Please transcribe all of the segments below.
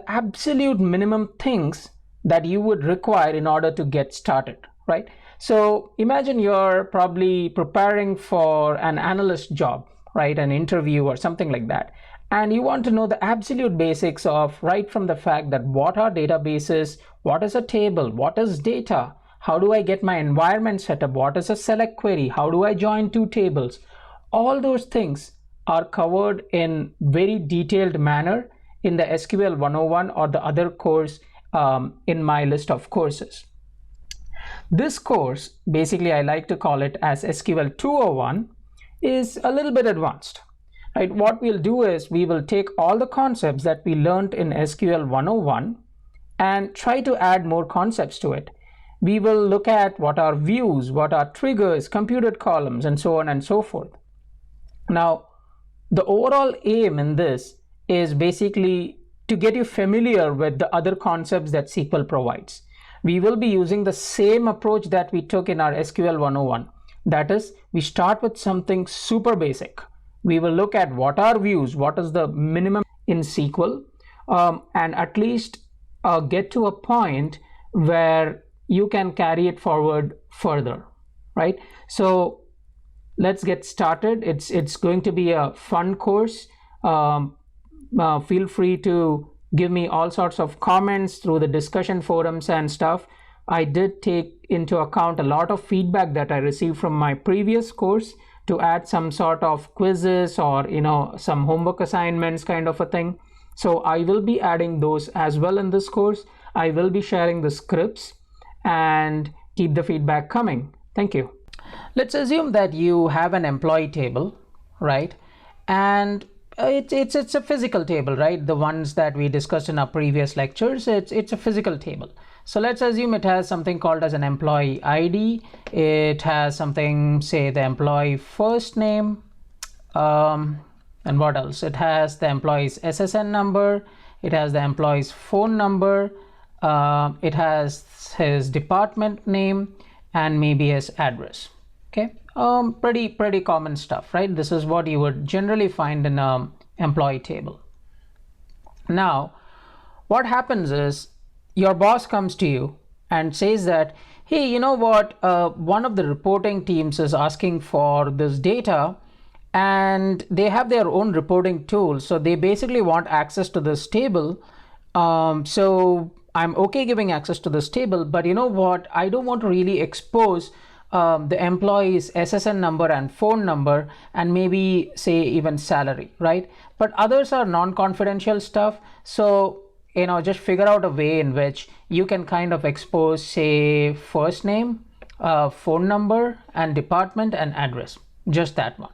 the absolute minimum things that you would require in order to get started, right? So imagine you're probably preparing for an analyst job, right? An interview or something like that. And you want to know the absolute basics of right from the fact that what are databases, what is a table, what is data, how do I get my environment set up, what is a select query, how do I join two tables. All those things are covered in very detailed manner in the SQL 101 or the other course in my list of courses. This course, basically I like to call it as SQL 201, is a little bit advanced. Right? What we'll do is we will take all the concepts that we learned in SQL 101 and try to add more concepts to it. We will look at what are views, what are triggers, computed columns, and so on and so forth. Now, the overall aim in this is basically to get you familiar with the other concepts that SQL provides. We will be using the same approach that we took in our SQL 101. That is, we start with something super basic. We will look at what are views, what is the minimum in SQL, and at least get to a point where you can carry it forward further, right? So let's get started. It's going to be a fun course. Feel free to give me all sorts of comments through the discussion forums and stuff. I did take into account a lot of feedback that I received from my previous course to add some sort of quizzes or some homework assignments kind of a thing. So I will be adding those as well in this course. I will be sharing the scripts and keep the feedback coming. Thank you. Let's assume that you have an employee table, right? And it's a physical table, right? The ones that we discussed in our previous lectures, it's a physical table. So let's assume it has something called as an employee ID. It has something, say the employee first name, and what else? It has the employee's SSN number. It has the employee's phone number. It has his department name and maybe his address. Okay, pretty common stuff, right? This is what you would generally find in an employee table. Now, what happens is your boss comes to you and says that, hey, you know what, one of the reporting teams is asking for this data and they have their own reporting tool. So they basically want access to this table. So I'm okay giving access to this table, but you know what, I don't want to really expose the employee's SSN number and phone number and maybe say even salary, right? But others are non-confidential stuff. So, just figure out a way in which you can kind of expose, say, first name, phone number, and department and address, just that one.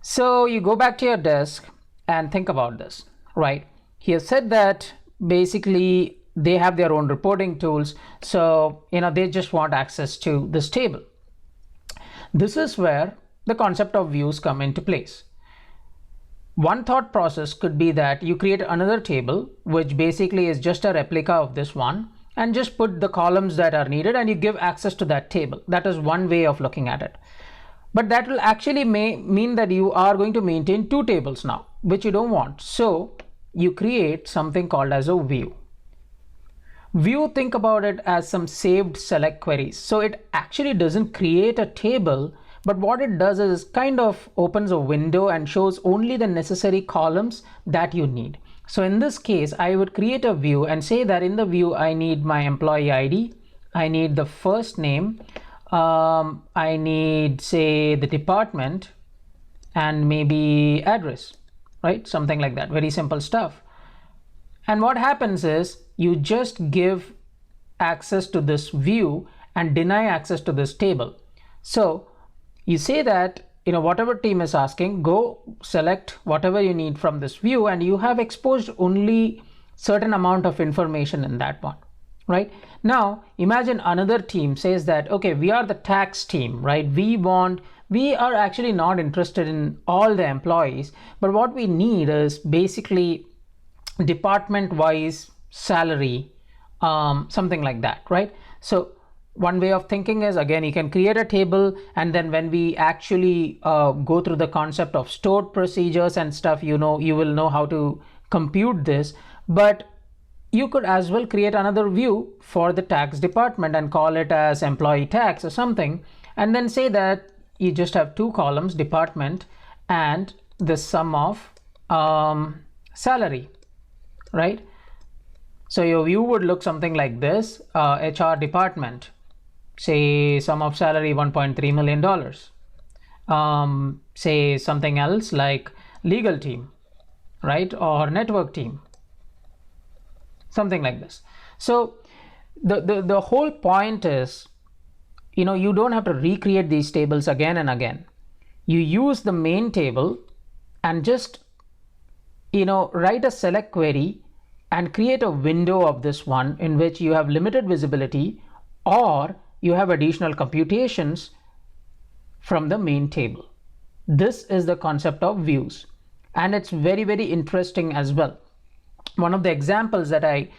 So you go back to your desk and think about this, right? He has said that basically they have their own reporting tools. So, they just want access to this table. This is where the concept of views come into place. One thought process could be that you create another table, which basically is just a replica of this one, and just put the columns that are needed and you give access to that table. That is one way of looking at it. But that will actually mean that you are going to maintain two tables now, which you don't want. So you create something called as a view. View, think about it as some saved select queries. So it actually doesn't create a table, but what it does is kind of opens a window and shows only the necessary columns that you need. So in this case, I would create a view and say that in the view, I need my employee ID. I need the first name. I need, say, the department and maybe address, right? Something like that, very simple stuff. And what happens is you just give access to this view and deny access to this table. So you say that, whatever team is asking, go select whatever you need from this view, and you have exposed only certain amount of information in that one, right? Now, imagine another team says that, okay, we are the tax team, right? We are actually not interested in all the employees, but what we need is basically department-wise salary, something like that, right? So one way of thinking is, again, you can create a table, and then when we actually go through the concept of stored procedures and stuff, you will know how to compute this. But you could as well create another view for the tax department and call it as employee tax or something, and then say that you just have two columns, department and the sum of salary, right? So your view would look something like this: HR department, say sum of salary $1.3 million. Say something else like legal team, right? Or network team, something like this. So the whole point is, you don't have to recreate these tables again and again. You use the main table and just, write a select query and create a window of this one in which you have limited visibility or you have additional computations from the main table. This is the concept of views, and it's very, very interesting as well. One of the examples that I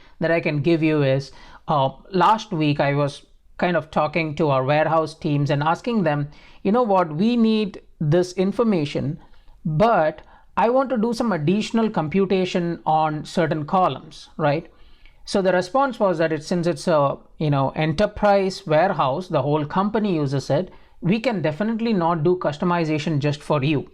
can give you is last week I was kind of talking to our warehouse teams and asking them, what, we need this information, but I want to do some additional computation on certain columns, right? So the response was that since it's a enterprise warehouse, the whole company uses it, we can definitely not do customization just for you.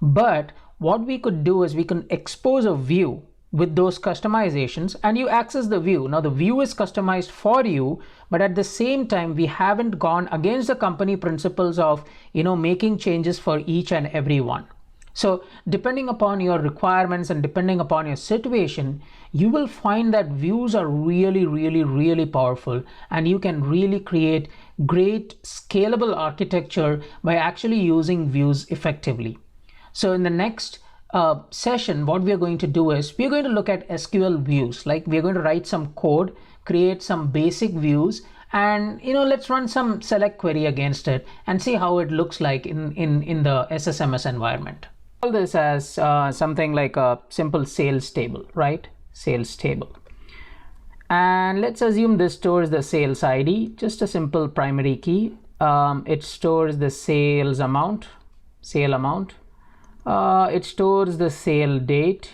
But what we could do is we can expose a view with those customizations and you access the view. Now the view is customized for you, but at the same time we haven't gone against the company principles of making changes for each and every one. So depending upon your requirements and depending upon your situation, you will find that views are really, really, really powerful, and you can really create great scalable architecture by actually using views effectively. So in the next session, what we are going to do is we're going to look at SQL views. Like, we're going to write some code, create some basic views, and let's run some select query against it and see how it looks like in the SSMS environment. Call this as something like a simple sales table, right? Sales table. And let's assume this stores the sales ID, just a simple primary key. It stores the sales amount, sale amount. It stores the sale date,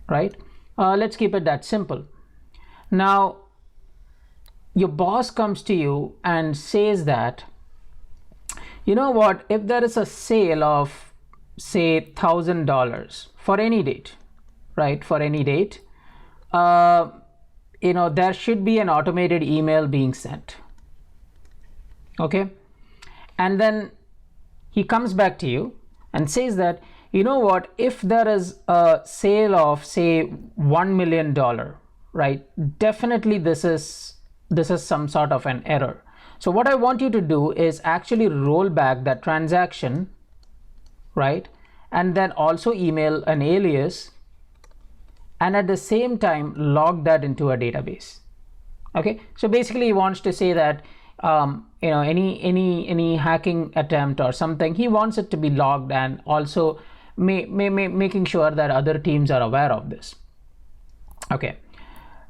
right? Let's keep it that simple. Now, your boss comes to you and says that, what, if there is a sale of, say, $1,000 for any date, right? For any date, there should be an automated email being sent. Okay. And then he comes back to you and says that, what, if there is a sale of, say, $1 million, right? Definitely this is some sort of an error. So what I want you to do is actually roll back that transaction, right? And then also email an alias, and at the same time log that into a database. Okay, so basically he wants to say that any hacking attempt or something, he wants it to be logged, and also making sure that other teams are aware of this. Okay,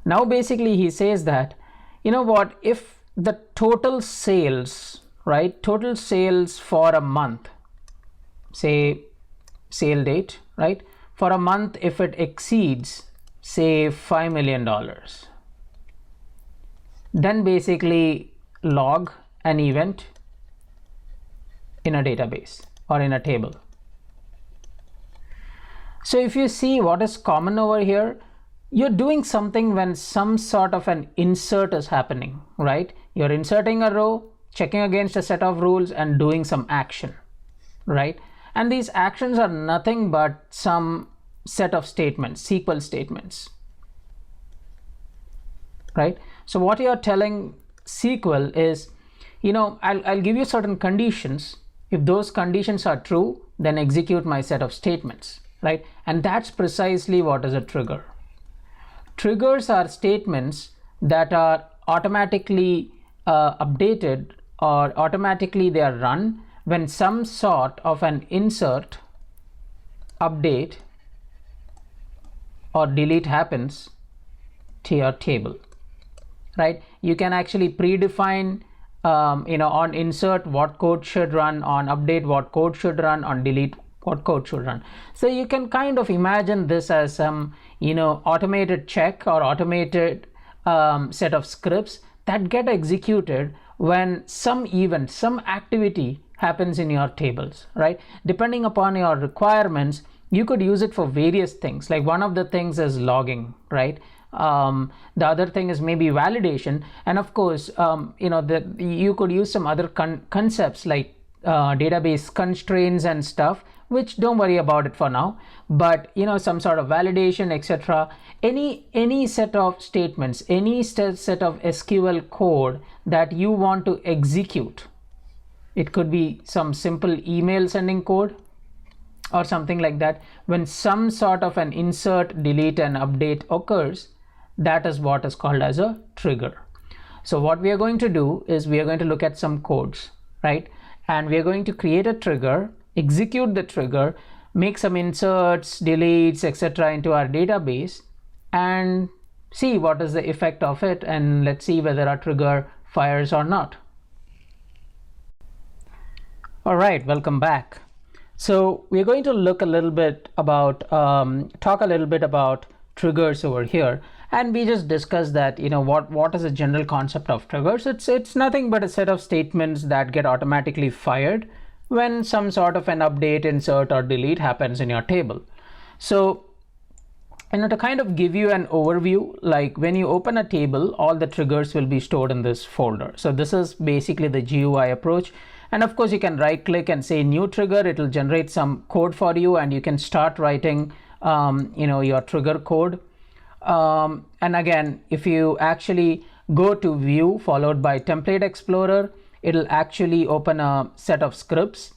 now basically he says that, what, if the total sales, right, total sales for a month, say sale date, right, for a month, if it exceeds, say, $5 million, then basically log an event in a database or in a table. So if you see what is common over here, you're doing something when some sort of an insert is happening, right? You're inserting a row, checking against a set of rules, and doing some action, right? And these actions are nothing but some set of statements, SQL statements, right? So what you're telling SQL is, I'll give you certain conditions. If those conditions are true, then execute my set of statements, right? And that's precisely what is a trigger. Triggers are statements that are automatically updated, or automatically they are run when some sort of an insert, update, or delete happens to your table, right? You can actually predefine, on insert what code should run, on update what code should run, on delete what code should run. So you can kind of imagine this as some, automated check or automated set of scripts that get executed when some event, some activity happens in your tables, right? Depending upon your requirements, you could use it for various things. Like one of the things is logging, right? The other thing is maybe validation, and of course, you could use some other concepts like database constraints and stuff, which don't worry about it for now. But some sort of validation, etc. Any set of statements, any set of SQL code that you want to execute. It could be some simple email sending code or something like that. When some sort of an insert, delete, and update occurs, that is what is called as a trigger. So what we are going to do is we are going to look at some codes, right? And we are going to create a trigger, execute the trigger, make some inserts, deletes, etc. into our database, and see what is the effect of it, and let's see whether our trigger fires or not. All right, welcome back. So we're going to look a little bit about, talk a little bit about triggers over here. And we just discussed that, what is the general concept of triggers? It's nothing but a set of statements that get automatically fired when some sort of an update, insert, or delete happens in your table. So, to kind of give you an overview, like when you open a table, all the triggers will be stored in this folder. So this is basically the GUI approach. And of course, you can right click and say new trigger. It will generate some code for you, and you can start writing, your trigger code. And again, if you actually go to view followed by template explorer, it'll actually open a set of scripts.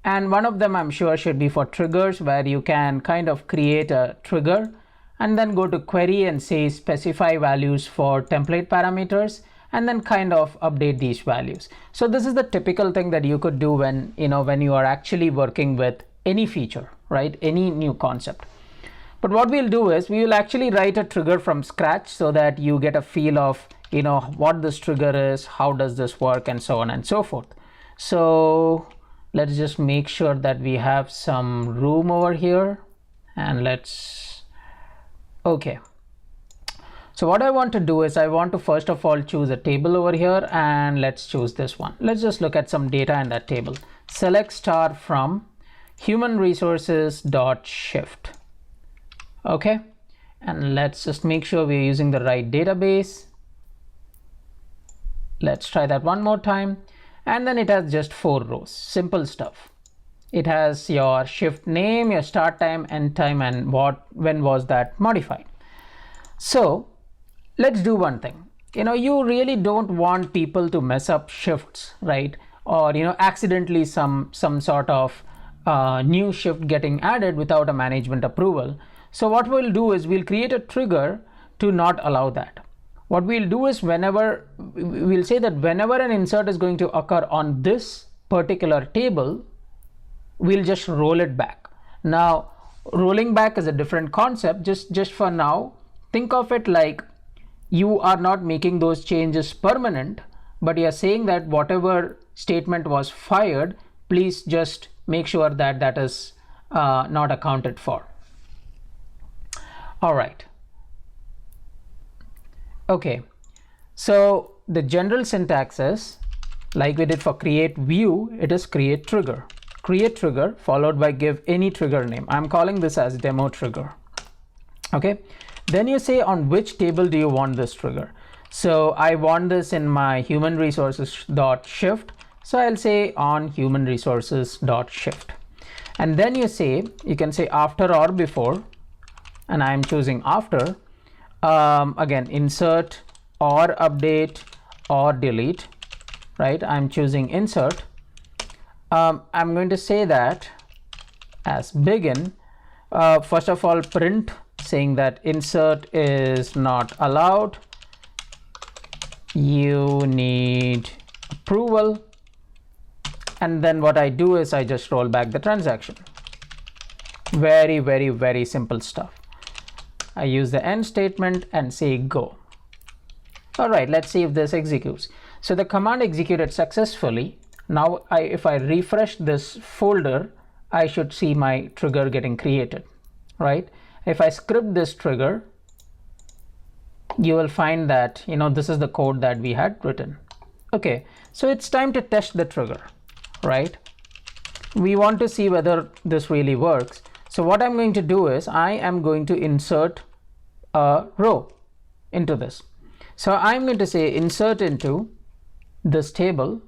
And one of them I'm sure should be for triggers, where you can kind of create a trigger and then go to query and say specify values for template parameters, and then kind of update these values. So this is the typical thing that you could do when you are actually working with any feature, right? Any new concept. But what we'll do is we will actually write a trigger from scratch so that you get a feel of, what this trigger is, how does this work, and so on and so forth. So let's just make sure that we have some room over here, and okay. So what I want to do is I want to first of all choose a table over here, and let's choose this one. Let's just look at some data in that table. Select star from human resources.shift. Okay, and let's just make sure we're using the right database. Let's try that one more time. And then it has just 4 rows, simple stuff. It has your shift name, your start time, end time, and when was that modified. So let's do one thing. You really don't want people to mess up shifts, right? Or accidentally some sort of new shift getting added without a management approval. So what we'll do is we'll create a trigger to not allow that. What we'll do is we'll say that whenever an insert is going to occur on this particular table, we'll just roll it back. Now, rolling back is a different concept. Just for now, think of it like you are not making those changes permanent, but you're saying that whatever statement was fired, please just make sure that that is not accounted for. All right. Okay, so the general syntax is, like we did for create view, it is create trigger followed by give any trigger name. I'm calling this as demo trigger. Okay, then you say on which table do you want this trigger. So I want this in my human resources.shift, so I'll say on human resources.shift. And then you can say after or before, and I'm choosing after. Again, insert or update or delete, right? I'm choosing insert. I'm going to say that as begin. First of all, print saying that insert is not allowed. You need approval. And then what I do is I just roll back the transaction. Very, very, very simple stuff. I use the end statement and say go. All right, let's see if this executes. So the command executed successfully. Now if I refresh this folder, I should see my trigger getting created, right? If I script this trigger, you will find that, this is the code that we had written. Okay, so it's time to test the trigger, right? We want to see whether this really works. So what I'm going to do is I am going to insert a row into this. So I'm going to say insert into this table.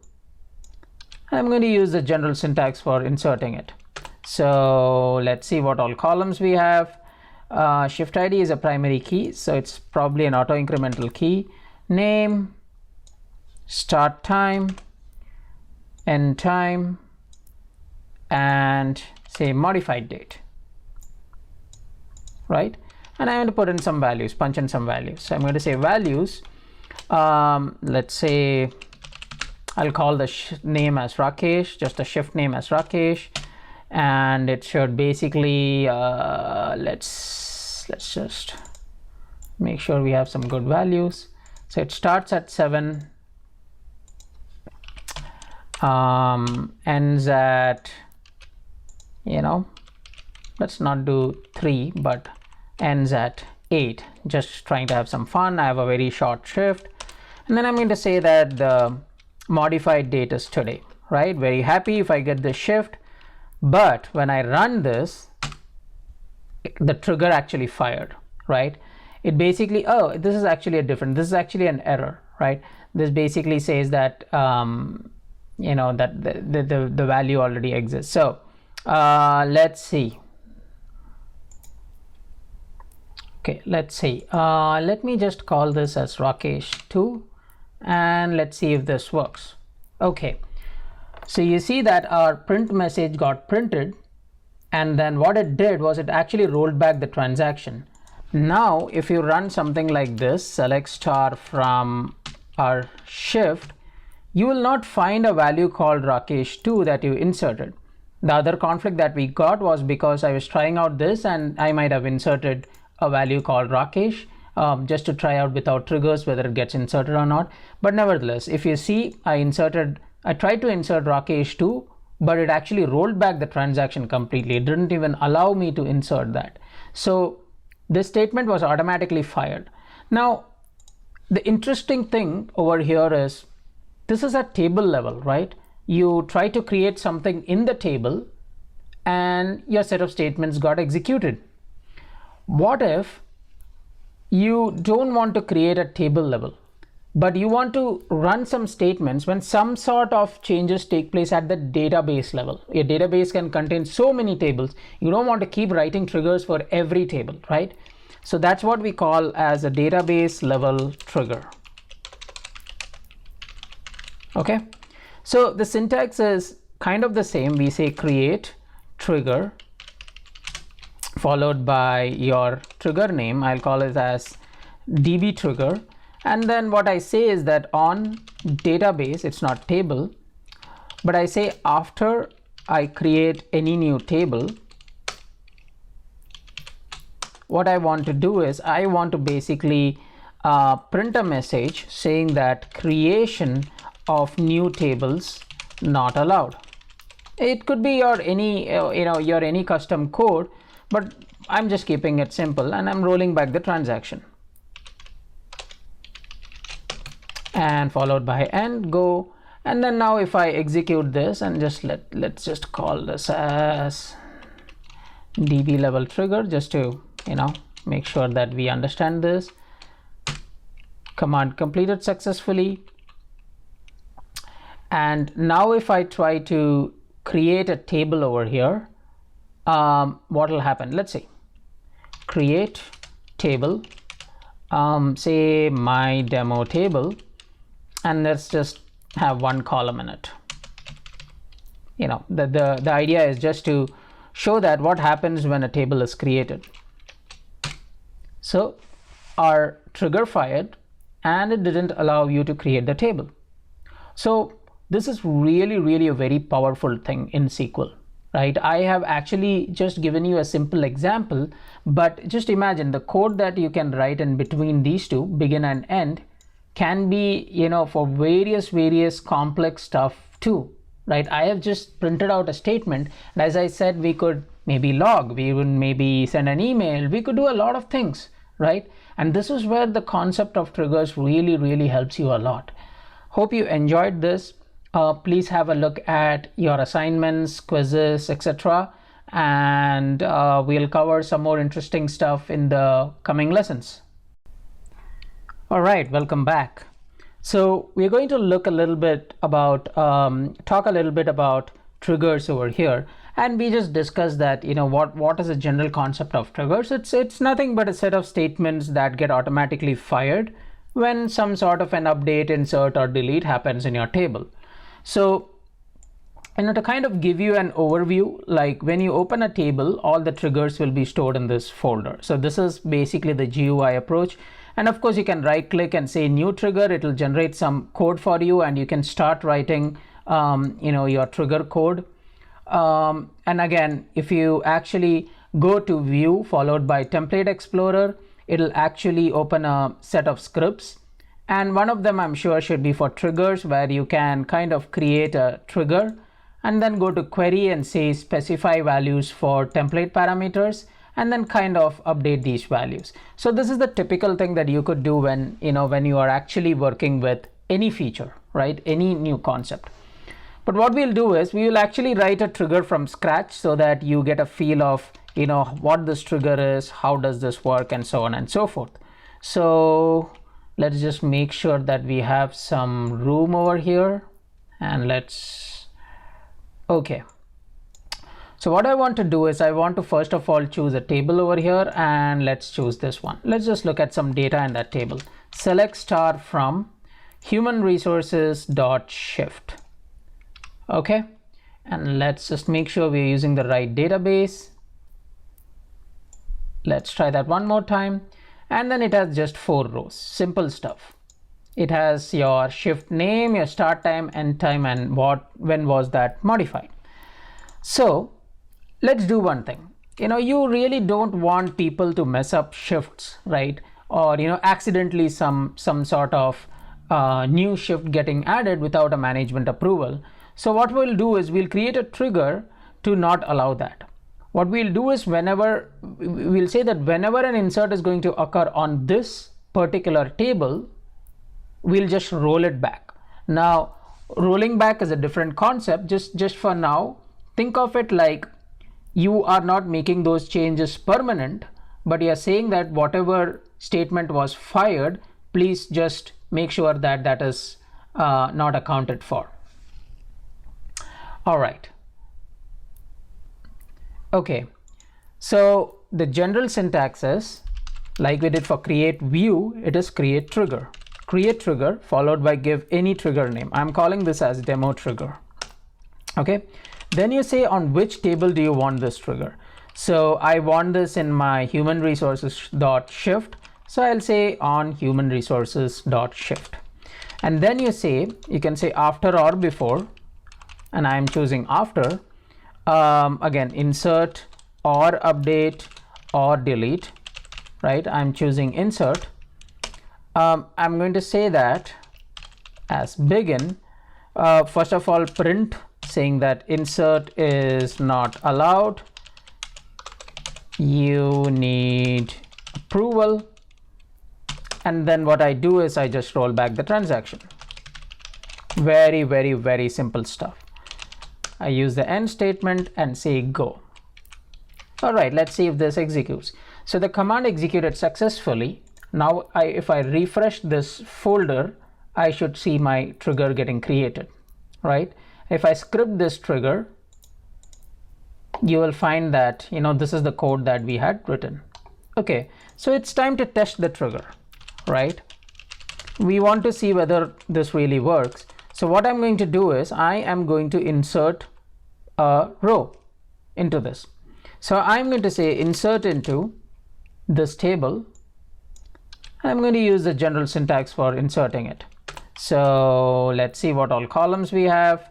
I'm going to use the general syntax for inserting it. So let's see what all columns we have. Shift ID is a primary key, so it's probably an auto incremental key. Name, start time, end time, and say modified date, right? And I'm going to put in some values, punch in some values. So I'm going to say values. Let's say I'll call the name as Rakesh, just the shift name as Rakesh, and it should basically let's just make sure we have some good values. So it starts at 7, ends at, let's not do 3, but ends at 8. Just trying to have some fun. I have a very short shift, and then I'm going to say that the modified date is today, right? Very happy if I get this shift, but when I run this, the trigger actually fired, right? It basically, oh, this is actually this is actually an error, right? This basically says that that the value already exists. So let's see. Okay, let's see. Let me just call this as Rakesh2, and let's see if this works. Okay, so you see that our print message got printed, and then what it did was it actually rolled back the transaction. Now if you run something like this, select star from our shift, you will not find a value called Rakesh2 that you inserted. The other conflict that we got was because I was trying out this and I might have inserted a value called Rakesh just to try out without triggers whether it gets inserted or not. But nevertheless, if you see, I tried to insert Rakesh2, but it actually rolled back the transaction completely. It didn't even allow me to insert that. So this statement was automatically fired. Now the interesting thing over here is this is at table level, right? You try to create something in the table and your set of statements got executed. What if you don't want to create a table level, but you want to run some statements when some sort of changes take place at the database level? Your database can contain so many tables. You don't want to keep writing triggers for every table, right? So that's what we call as a database level trigger. Okay, so the syntax is kind of the same. We say create trigger followed by your trigger name. I'll call it as db trigger, and then what I say is that on database, it's not table, but I say after I create any new table, what I want to do is I want to basically print a message saying that creation of new tables not allowed. It could be your any custom code, but I'm just keeping it simple and I'm rolling back the transaction. And followed by end, go, and then now if I execute this and just let's just call this as db level trigger just to make sure that we understand this. Command completed successfully. And now if I try to create a table over here, what will happen? Let's see, create table, say my demo table, and let's just have one column in it. The idea is just to show that what happens when a table is created. So our trigger fired and it didn't allow you to create the table. So this is really a very powerful thing in SQL, right? I have actually just given you a simple example, but just imagine the code that you can write in between these two, begin and end, can be for various complex stuff too. right? I have just printed out a statement, and as I said, we could maybe log, we would maybe send an email, we could do a lot of things, right? And this is where the concept of triggers really helps you a lot. Hope you enjoyed this. Please have a look at your assignments, quizzes, etc. And we'll cover some more interesting stuff in the coming lessons. All right, welcome back. So we're going to look a little bit about, talk a little bit about triggers over here. And we just discussed that, what is the general concept of triggers? It's nothing but a set of statements that get automatically fired when some sort of an update, insert, or delete happens in your table. So, to kind of give you an overview, like when you open a table, all the triggers will be stored in this folder. So this is basically the GUI approach. And of course, you can right click and say new trigger. It will generate some code for you, and you can start writing, your trigger code. And again, if you actually go to view followed by template explorer, it'll actually open a set of scripts, and one of them I'm sure should be for triggers, where you can kind of create a trigger and then go to query and say specify values for template parameters, and then kind of update these values. So this is the typical thing that you could do when you are actually working with any feature, right? Any new concept. But what we'll do is we will actually write a trigger from scratch so that you get a feel of what this trigger is, how does this work, and so on and so forth. So let's just make sure that we have some room over here, and okay. So what I want to do is I want to first of all choose a table over here, and let's choose this one. Let's just look at some data in that table. Select star from human resources dot shift. Okay, and let's just make sure we're using the right database. Let's try that one more time. And then it has just 4 rows, simple stuff. It has your shift name, your start time, end time, and when was that modified. So let's do one thing. You really don't want people to mess up shifts, right? Or accidentally some sort of new shift getting added without a management approval. So what we'll do is we'll create a trigger to not allow that. What we'll do is we'll say that whenever an insert is going to occur on this particular table, we'll just roll it back. Now, rolling back is a different concept. Just for now, think of it like you are not making those changes permanent, but you're saying that whatever statement was fired, please just make sure that that is not accounted for. All right. Okay, so the general syntax is, like we did for create view, it is create trigger followed by give any trigger name. I'm calling this as demo trigger. Okay, then you say on which table do you want this trigger. So I want this in my human resources dot shift, so I'll say on human resources dot shift. And then you can say after or before, and I'm choosing after. Again, insert or update or delete, right? I'm choosing insert. I'm going to say that as begin, first of all, print saying that insert is not allowed, you need approval, and then what I do is I just roll back the transaction. Very simple stuff. I use the end statement and say go. All right, let's see if this executes. So the command executed successfully. Now if I refresh this folder, I should see my trigger getting created, right? If I script this trigger, you will find that this is the code that we had written. Okay, so it's time to test the trigger, right? We want to see whether this really works. So what I'm going to do is I am going to insert a row into this. So I'm going to say insert into this table. I'm going to use the general syntax for inserting it. So let's see what all columns we have.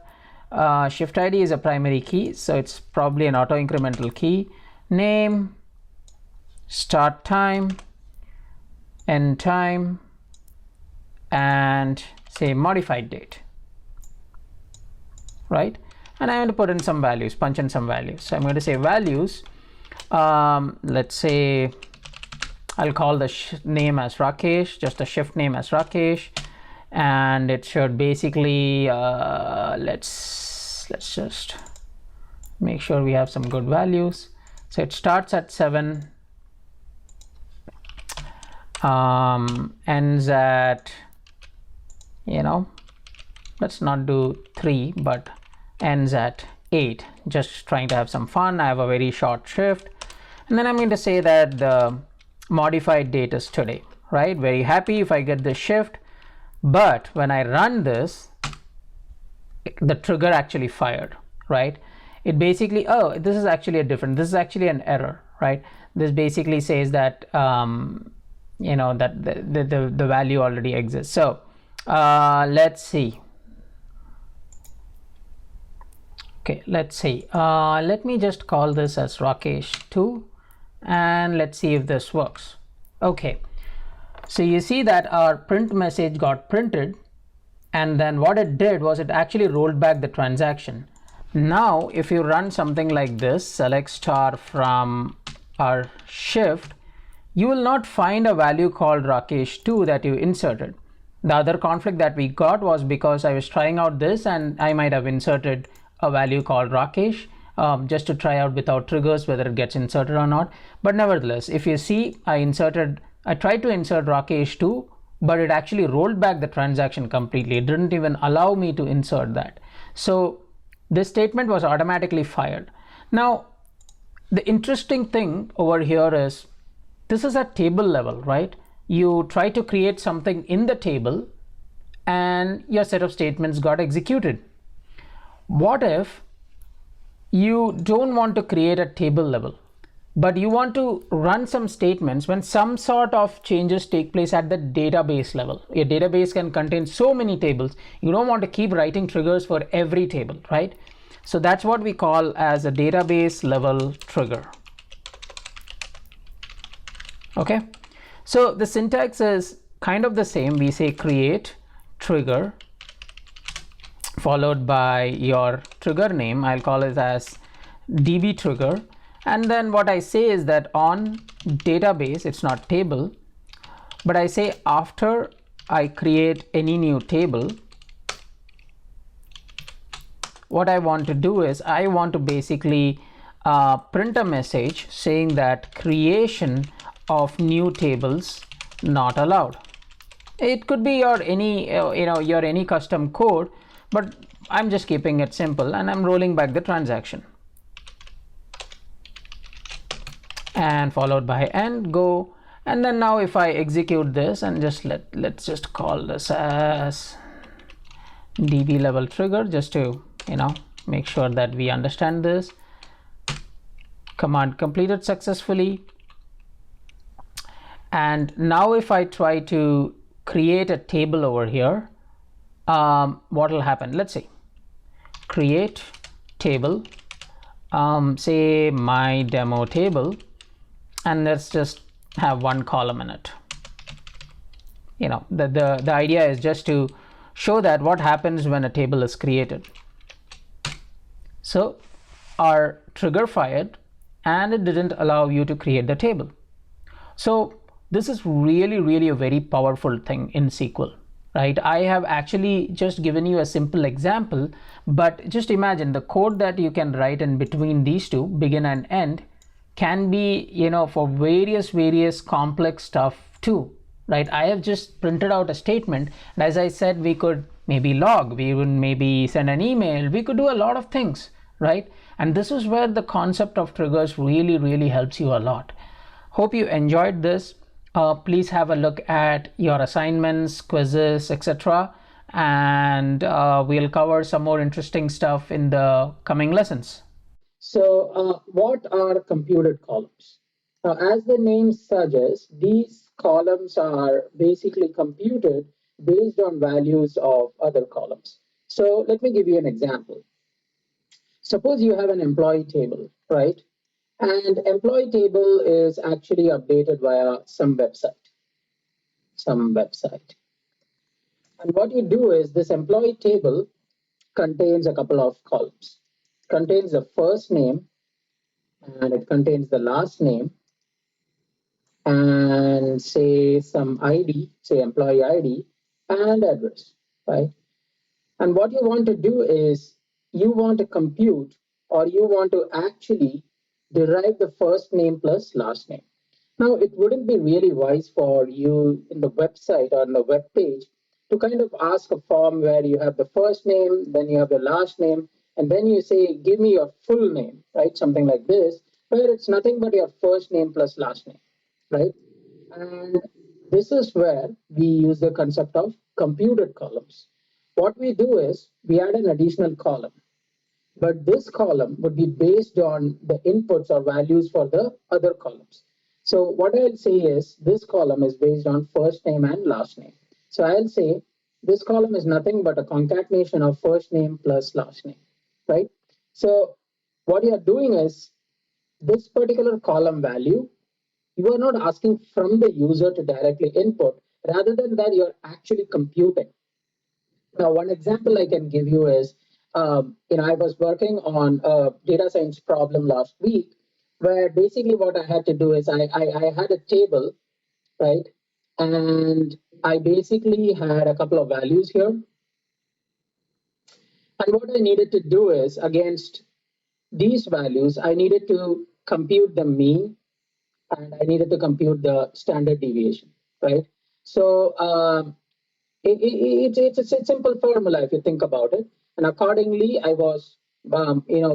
Shift ID is a primary key, so it's probably an auto incremental key. Name, start time, end time, and say modified date. right? And I'm going to put in some values, punch in some values. So I'm going to say values. Let's say I'll call the name as Rakesh, just the shift name as Rakesh, and it should basically let's just make sure we have some good values. So it starts at 7, ends at, let's not do 3, but ends at 8. Just trying to have some fun. I have a very short shift, and then I'm going to say that the modified date is today, right? Very happy if I get this shift, but when I run this, the trigger actually fired, right? It basically, oh, this is actually this is actually an error, right? This basically says that that the value already exists. So let's see. Okay, let's see. Let me just call this as Rakesh2, and let's see if this works. Okay, so you see that our print message got printed, and then what it did was it actually rolled back the transaction. Now if you run something like this, select star from our shift, you will not find a value called Rakesh2 that you inserted. The other conflict that we got was because I was trying out this and I might have inserted a value called Rakesh just to try out without triggers whether it gets inserted or not. But nevertheless, if you see, I tried to insert Rakesh2, but it actually rolled back the transaction completely. It didn't even allow me to insert that. So this statement was automatically fired. Now, the interesting thing over here is this is at table level, right? You try to create something in the table and your set of statements got executed. What if you don't want to create a table level, but you want to run some statements when some sort of changes take place at the database level? Your database can contain so many tables. You don't want to keep writing triggers for every table, right? So that's what we call as a database level trigger. Okay, so the syntax is kind of the same. We say create trigger followed by your trigger name. I'll call it as db trigger, and then what I say is that on database, it's not table, but I say after I create any new table, what I want to do is I want to basically print a message saying that creation of new tables not allowed. It could be your any custom code, but I'm just keeping it simple and I'm rolling back the transaction. And followed by end go, and then now if I execute this and just let's just call this as db level trigger, just to make sure that we understand this. Command completed successfully. And now if I try to create a table over here, what will happen? Let's see, create table, say my demo table, and let's just have one column in it. The idea is just to show that what happens when a table is created. So our trigger fired and it didn't allow you to create the table. So this is really a very powerful thing in SQL, right? I have actually just given you a simple example, but just imagine the code that you can write in between these two, begin and end, can be for various complex stuff too, right? I have just printed out a statement, and as I said, we could maybe log, we would maybe send an email, we could do a lot of things, right? And this is where the concept of triggers really helps you a lot. Hope you enjoyed this. Please have a look at your assignments, quizzes, etc. And we'll cover some more interesting stuff in the coming lessons. So what are computed columns? As the name suggests, these columns are basically computed based on values of other columns. So let me give you an example. Suppose you have an employee table, right? And employee table is actually updated via some website. And what you do is this employee table, contains a couple of columns. It contains the first name, and it contains the last name, and say some ID, say employee ID, and address, right? And what you want to do is you want to compute, or you want to actually derive the first name plus last name. Now, it wouldn't be really wise for you in the website or on the web page to kind of ask a form where you have the first name, then you have the last name, and then you say, give me your full name, right? Something like this, where it's nothing but your first name plus last name, right? And this is where we use the concept of computed columns. What we do is we add an additional column, but this column would be based on the inputs or values for the other columns. So what I'll say is this column is based on first name and last name. So I'll say this column is nothing but a concatenation of first name plus last name, right? So what you're doing is this particular column value, you are not asking from the user to directly input. Rather than that, you're actually computing. Now, one example I can give you is, I was working on a data science problem last week, where basically what I had to do is I had a table, right? And I basically had a couple of values here. And what I needed to do is against these values, I needed to compute the mean and I needed to compute the standard deviation, right? So it's a simple formula if you think about it. And accordingly, I was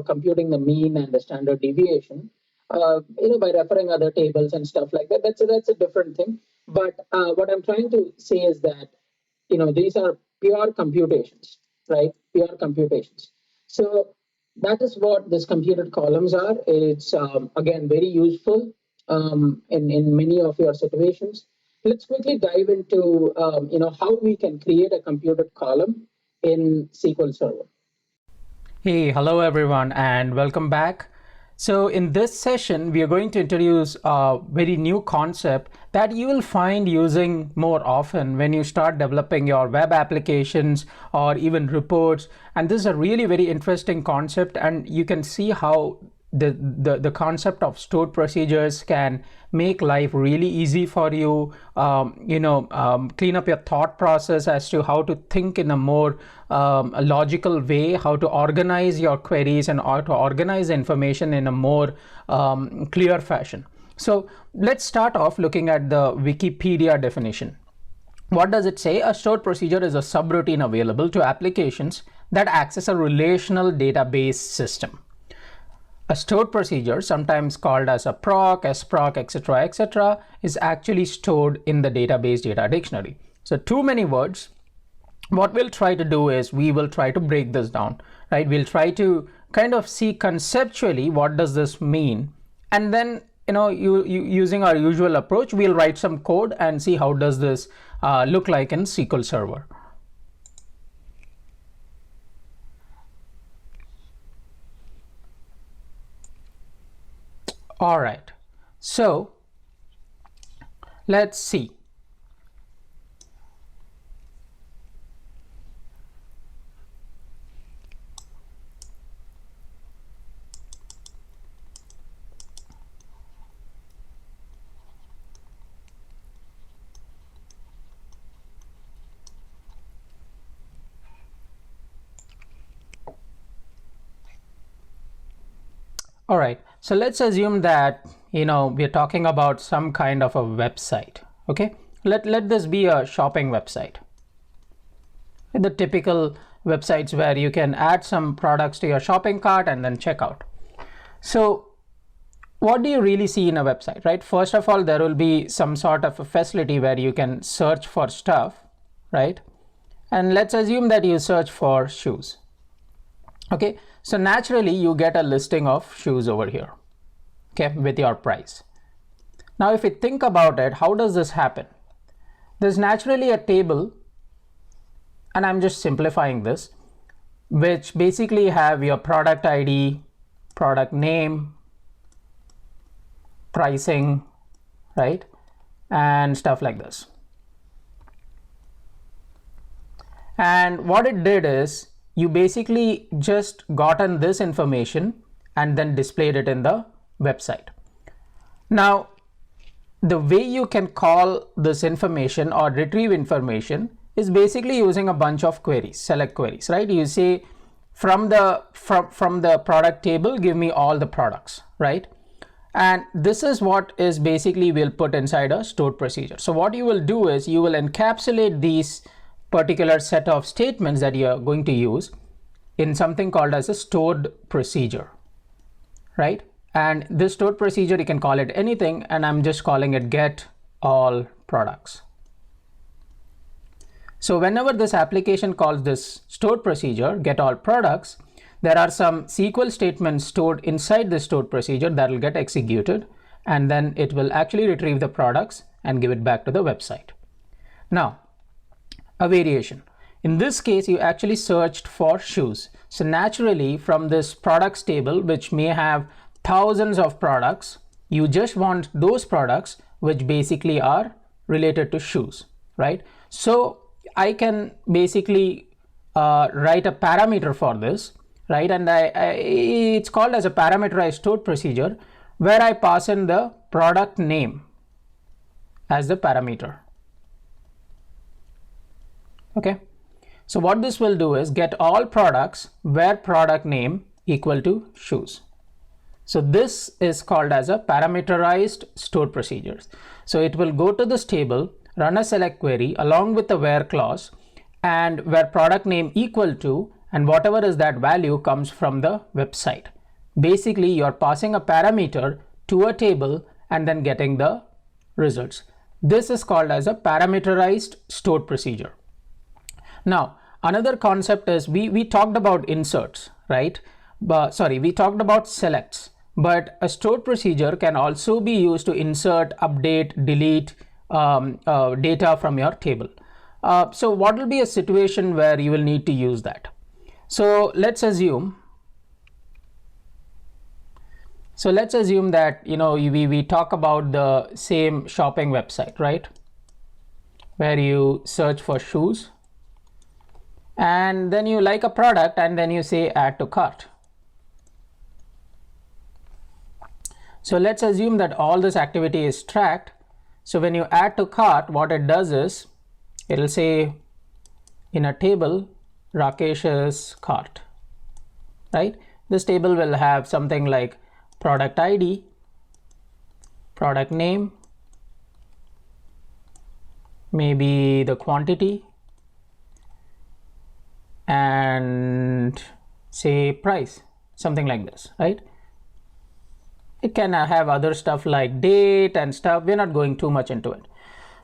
computing the mean and the standard deviation, by referring other tables and stuff like that. That's a different thing. But what I'm trying to say is that these are pure computations, right? Pure computations. So that is what these computed columns are. It's again very useful in many of your situations. Let's quickly dive into how we can create a computed column in SQL Server. Hey, hello everyone, and welcome back. So in this session, we are going to introduce a very new concept that you will find using more often when you start developing your web applications or even reports. And this is a really very interesting concept, and you can see how the concept of stored procedures can make life really easy for you. Clean up your thought process as to how to think in a more logical way, how to organize your queries and how to organize information in a more clear fashion. So let's start off looking at the Wikipedia definition. What does it say? A stored procedure is a subroutine available to applications that access a relational database system. A stored procedure, sometimes called as a proc, sproc, etc., is actually stored in the database data dictionary. So too many words. What we'll try to do is we will try to break this down, right? We'll try to kind of see conceptually what does this mean, and then using our usual approach, we'll write some code and see how does this look like in SQL Server. All right, so let's see. All right, so let's assume that we're talking about some kind of a website. Okay, let this be a shopping website. The typical websites where you can add some products to your shopping cart and then check out. So what do you really see in a website, right? First of all, there will be some sort of a facility where you can search for stuff, right? And let's assume that you search for shoes. Okay, so naturally you get a listing of shoes over here, okay, with your price. Now if you think about it, how does this happen? There's naturally a table, and I'm just simplifying this, which basically have your product ID, product name, pricing, right, and stuff like this. And what it did is you basically just gotten this information and then displayed it in the website. Now, the way you can call this information or retrieve information is basically using a bunch of queries, select queries, right? You say from the product table, give me all the products, right? And this is what is basically we'll put inside a stored procedure. So what you will do is you will encapsulate these particular set of statements that you are going to use in something called as a stored procedure, right? And this stored procedure, you can call it anything, and I'm just calling it get all products. So whenever this application calls this stored procedure, get all products, there are some SQL statements stored inside the stored procedure that will get executed, and then it will actually retrieve the products and give it back to the website. Now, a variation. In this case, you actually searched for shoes. So naturally, from this products table, which may have thousands of products, you just want those products which basically are related to shoes, right? So I can basically write a parameter for this, right? And it's called as a parameterized stored procedure where I pass in the product name as the parameter. Okay. So what this will do is get all products where product name equal to shoes. So this is called as a parameterized stored procedures. So it will go to this table, run a select query along with the where clause, and where product name equal to, and whatever is that value comes from the website. Basically, you're passing a parameter to a table and then getting the results. This is called as a parameterized stored procedure. Now, another concept is we talked about inserts, right? We talked about selects. But a stored procedure can also be used to insert, update, delete data from your table. So what will be a situation where you will need to use that? So let's assume that we talk about the same shopping website, right? Where you search for shoes and then you like a product and then you say add to cart. So let's assume that all this activity is tracked. So when you add to cart, what it does is it'll say in a table Rakesh's cart, right? This table will have something like product ID, product name, maybe the quantity, and say price, something like this, right? It can have other stuff like date and stuff. We're not going too much into it.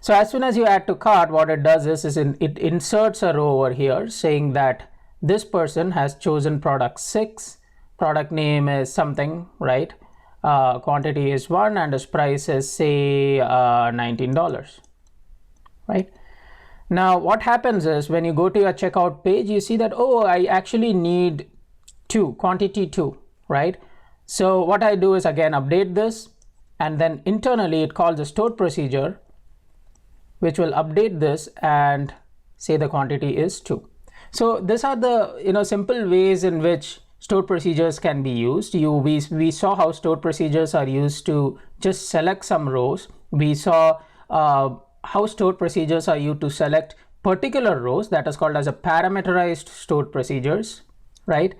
So as soon as you add to cart, what it does is it inserts a row over here saying that this person has chosen product 6, product name is something, right? Quantity is 1 and his price is say $19, right? Now what happens is when you go to your checkout page, you see that, oh, I actually need quantity 2, right? So what I do is again update this, and then internally it calls a stored procedure which will update this and say the quantity is 2. So these are the simple ways in which stored procedures can be used. We saw how stored procedures are used to just select some rows. We saw how stored procedures are used to select particular rows, that is called as a parameterized stored procedures, right?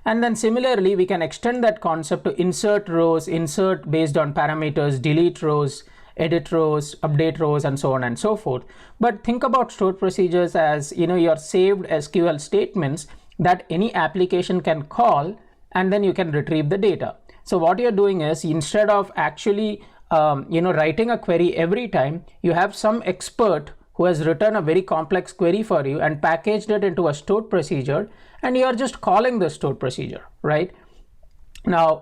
And then similarly, we can extend that concept to insert rows, insert based on parameters, delete rows, edit rows, update rows, and so on and so forth. But think about stored procedures as your saved SQL statements that any application can call, and then you can retrieve the data. So what you're doing is instead of actually writing a query every time, you have some expert who has written a very complex query for you and packaged it into a stored procedure, and you are just calling the stored procedure, right? Now,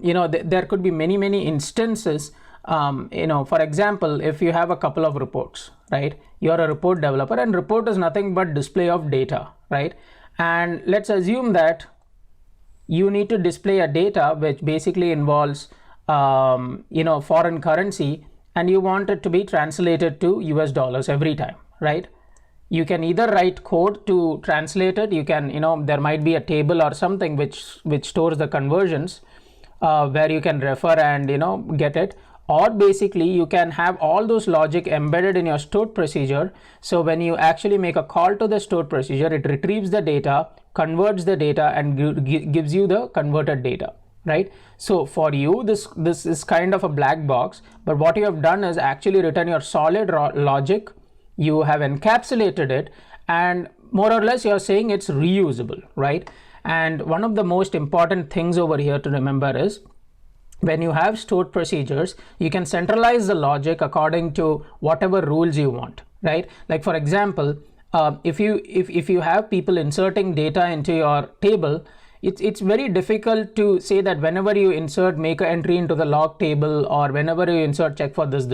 there could be many instances. For example, if you have a couple of reports, right? You're a report developer, and report is nothing but display of data, right? And let's assume that you need to display a data which basically involves, foreign currency, and you want it to be translated to US dollars every time, right? you can either write code to translate it. You can, there might be a table or something which stores the conversions, where you can refer and get it. Or basically you can have all those logic embedded in your stored procedure. So when you actually make a call to the stored procedure, it retrieves the data, converts the data, and gives you the converted data, right? So for you, this is kind of a black box, but what you have done is actually written your solid logic. You have encapsulated it, and more or less you're saying it's reusable, right? And one of the most important things over here to remember is, when you have stored procedures, you can centralize the logic according to whatever rules you want, right? Like for example, if you have people inserting data into your table, it's very difficult to say that whenever you insert, make an entry into the log table, or whenever you insert, check for this,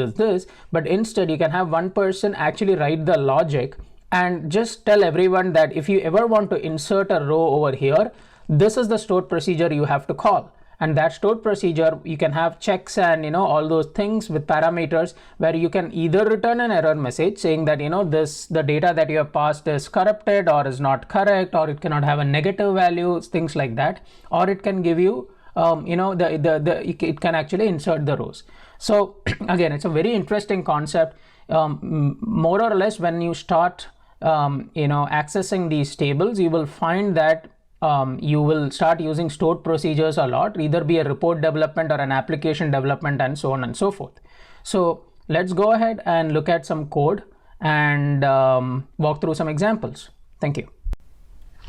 but instead you can have one person actually write the logic and just tell everyone that if you ever want to insert a row over here, this is the stored procedure you have to call. And that stored procedure, you can have checks and all those things with parameters, where you can either return an error message saying that the data that you have passed is corrupted or is not correct, or it cannot have a negative value, things like that, or it can give you it can actually insert the rows. So again, it's a very interesting concept. More or less, when you start accessing these tables, you will find that you will start using stored procedures a lot, either be a report development or an application development, and so on and so forth. So let's go ahead and look at some code and walk through some examples. Thank you.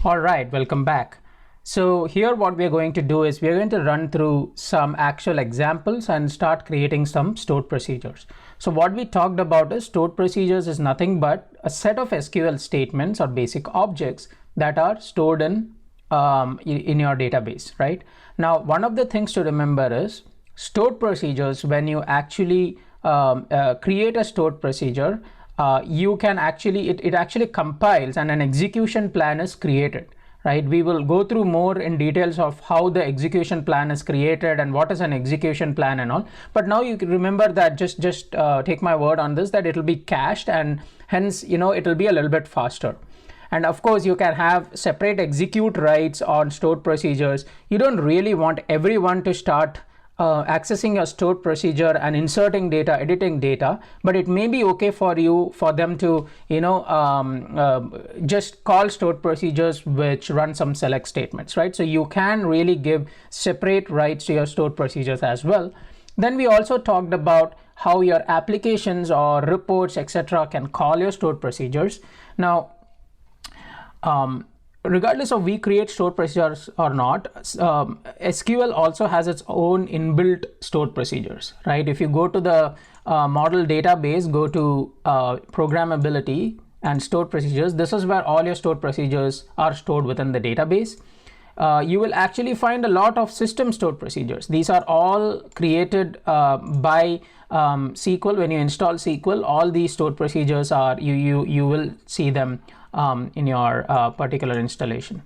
All right, welcome back. So here what we're going to do is we're going to run through some actual examples and start creating some stored procedures. So what we talked about is stored procedures is nothing but a set of SQL statements or basic objects that are stored in your database, right? Now, one of the things to remember is stored procedures. When you actually create a stored procedure, you can actually, it actually compiles and an execution plan is created, right? We will go through more in details of how the execution plan is created and what is an execution plan and all. But now you can remember that just take my word on this, that it will be cached, and hence, it will be a little bit faster. And of course, you can have separate execute rights on stored procedures. You don't really want everyone to start accessing your stored procedure and inserting data, editing data, but it may be okay for them to just call stored procedures which run some select statements, right? So you can really give separate rights to your stored procedures as well. Then we also talked about how your applications or reports, etc., can call your stored procedures. Now, regardless of we create stored procedures or not, SQL also has its own inbuilt stored procedures, right? If you go to the model database, go to programmability and stored procedures, this is where all your stored procedures are stored within the database. You will actually find a lot of system stored procedures. These are all created by SQL. When you install SQL, all these stored procedures are, you will see them in your particular installation.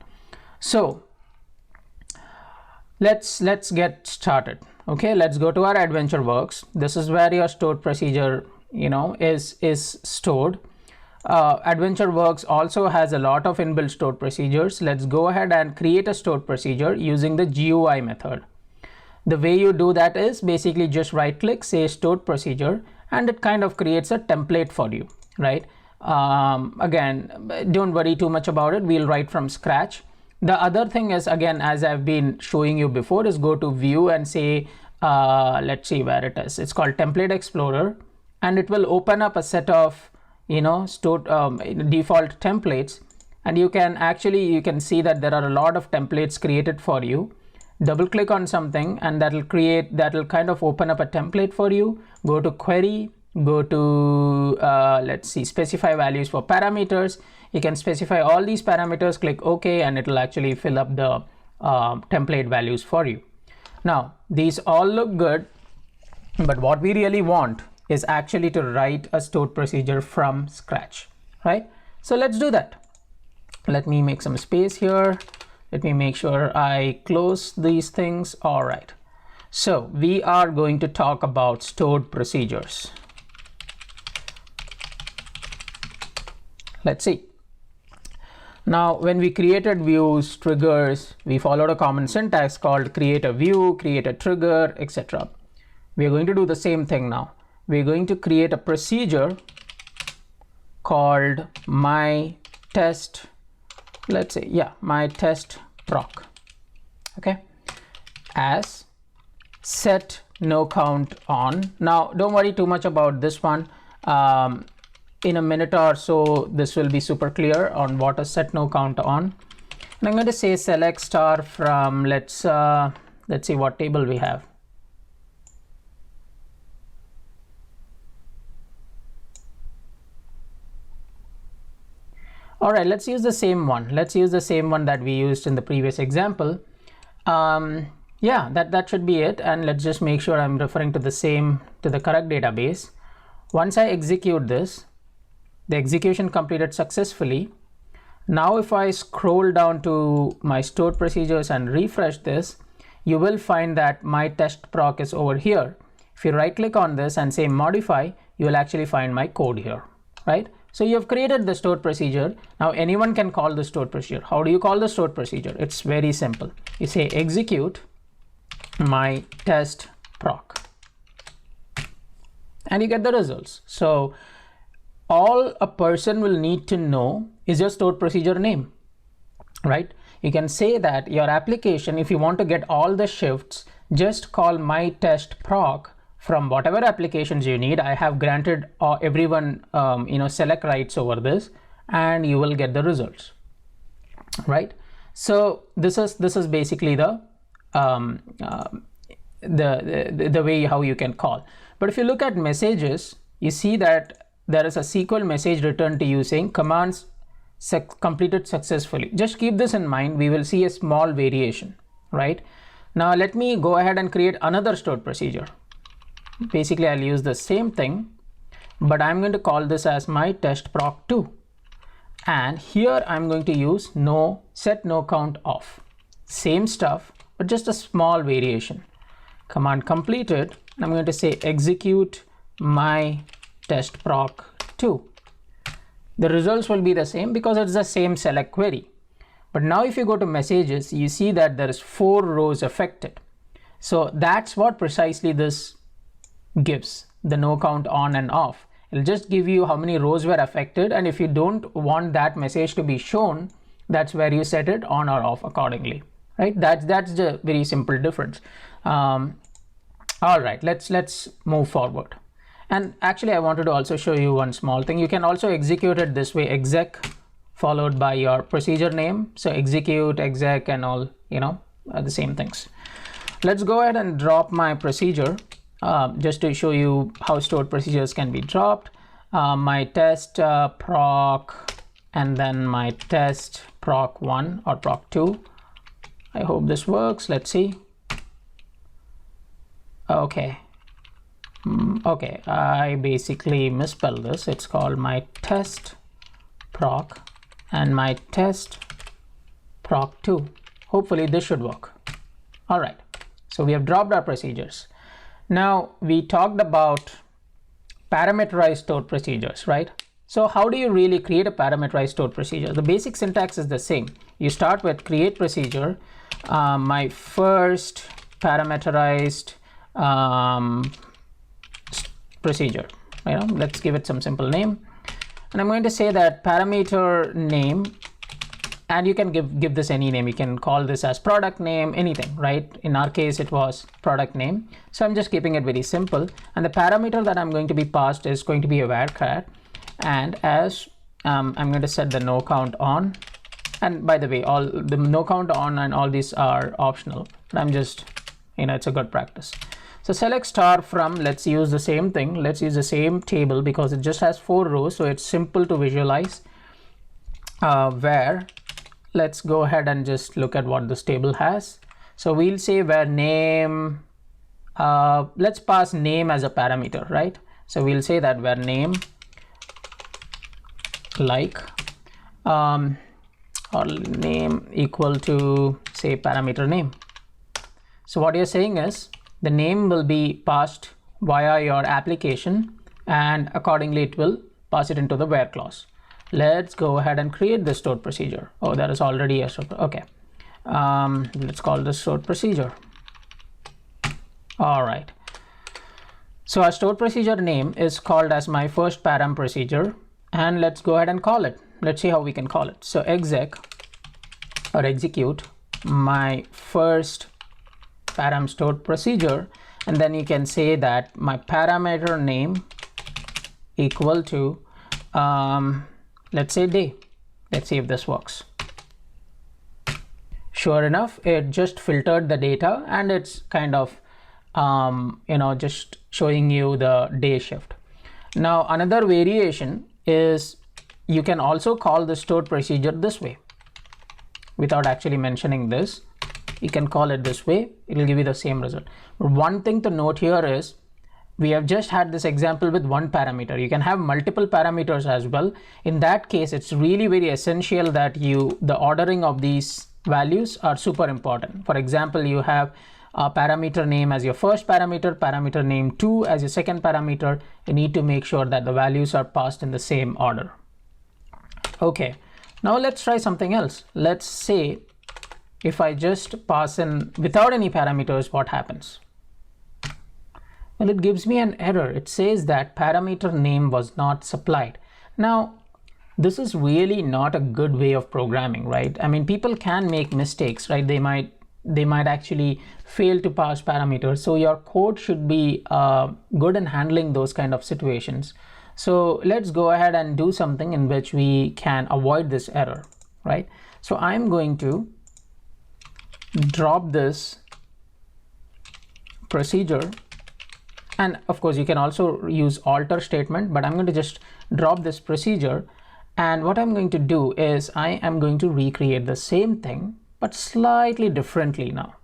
So let's get started. Okay, let's go to our AdventureWorks. This is where your stored procedure is stored. AdventureWorks also has a lot of inbuilt stored procedures. Let's go ahead and create a stored procedure using the GUI method. The way you do that is basically just right click, say stored procedure, and it kind of creates a template for you, right? Again, don't worry too much about it. We'll write from scratch. The other thing is, again, as I've been showing you before, is go to view and say, let's see where it is. It's called Template Explorer, and it will open up a set of stored default templates, and you can see that there are a lot of templates created for you. Double click on something and that'll kind of open up a template for you. Go to query, go to let's see, specify values for parameters. You can specify all these parameters, click OK, and it'll actually fill up the template values for you. Now these all look good, but what we really want is actually to write a stored procedure from scratch, right? So let's do that. Let me make some space here. Let me make sure I close these things. All right. So we are going to talk about stored procedures. Let's see. Now, when we created views, triggers, we followed a common syntax called create a view, create a trigger, etc. We are going to do the same thing now. We're going to create a procedure called my test, let's say, yeah, my test proc, okay, as set no count on. Now, don't worry too much about this one. In a minute or so, this will be super clear on what a set no count on. And I'm going to say select star from, let's see what table we have. All right, let's use the same one. Let's use the same one that we used in the previous example. Yeah, that should be it. And let's just make sure I'm referring to the correct database. Once I execute this, the execution completed successfully. Now, if I scroll down to my stored procedures and refresh this, you will find that my test proc is over here. If you right click on this and say modify, you will actually find my code here, right? So you have created the stored procedure. Now anyone can call the stored procedure. How do you call the stored procedure? It's very simple. You say execute my test proc and you get the results. So all a person will need to know is your stored procedure name, right? You can say that your application, if you want to get all the shifts, just call my test proc from whatever applications you need. I have granted everyone select rights over this, and you will get the results, right? So this is basically the way how you can call. But if you look at messages, you see that there is a SQL message returned to you saying commands completed successfully. Just keep this in mind. We will see a small variation, right? Now let me go ahead and create another stored procedure. Basically, I'll use the same thing, but I'm going to call this as my test proc 2. And here I'm going to use set no count off. Same stuff, but just a small variation. Command completed. I'm going to say execute my test proc 2. The results will be the same because it's the same select query. But now if you go to messages, you see that there is 4 rows affected. So that's what precisely this gives, the no count on and off. It'll just give you how many rows were affected, and if you don't want that message to be shown, that's where you set it on or off accordingly, right? That's the very simple difference. All right, let's move forward. And actually, I wanted to also show you one small thing. You can also execute it this way: exec followed by your procedure name. So execute, exec, and all, the same things. Let's go ahead and drop my procedure. Just to show you how stored procedures can be dropped. My test proc and then my test proc 1 or proc 2. I hope this works. Let's see. Okay. Okay, I basically misspelled this. It's called my test proc and my test proc 2. Hopefully this should work. All right, so we have dropped our procedures. Now we talked about parameterized stored procedures, right? So how do you really create a parameterized stored procedure? The basic syntax is the same. You start with create procedure, my first parameterized procedure. Let's give it some simple name, and I'm going to say that parameter name, and you can give this any name. You can call this as product name, anything, right? In our case, it was product name. So I'm just keeping it very simple. And the parameter that I'm going to be passed is going to be a varchar. And as I'm going to set the no count on. And by the way, all the no count on and all these are optional. But I'm just, it's a good practice. So select star from, let's use the same thing. Let's use the same table because it just has 4 rows. So it's simple to visualize. Where let's go ahead and just look at what this table has. So we'll say where name, let's pass name as a parameter, right? So we'll say that where name like or name equal to, say, parameter name. So what you're saying is the name will be passed via your application, and accordingly it will pass it into the where clause. let's go ahead and create the stored procedure. Oh, there is already a stored. Okay, let's call this stored procedure. All right. So our stored procedure name is called as my first param procedure, and let's go ahead and call it. Let's see how we can call it. So exec or execute my first param stored procedure, and then you can say that my parameter name equal to let's say day. Let's see if this works. Sure enough, it just filtered the data, and it's kind of just showing you the day shift. Now another variation is you can also call the stored procedure this way without actually mentioning this. You can call it this way, it will give you the same result. But one thing to note here is we have just had this example with one parameter. You can have multiple parameters as well. In that case, it's really very essential that the ordering of these values are super important. For example, you have a parameter name as your first parameter, parameter name 2 as your second parameter. You need to make sure that the values are passed in the same order. Okay, now let's try something else. Let's say if I just pass in without any parameters, what happens? Well, it gives me an error. It says that parameter name was not supplied. Now, this is really not a good way of programming, right? I mean, people can make mistakes, right? They might actually fail to pass parameters. So your code should be good in handling those kind of situations. So let's go ahead and do something in which we can avoid this error, right? So I'm going to drop this procedure, and of course you can also use alter statement, but I'm going to just drop this procedure. And what I'm going to do is I am going to recreate the same thing but slightly differently now,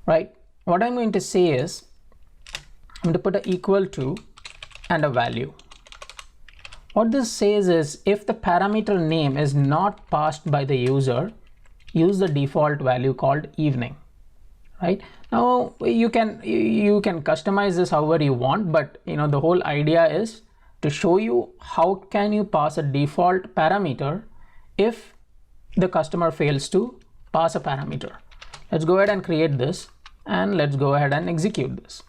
right? What I'm going to say is I'm going to put an equal to and a value. What this says is if the parameter name is not passed by the user, use the default value called evening, right? Now you can customize this however you want, but the whole idea is to show you how can you pass a default parameter if the customer fails to pass a parameter. Let's go ahead and create this, and let's go ahead and execute this.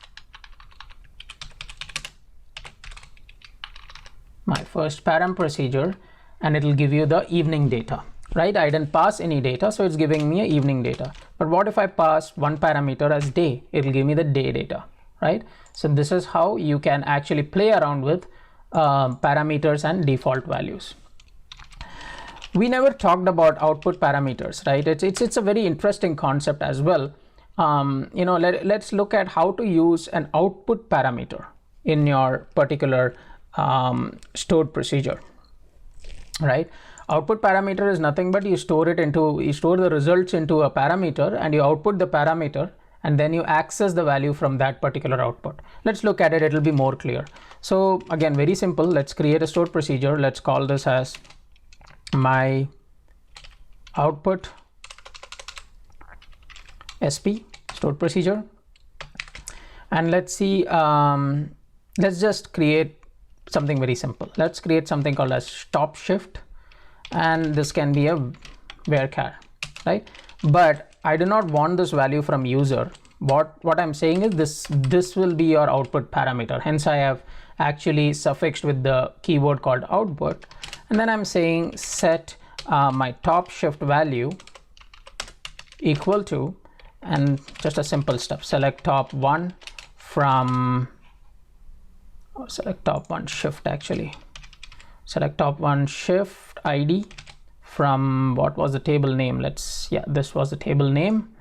My first param procedure, and it'll give you the evening data, right? I didn't pass any data, so it's giving me a evening data. But what if I pass one parameter as day? It'll give me the day data, right? So this is how you can actually play around with parameters and default values. We never talked about output parameters, right? It's a very interesting concept as well. Let's look at how to use an output parameter in your particular stored procedure, right? Output parameter is nothing but you store the results into a parameter, and you output the parameter, and then you access the value from that particular output. Let's look at it, it'll be more clear. So again, very simple. Let's create a stored procedure. Let's call this as my output SP stored procedure, and let's see, let's just create something very simple. Let's create something called as top shift, and this can be a varchar, right? But I do not want this value from user. What I'm saying is this will be your output parameter. Hence I have actually suffixed with the keyword called output, and then I'm saying set my top shift value equal to, and just a simple step, select top one from select top one shift, actually select top one shift ID from what was the table name. This was the table name.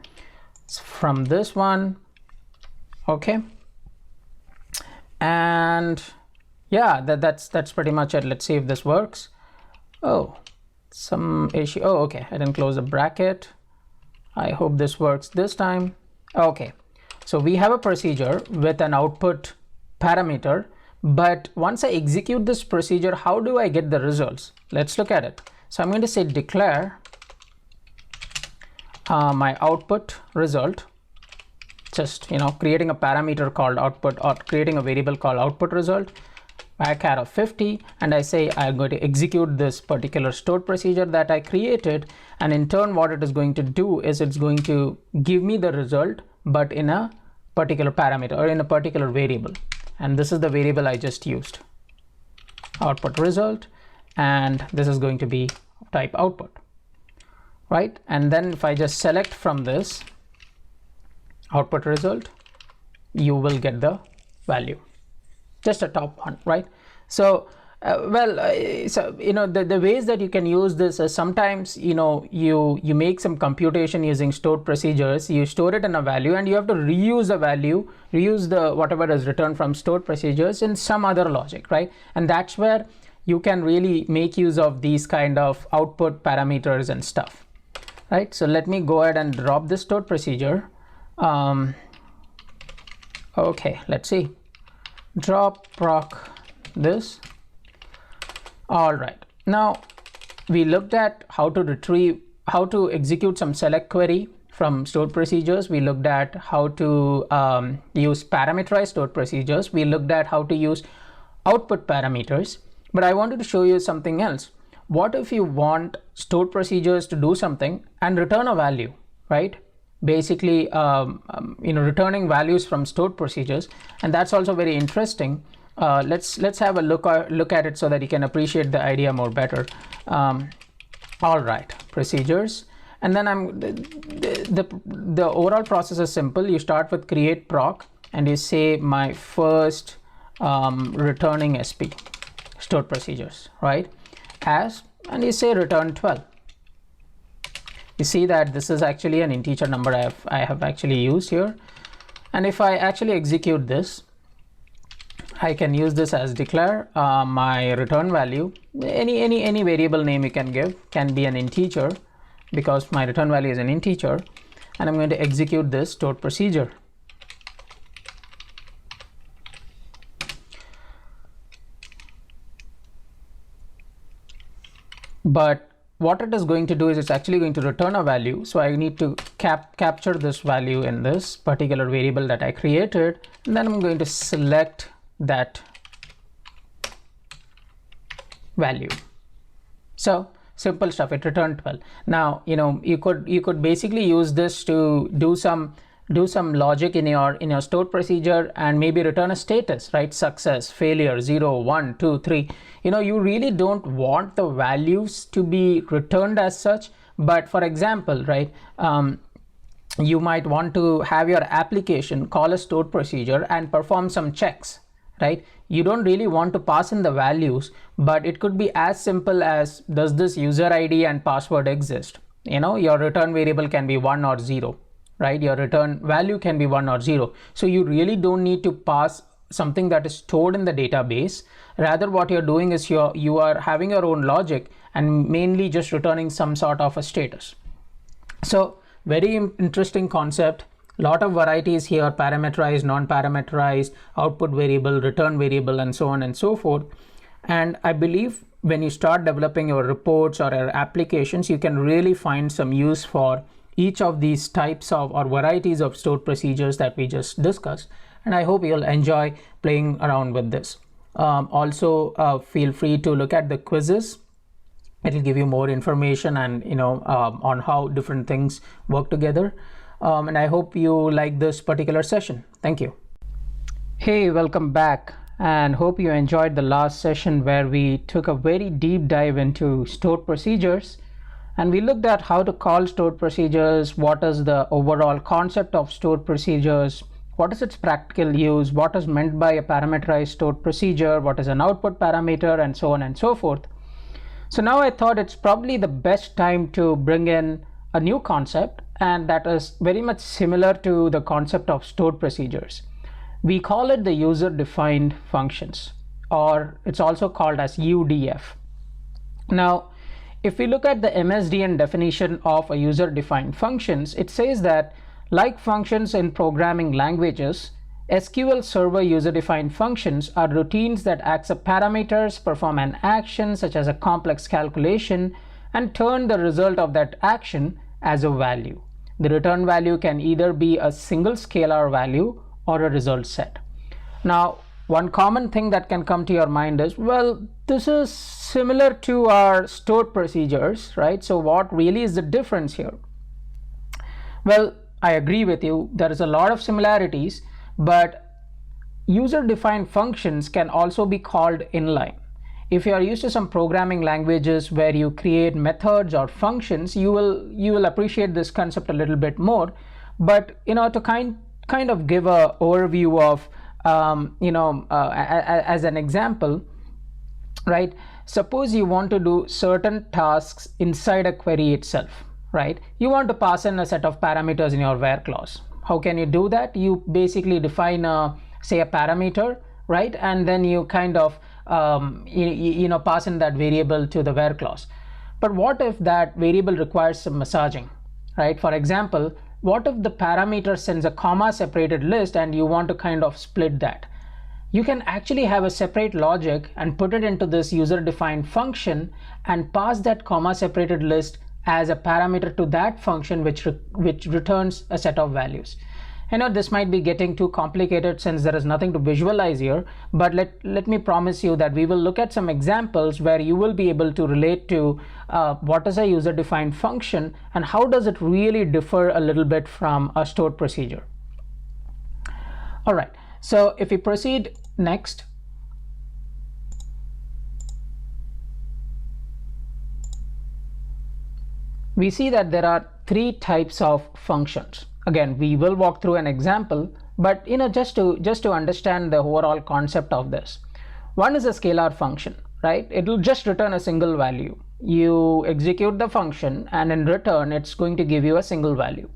It's from this one. Okay, and yeah, that's pretty much it. Let's see if this works. Oh, some issue. Oh, okay, I didn't close the bracket. I hope this works this time. Okay, so we have a procedure with an output parameter, but once I execute this procedure, how do I get the results? Let's look at it. So I'm going to say declare my output result, just creating a parameter called output, or creating a variable called output result, back arrow 50, and I say I'm going to execute this particular stored procedure that I created, and in turn what it is going to do is it's going to give me the result but in a particular parameter or in a particular variable, and this is the variable I just used, output result, and this is going to be type output, right? And then if I just select from this output result, you will get the value, just a top one, right? So so the ways that you can use this is sometimes you make some computation using stored procedures, you store it in a value, and you have to reuse the value, reuse the whatever is returned from stored procedures in some other logic, right? And that's where you can really make use of these kind of output parameters and stuff, right? So let me go ahead and drop this stored procedure. Okay, let's see, drop proc this. All right, now we looked at how to execute some select query from stored procedures. We looked at how to use parameterized stored procedures. We looked at how to use output parameters, but I wanted to show you something else. What if you want stored procedures to do something and return a value, right? Basically returning values from stored procedures, and that's also very interesting. Let's have a look at it so that you can appreciate the idea more better. All right, procedures, and then the overall process is simple. You start with create proc, and you say my first returning SP stored procedures, right? And you say return 12. You see that this is actually an integer number I have actually used here, and if I actually execute this, I can use this as declare my return value. Any variable name you can give, can be an integer because my return value is an integer, and I'm going to execute this stored procedure. But what it is going to do is it's actually going to return a value. So I need to capture this value in this particular variable that I created, and then I'm going to select that value. So simple stuff, it returned 12. Now you could basically use this to do some logic in your stored procedure and maybe return a status, right? Success, failure, 0, 1, 2, 3. You really don't want the values to be returned as such, but for example, right, you might want to have your application call a stored procedure and perform some checks, right? You don't really want to pass in the values, but it could be as simple as, does this user ID and password exist? Your return variable can be 1 or 0, right? Your return value can be 1 or 0. So you really don't need to pass something that is stored in the database. Rather, what you're doing is you are having your own logic and mainly just returning some sort of a status. So very interesting concept. Lot of varieties here: parameterized, non-parameterized, output variable, return variable, and so on and so forth. And I believe when you start developing your reports or your applications, you can really find some use for each of these types of or varieties of stored procedures that we just discussed. And I hope you'll enjoy playing around with this. Also, feel free to look at the quizzes. It'll give you more information and on how different things work together. And I hope you like this particular session. Thank you. Hey, welcome back, and hope you enjoyed the last session where we took a very deep dive into stored procedures, and we looked at how to call stored procedures, what is the overall concept of stored procedures, what is its practical use, what is meant by a parameterized stored procedure, what is an output parameter, and so on and so forth. So now I thought it's probably the best time to bring in a new concept, and that is very much similar to the concept of stored procedures. We call it the user-defined functions, or it's also called as UDF. Now, if we look at the MSDN definition of a user-defined functions, it says that, like functions in programming languages, SQL Server user-defined functions are routines that accept parameters, perform an action such as a complex calculation, and turn the result of that action as a value. The return value can either be a single scalar value or a result set. Now, One common thing that can come to your mind is, well, this is similar to our stored procedures, right? So what really is the difference here? Well, I agree with you. There is a lot of similarities, but user-defined functions can also be called inline. If you are used to some programming languages where you create methods or functions, you will appreciate this concept a little bit more. But to kind of give a overview of as an example, right? Suppose you want to do certain tasks inside a query itself, right? You want to pass in a set of parameters in your where clause. How can you do that? You basically define say a parameter, right? And then you kind of pass in that variable to the where clause. But what if that variable requires some massaging, right? For example, what if the parameter sends a comma separated list and you want to kind of split that? You can actually have a separate logic and put it into this user defined function and pass that comma separated list as a parameter to that function which returns a set of values. I know this might be getting too complicated since there is nothing to visualize here, but let me promise you that we will look at some examples where you will be able to relate to what is a user-defined function and how does it really differ a little bit from a stored procedure. All right, so if we proceed next, we see that there are three types of functions. Again, we will walk through an example, but just to understand the overall concept of this. One is a scalar function, right? It will just return a single value. You execute the function and in return it's going to give you a single value.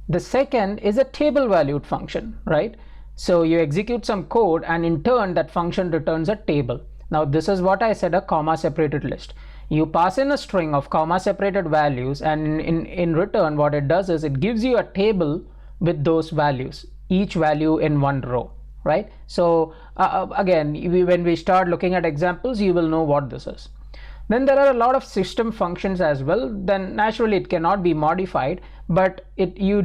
The second is a table valued function, right? So you execute some code and in turn that function returns a table. Now this is what I said, a comma separated list. You pass in a string of comma separated values and in return what it does is it gives you a table with those values, each value in one row, right? So again, when we start looking at examples, you will know what this is. Then there are a lot of system functions as well. Then naturally it cannot be modified, but you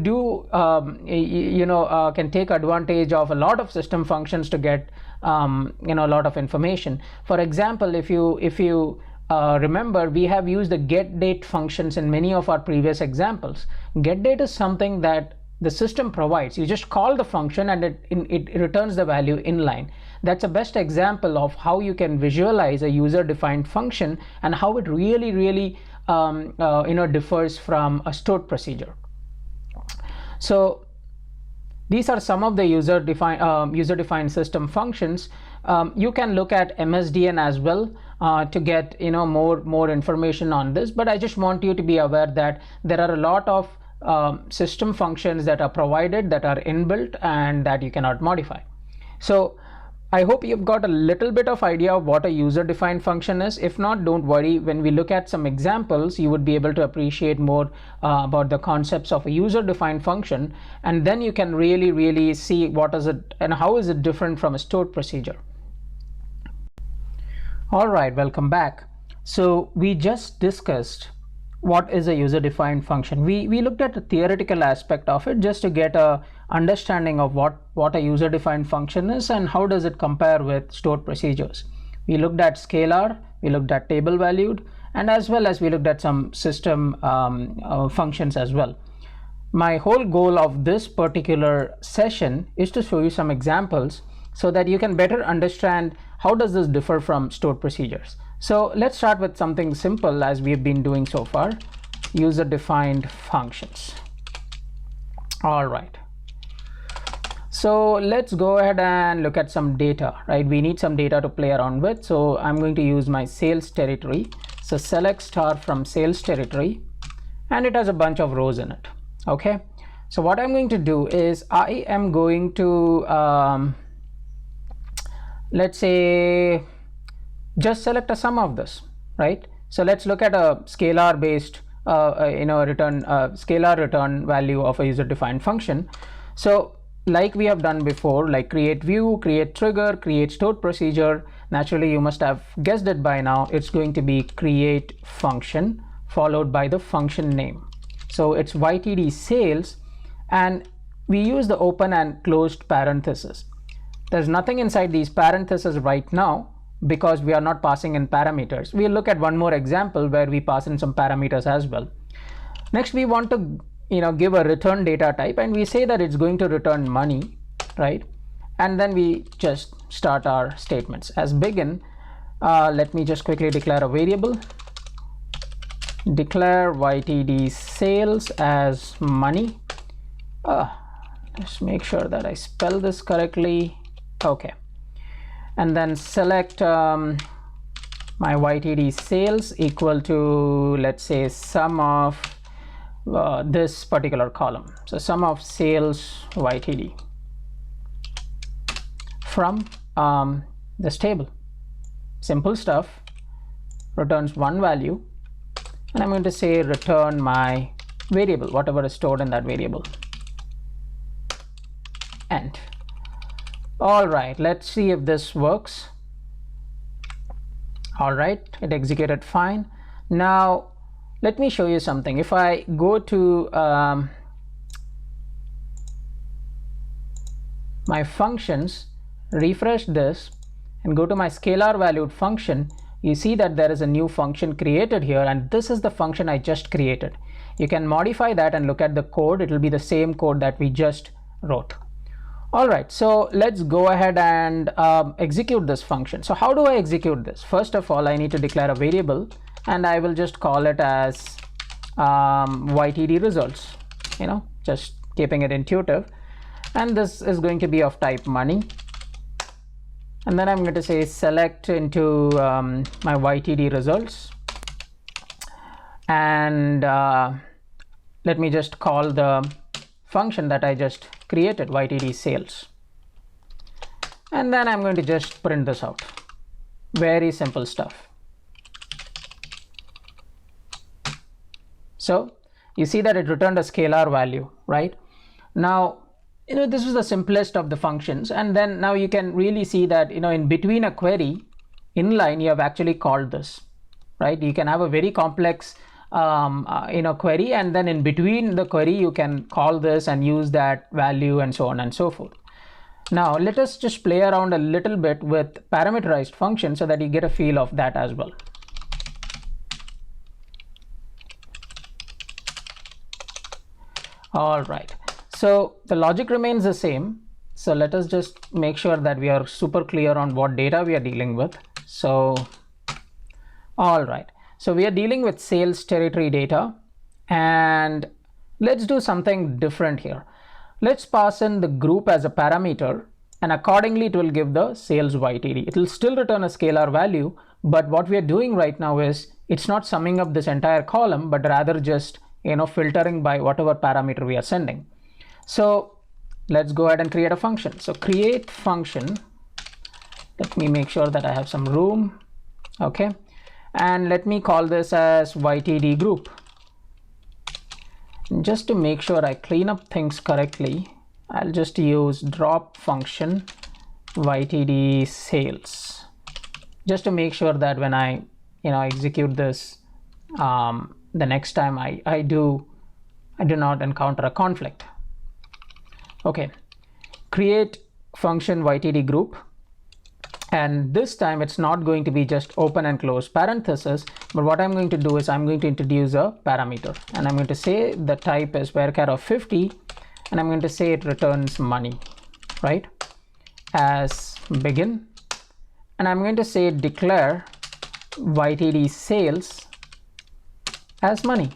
can take advantage of a lot of system functions to get a lot of information. For example, if you remember, we have used the getDate functions in many of our previous examples. GetDate is something that the system provides. You just call the function and it returns the value inline. That's the best example of how you can visualize a user-defined function and how it really differs from a stored procedure. So these are some of the user-defined system functions. You can look at MSDN as well to get more information on this, but I just want you to be aware that there are a lot of system functions that are provided, that are inbuilt, and that you cannot modify. So I hope you've got a little bit of idea of what a user-defined function is. If not, don't worry. When we look at some examples, you would be able to appreciate more about the concepts of a user-defined function, and then you can really see what is it and how is it different from a stored procedure. All right, welcome back. So we just discussed what is a user-defined function. We looked at the theoretical aspect of it just to get a understanding of what a user-defined function is and how does it compare with stored procedures. We looked at scalar, we looked at table valued, and as well as we looked at some system functions as well. My whole goal of this particular session is to show you some examples so that you can better understand how does this differ from stored procedures. So let's start with something simple as we've been doing so far, user-defined functions. All right. So let's go ahead and look at some data, right? We need some data to play around with. So I'm going to use my sales territory. So select star from sales territory, and it has a bunch of rows in it. Okay. So what I'm going to do is I am going to, let's say, just select a sum of this, right? So let's look at a scalar based scalar return value of a user-defined function. So like we have done before, like create view, create trigger, create stored procedure, naturally you must have guessed it by now. It's going to be create function followed by the function name. So it's YTD sales, and we use the open and closed parenthesis. There's nothing inside these parentheses right now because we are not passing in parameters. We'll look at one more example where we pass in some parameters as well. Next, we want to give a return data type, and we say that it's going to return money, right? And then we just start our statements. As begin, let me just quickly declare a variable. Declare YTD sales as money. Let's make sure that I spell this correctly. Okay. And then select my YTD sales equal to, let's say, sum of this particular column. So sum of sales YTD from this table. Simple stuff. Returns one value, and I'm going to say return my variable, whatever is stored in that variable. End. All right, let's see if this works. All right, it executed fine. Now let me show you something. If I go to my functions, refresh this, and go to my scalar valued function, you see that there is a new function created here, and this is the function I just created. You can modify that and look at the code. It will be the same code that we just wrote. All right, so let's go ahead and execute this function. So how do I execute this? First of all, I need to declare a variable, and I will just call it as YTD results, just keeping it intuitive. And this is going to be of type money. And then I'm going to say select into my YTD results. And let me just call the function that I just created, YTD sales. And then I'm going to just print this out. Very simple stuff. So you see that it returned a scalar value, right? Now, this is the simplest of the functions. And then now you can really see that, in between a query, inline, you have actually called this, right? You can have a very complex query, and then in between the query, you can call this and use that value and so on and so forth. Now, let us just play around a little bit with parameterized functions so that you get a feel of that as well. All right. So the logic remains the same. So let us just make sure that we are super clear on what data we are dealing with. So, all right. So we are dealing with sales territory data, and let's do something different here. Let's pass in the group as a parameter, and accordingly it will give the sales YTD. It will still return a scalar value, but what we are doing right now is it's not summing up this entire column, but rather just filtering by whatever parameter we are sending. So let's go ahead and create a function. So create function. Let me make sure that I have some room. Okay. And let me call this as YTD group. Just to make sure I clean up things correctly, I'll just use drop function YTD sales, just to make sure that when I execute this the next time I do not encounter a conflict. Okay, create function YTD group. And this time it's not going to be just open and close parentheses, but what I'm going to do is I'm going to introduce a parameter, and I'm going to say the type is varchar of 50, and I'm going to say it returns money, right, as begin. And I'm going to say declare YTD sales as money.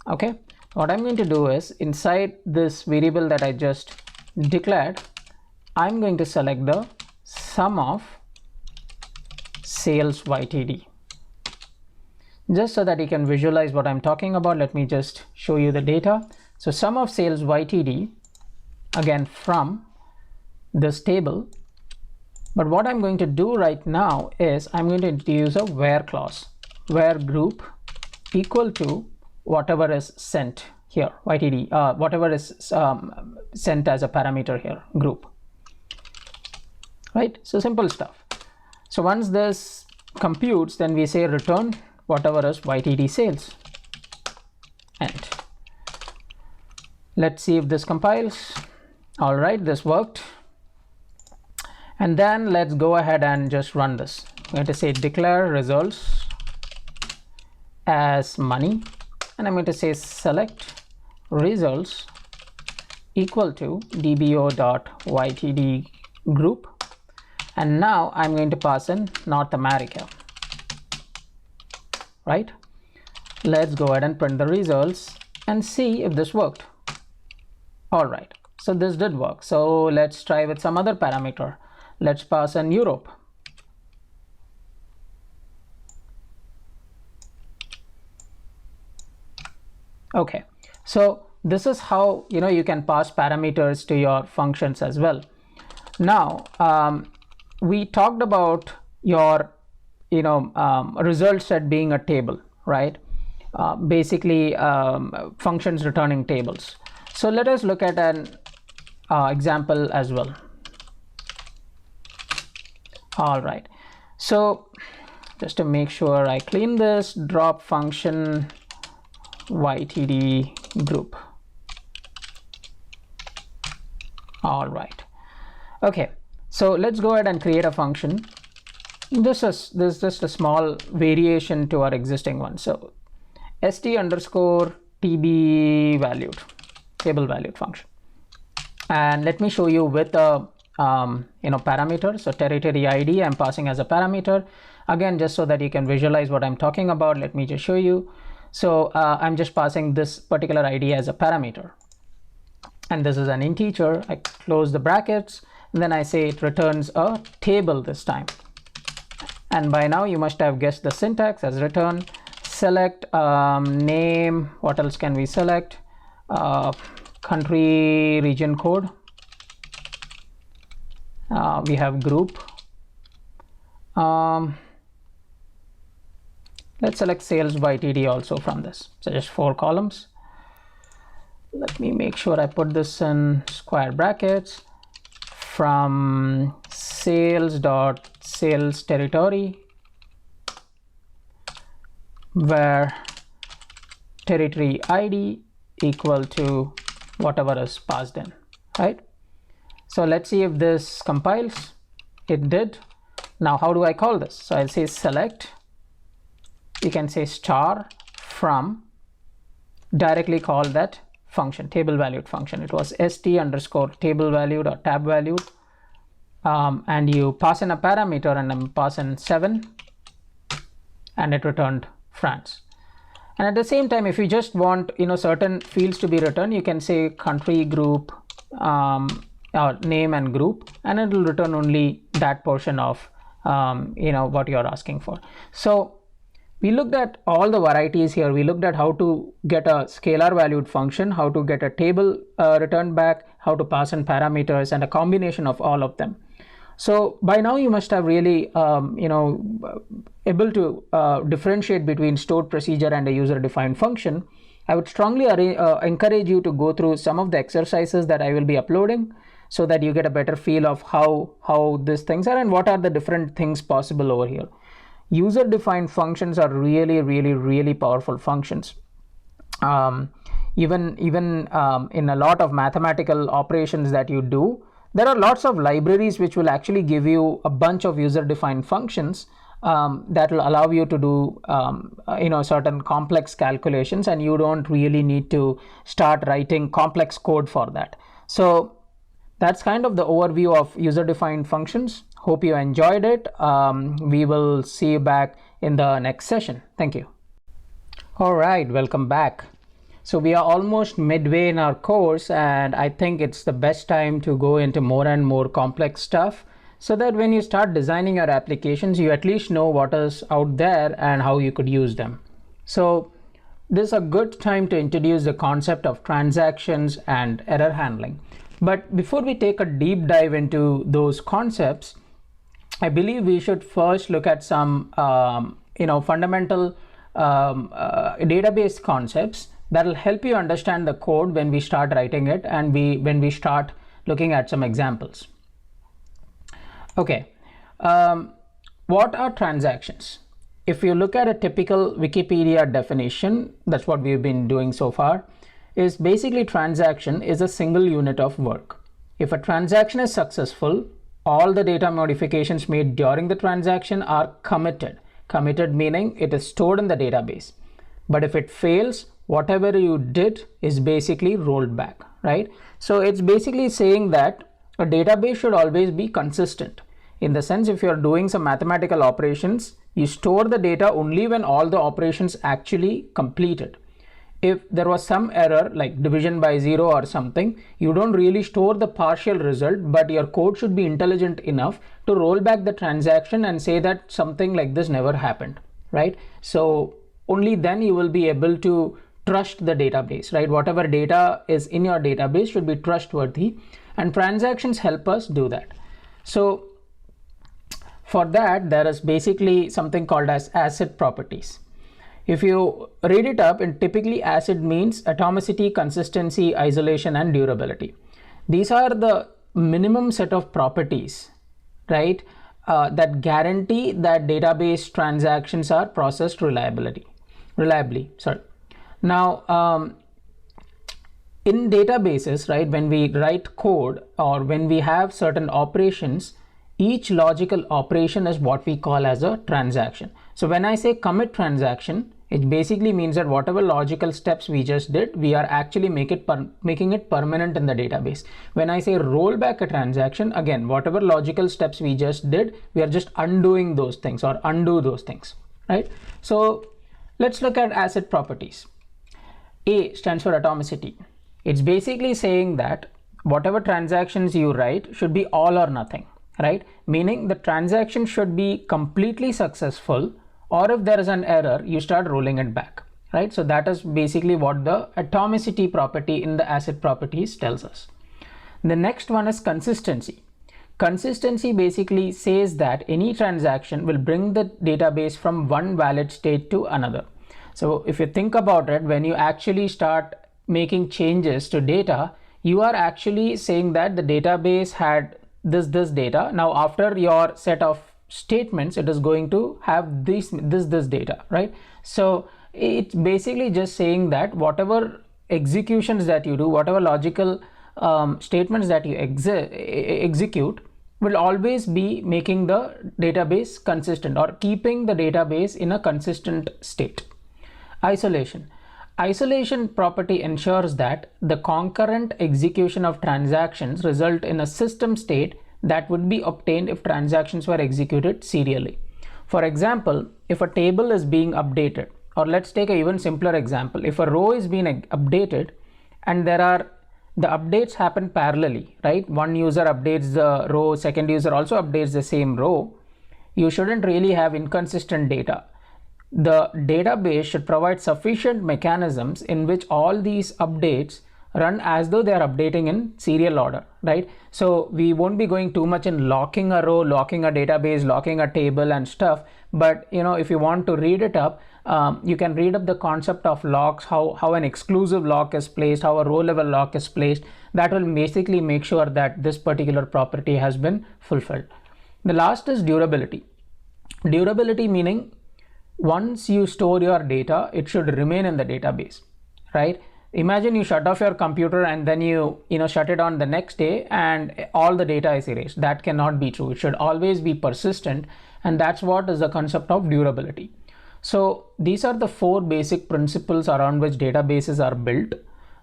Okay, what I'm going to do is inside this variable that I just declared, I'm going to select the sum of sales YTD. Just so that you can visualize what I'm talking about, let me just show you the data. So sum of sales YTD, again from this table. But what I'm going to do right now is I'm going to introduce a where clause, where group equal to whatever is sent here, YTD, whatever is sent as a parameter here, group. Right, so simple stuff. So once this computes, then we say return whatever is YTD sales. And let's see if this compiles. All right, this worked. And then let's go ahead and just run this. I'm going to say declare results as money, and I'm going to say select results equal to dbo.ytd group, and now I'm going to pass in North America, right? Let's go ahead and print the results and see if this worked. All right, so this did work. So let's try with some other parameter. Let's pass in Europe. Okay, so this is how you can pass parameters to your functions as well. Now we talked about your result set being a table, right? Basically functions returning tables. So let us look at an example as well. All right, so just to make sure I clean this, drop function ytd group. All right, okay, so let's go ahead and create a function. This is just a small variation to our existing one. So st_tb valued, table valued function, and let me show you with a parameter. So territory ID I'm passing as a parameter, again just so that you can visualize what I'm talking about. Let me just show you. So I'm just passing this particular ID as a parameter, and this is an integer. I close the brackets, and then I say it returns a table this time. And by now you must have guessed the syntax as return select name. What else can we select? Country, region code. We have group. Let's select sales by TD also from this. So just 4 columns. Let me make sure I put this in square brackets. From sales.sales territory, where territory ID equal to whatever is passed in, right? So let's see if this compiles. It did. Now how do I call this? So I'll say select, you can say star from, directly call that function, table valued function. It was st_table valued or tab valued, and you pass in a parameter, and I'm passing 7, and it returned France. And at the same time, if you just want certain fields to be returned, you can say country, group, name and group, and it will return only that portion of what you're asking for. So we looked at all the varieties here. We looked at how to get a scalar valued function, how to get a table returned back, how to pass in parameters, and a combination of all of them. So by now you must have really able to differentiate between stored procedure and a user defined function. I would strongly encourage you to go through some of the exercises that I will be uploading, so that you get a better feel of how these things are and what are the different things possible over here. User defined functions are really powerful functions. Even in a lot of mathematical operations that you do, there are lots of libraries which will actually give you a bunch of user defined functions that will allow you to do certain complex calculations, and you don't really need to start writing complex code for that. So that's kind of the overview of user defined functions. Hope you enjoyed it. We will see you back in the next session. Thank you. All right, welcome back. So we are almost midway in our course, and I think it's the best time to go into more and more complex stuff, so that when you start designing your applications, you at least know what is out there and how you could use them. So this is a good time to introduce the concept of transactions and error handling. But before we take a deep dive into those concepts, I believe we should first look at some fundamental database concepts that will help you understand the code when we start writing it, and when we start looking at some examples. Okay, what are transactions? If you look at a typical Wikipedia definition, that's what we've been doing so far, is basically transaction is a single unit of work. If a transaction is successful, all the data modifications made during the transaction are committed. Committed meaning it is stored in the database. But if it fails, whatever you did is basically rolled back, right? So it's basically saying that a database should always be consistent. In the sense, if you're doing some mathematical operations, you store the data only when all the operations actually completed. If there was some error like division by 0 or something, you don't really store the partial result, but your code should be intelligent enough to roll back the transaction and say that something like this never happened, right? So only then you will be able to trust the database, right? Whatever data is in your database should be trustworthy, and transactions help us do that. So for that, there is basically something called as ACID properties. If you read it up, and typically ACID means atomicity, consistency, isolation, and durability. These are the minimum set of properties, right, that guarantee that database transactions are processed reliably. Now, in databases, right, when we write code or when we have certain operations, each logical operation is what we call as a transaction. So when I say commit transaction, it basically means that whatever logical steps we just did, we are actually making it permanent in the database. When I say roll back a transaction, again, whatever logical steps we just did, we are just undoing those things or undo those things, right? So let's look at ACID properties. A stands for atomicity. It's basically saying that whatever transactions you write should be all or nothing, right? Meaning the transaction should be completely successful, or if there is an error, you start rolling it back, right? So that is basically what the atomicity property in the ACID properties tells us. The next one is consistency. Consistency basically says that any transaction will bring the database from one valid state to another. So if you think about it, when you actually start making changes to data, you are actually saying that the database had this data. Now after your set of statements, it is going to have this data, right? So it's basically just saying that whatever executions that you do, whatever logical statements that you execute will always be making the database consistent or keeping the database in a consistent state. Isolation property ensures that the concurrent execution of transactions result in a system state that would be obtained if transactions were executed serially. For example, if a table is being updated, or let's take an even simpler example, if a row is being updated and the updates happen parallelly, right? One user updates the row, second user also updates the same row, you shouldn't really have inconsistent data. The database should provide sufficient mechanisms in which all these updates run as though they are updating in serial order, right? So we won't be going too much in locking a row, locking a database, locking a table and stuff. But if you want to read it up, you can read up the concept of locks, how an exclusive lock is placed, how a row level lock is placed. That will basically make sure that this particular property has been fulfilled. The last is durability. Durability meaning once you store your data, it should remain in the database, right? Imagine you shut off your computer and then you shut it on the next day and all the data is erased. That cannot be true. It should always be persistent, and that's what is the concept of durability. So these are the 4 basic principles around which databases are built.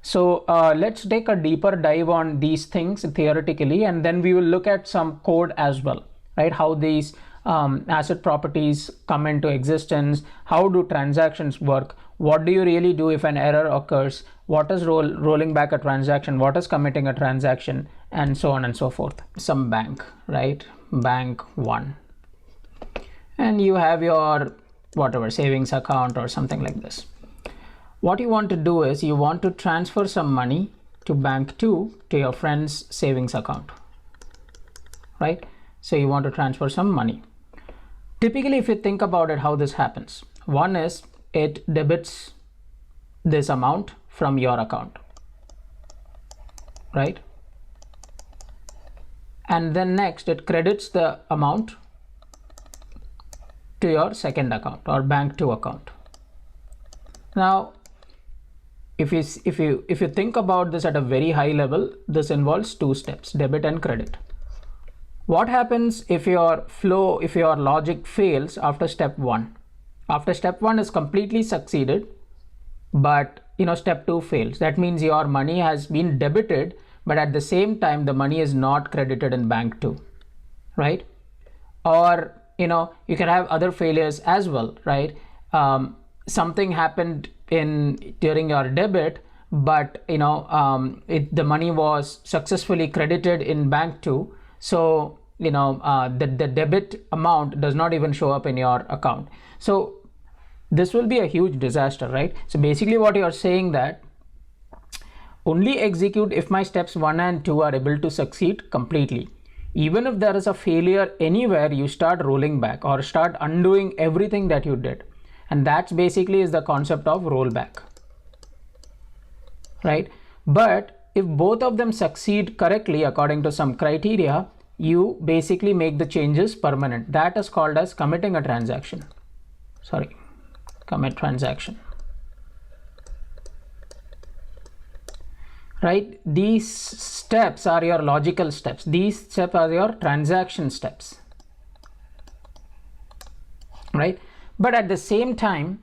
So let's take a deeper dive on these things theoretically, and then we will look at some code as well, right? How these ACID properties come into existence, how do transactions work, what do you really do if an error occurs, what is rolling back a transaction, what is committing a transaction, and so on and so forth. Some bank, right? Bank 1. And you have your whatever savings account or something like this. What you want to do is you want to transfer some money to bank 2 to your friend's savings account, right? So you want to transfer some money. Typically, if you think about it, how this happens, one is it debits this amount from your account, right? And then next it credits the amount to your second account or bank 2 account. Now, if you think about this at a very high level, this involves 2 steps, debit and credit. What happens if your flow, if your logic fails after step 1? After step 1 is completely succeeded, but step 2 fails. That means your money has been debited, but at the same time the money is not credited in bank 2, right? Or you can have other failures as well, right? Something happened during your debit, but the money was successfully credited in bank 2, so the debit amount does not even show up in your account. So this will be a huge disaster, right? So basically what you're saying that only execute if my steps 1 and 2 are able to succeed completely. Even if there is a failure anywhere, you start rolling back or start undoing everything that you did. And that's basically is the concept of rollback, right? But if both of them succeed correctly according to some criteria, you basically make the changes permanent. That is called as committing a transaction. Sorry, commit transaction. Right? These steps are your logical steps. These steps are your transaction steps, right? But at the same time,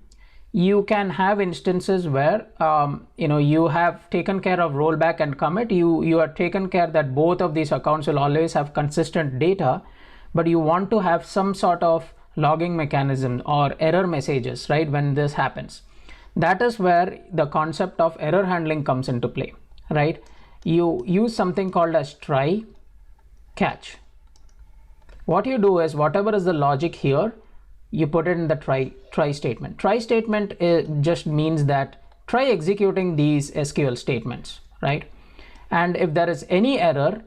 you can have instances where you have taken care of rollback and commit. You are taken care that both of these accounts will always have consistent data, but you want to have some sort of logging mechanism or error messages, right? When this happens, that is where the concept of error handling comes into play, right? You use something called as try catch. What you do is whatever is the logic here, you put it in the try statement. Try statement just means that try executing these SQL statements, right? And if there is any error,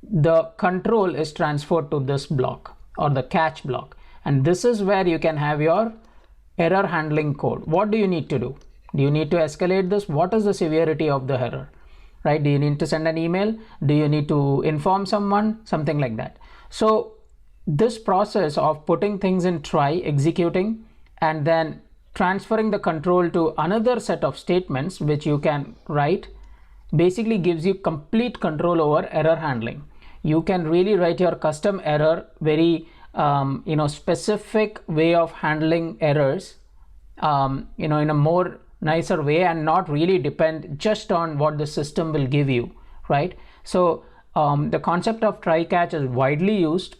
the control is transferred to this block or the catch block. And this is where you can have your error handling code. What do you need to do? Do you need to escalate this? What is the severity of the error, right? Do you need to send an email? Do you need to inform someone? Something like that. So this process of putting things in try, executing, and then transferring the control to another set of statements which you can write basically gives you complete control over error handling. You can really write your custom error, very specific way of handling errors in a more nicer way, and not really depend just on what the system will give you, right? So the concept of try catch is widely used.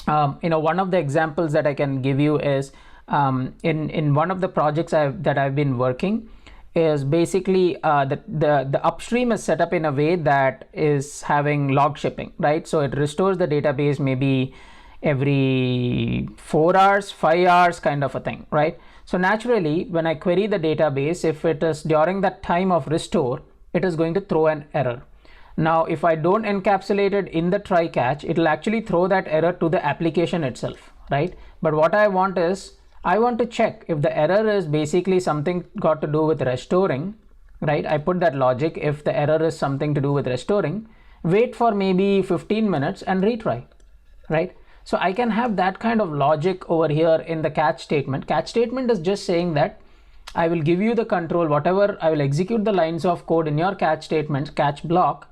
One of the examples that I can give you is in one of the projects that I've been working is basically the upstream is set up in a way that is having log shipping, right? So it restores the database maybe every 4 hours, 5 hours kind of a thing, right? So naturally, when I query the database, if it is during that time of restore, it is going to throw an error. Now, if I don't encapsulate it in the try catch, it will actually throw that error to the application itself, right? But what I want is, I want to check if the error is basically something got to do with restoring, right? I put that logic. If the error is something to do with restoring, wait for maybe 15 minutes and retry, right? So I can have that kind of logic over here in the catch statement. Catch statement is just saying that I will give you the control, whatever, I will execute the lines of code in your catch statement, catch block,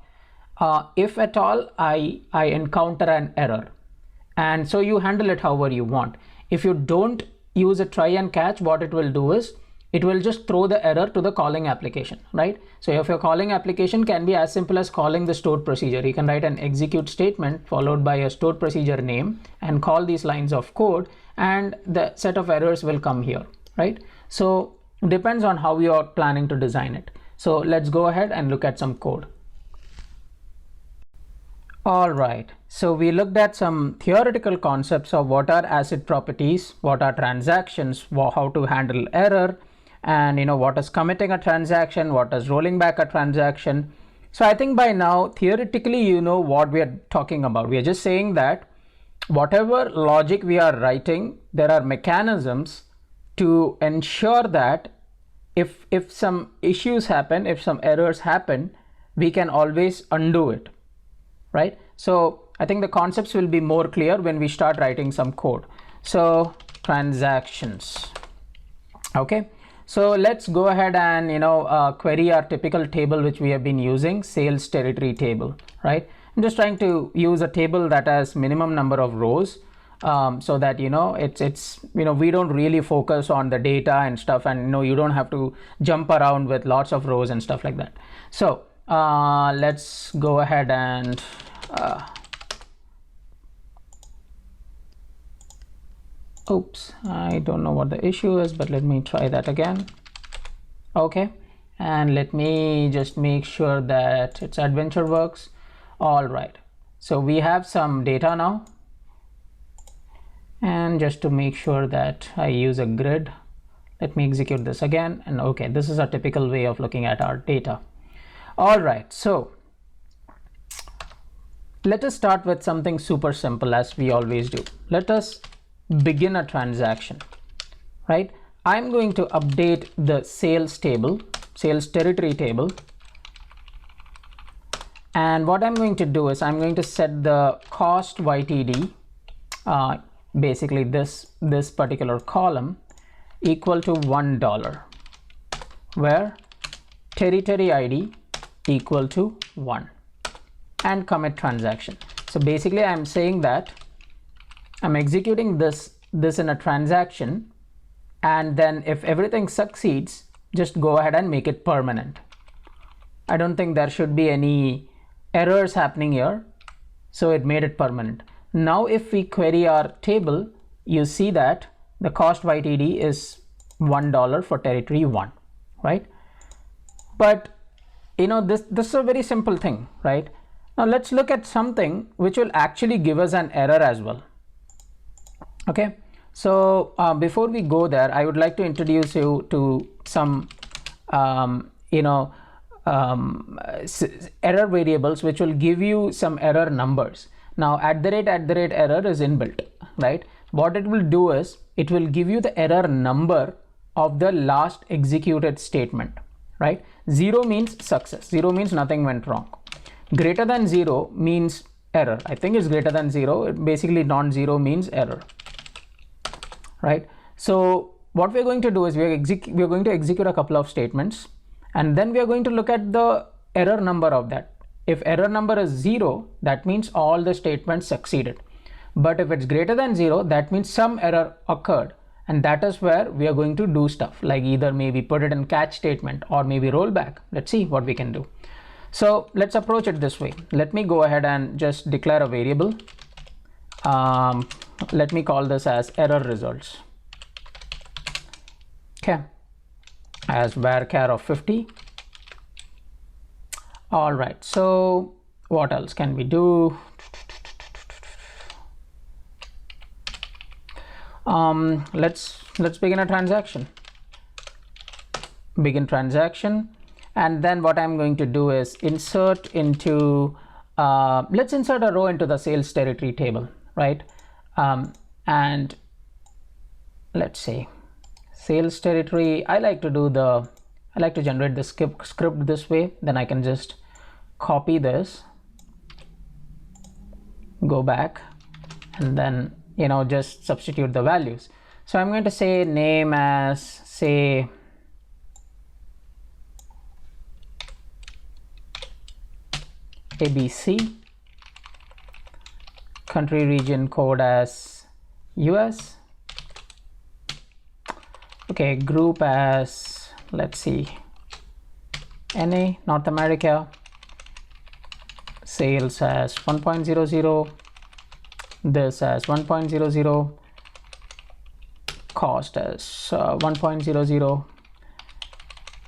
if at all I encounter an error. And so you handle it however you want. If you don't use a try and catch, what it will do is it will just throw the error to the calling application, right? So if your calling application can be as simple as calling the stored procedure, you can write an execute statement followed by a stored procedure name and call these lines of code, and the set of errors will come here, right? So depends on how you are planning to design it. So let's go ahead and look at some code. All right, so we looked at some theoretical concepts of what are ACID properties, what are transactions, how to handle error, and what is committing a transaction, what is rolling back a transaction. So I think by now, theoretically, you know what we are talking about. We are just saying that whatever logic we are writing, there are mechanisms to ensure that if some issues happen, if some errors happen, we can always undo it. Right? So I think the concepts will be more clear when we start writing some code. So transactions. Okay. So let's go ahead and query our typical table which we have been using, sales territory table, right? I'm just trying to use a table that has minimum number of rows, so that it's we don't really focus on the data and stuff, and you don't have to jump around with lots of rows and stuff like that. So let's go ahead and oops, I don't know what the issue is, but let me try that again. Okay, and let me just make sure that it's adventure works. All right, so we have some data now, and just to make sure that I use a grid, let me execute this again. And okay, this is a typical way of looking at our data. All right, so let us start with something super simple, as we always do. Let us begin a transaction, right? I'm going to update the sales table, sales territory table. And what I'm going to do is I'm going to set the cost YTD, basically this particular column, equal to $1, where territory ID equal to 1, and commit transaction. So basically I'm saying that I'm executing this in a transaction, and then if everything succeeds, just go ahead and make it permanent. I don't think there should be any errors happening here, so it made it permanent. Now if we query our table, you see that the cost YTD is $1 for territory 1, right? But this is a very simple thing, right? Now let's look at something which will actually give us an error as well. Okay, so before we go there, I would like to introduce you to some error variables which will give you some error numbers. Now @ error is inbuilt, right? What it will do is it will give you the error number of the last executed statement, right? 0 means success, 0 means nothing went wrong. Greater than 0 means error. I think it's greater than 0. Basically non-zero means error, right? So what we're going to do is we're going to execute a couple of statements, and then we are going to look at the error number of that. If error number is 0, that means all the statements succeeded. But if it's greater than 0, that means some error occurred, and that is where we are going to do stuff like either maybe put it in catch statement or maybe rollback. Let's see what we can do. So let's approach it this way. Let me go ahead and just declare a variable. Let me call this as error results. Okay, as varchar of 50. All right, so what else can we do? Let's begin a transaction. Begin transaction, and then what I'm going to do is insert into let's insert a row into the sales territory table, right? And let's say sales territory, I like to generate the script this way. Then I can just copy this, go back, and then just substitute the values. So I'm going to say name as, say, ABC, country region code as US, okay, group as, let's see, NA, North America, sales as 1.00, this as 1.00, cost as 1.00,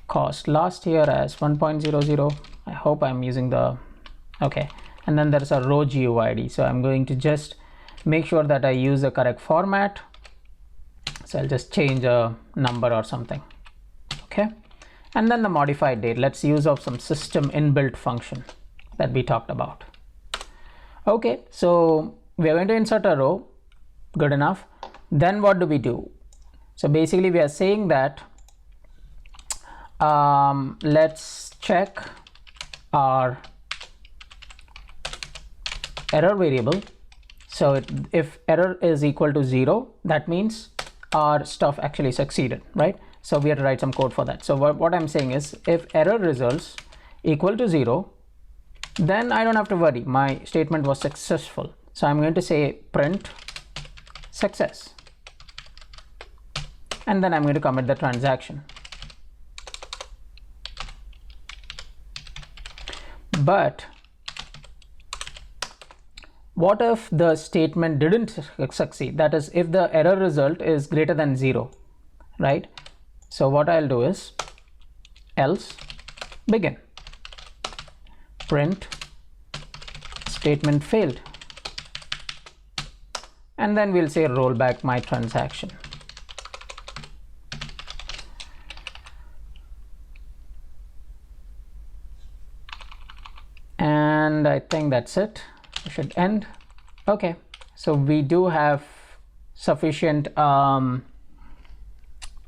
cost last year as 1.00. I hope I'm using the okay, and then there's a row GUID. So I'm going to just make sure that I use the correct format. So I'll just change a number or something. Okay, and then the modified date. Let's use of some system inbuilt function that we talked about. Okay, so we're going to insert a row. Good enough. Then what do we do? So basically we are saying that let's check our error variable. So if error is equal to 0, that means our stuff actually succeeded, right? So we have to write some code for that. So what I'm saying is if error results equal to 0, then I don't have to worry. My statement was successful. So I'm going to say print success. And then I'm going to commit the transaction. But what if the statement didn't succeed? That is, if the error result is greater than 0, right? So what I'll do is else begin, print statement failed, and then we'll say roll back my transaction. And I think that's it. We should end. Okay, so we do have sufficient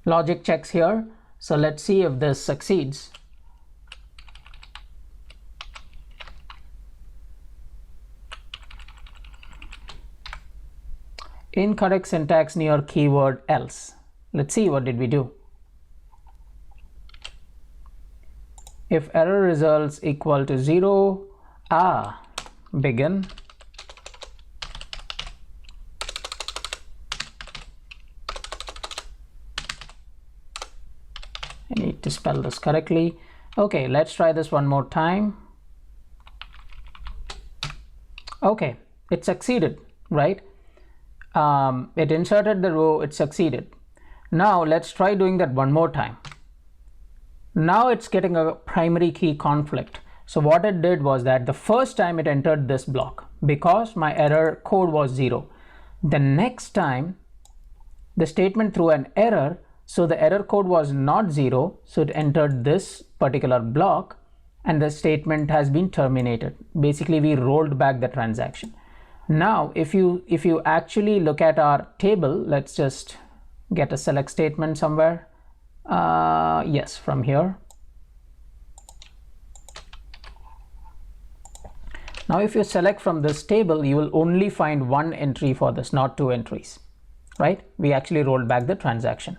logic checks here. So let's see if this succeeds. Incorrect syntax near keyword else. Let's see, what did we do? If error results equal to 0, begin, I need to spell this correctly. Okay, let's try this one more time. Okay, it succeeded, right? It inserted the row, it succeeded. Now let's try doing that one more time. Now it's getting a primary key conflict. So what it did was that the first time it entered this block because my error code was 0. The next time the statement threw an error, so the error code was not 0, so it entered this particular block and the statement has been terminated. Basically, we rolled back the transaction. Now if you actually look at our table, let's just get a select statement somewhere. Yes, from here. Now if you select from this table, you will only find one entry for this, not two entries, right? We actually rolled back the transaction.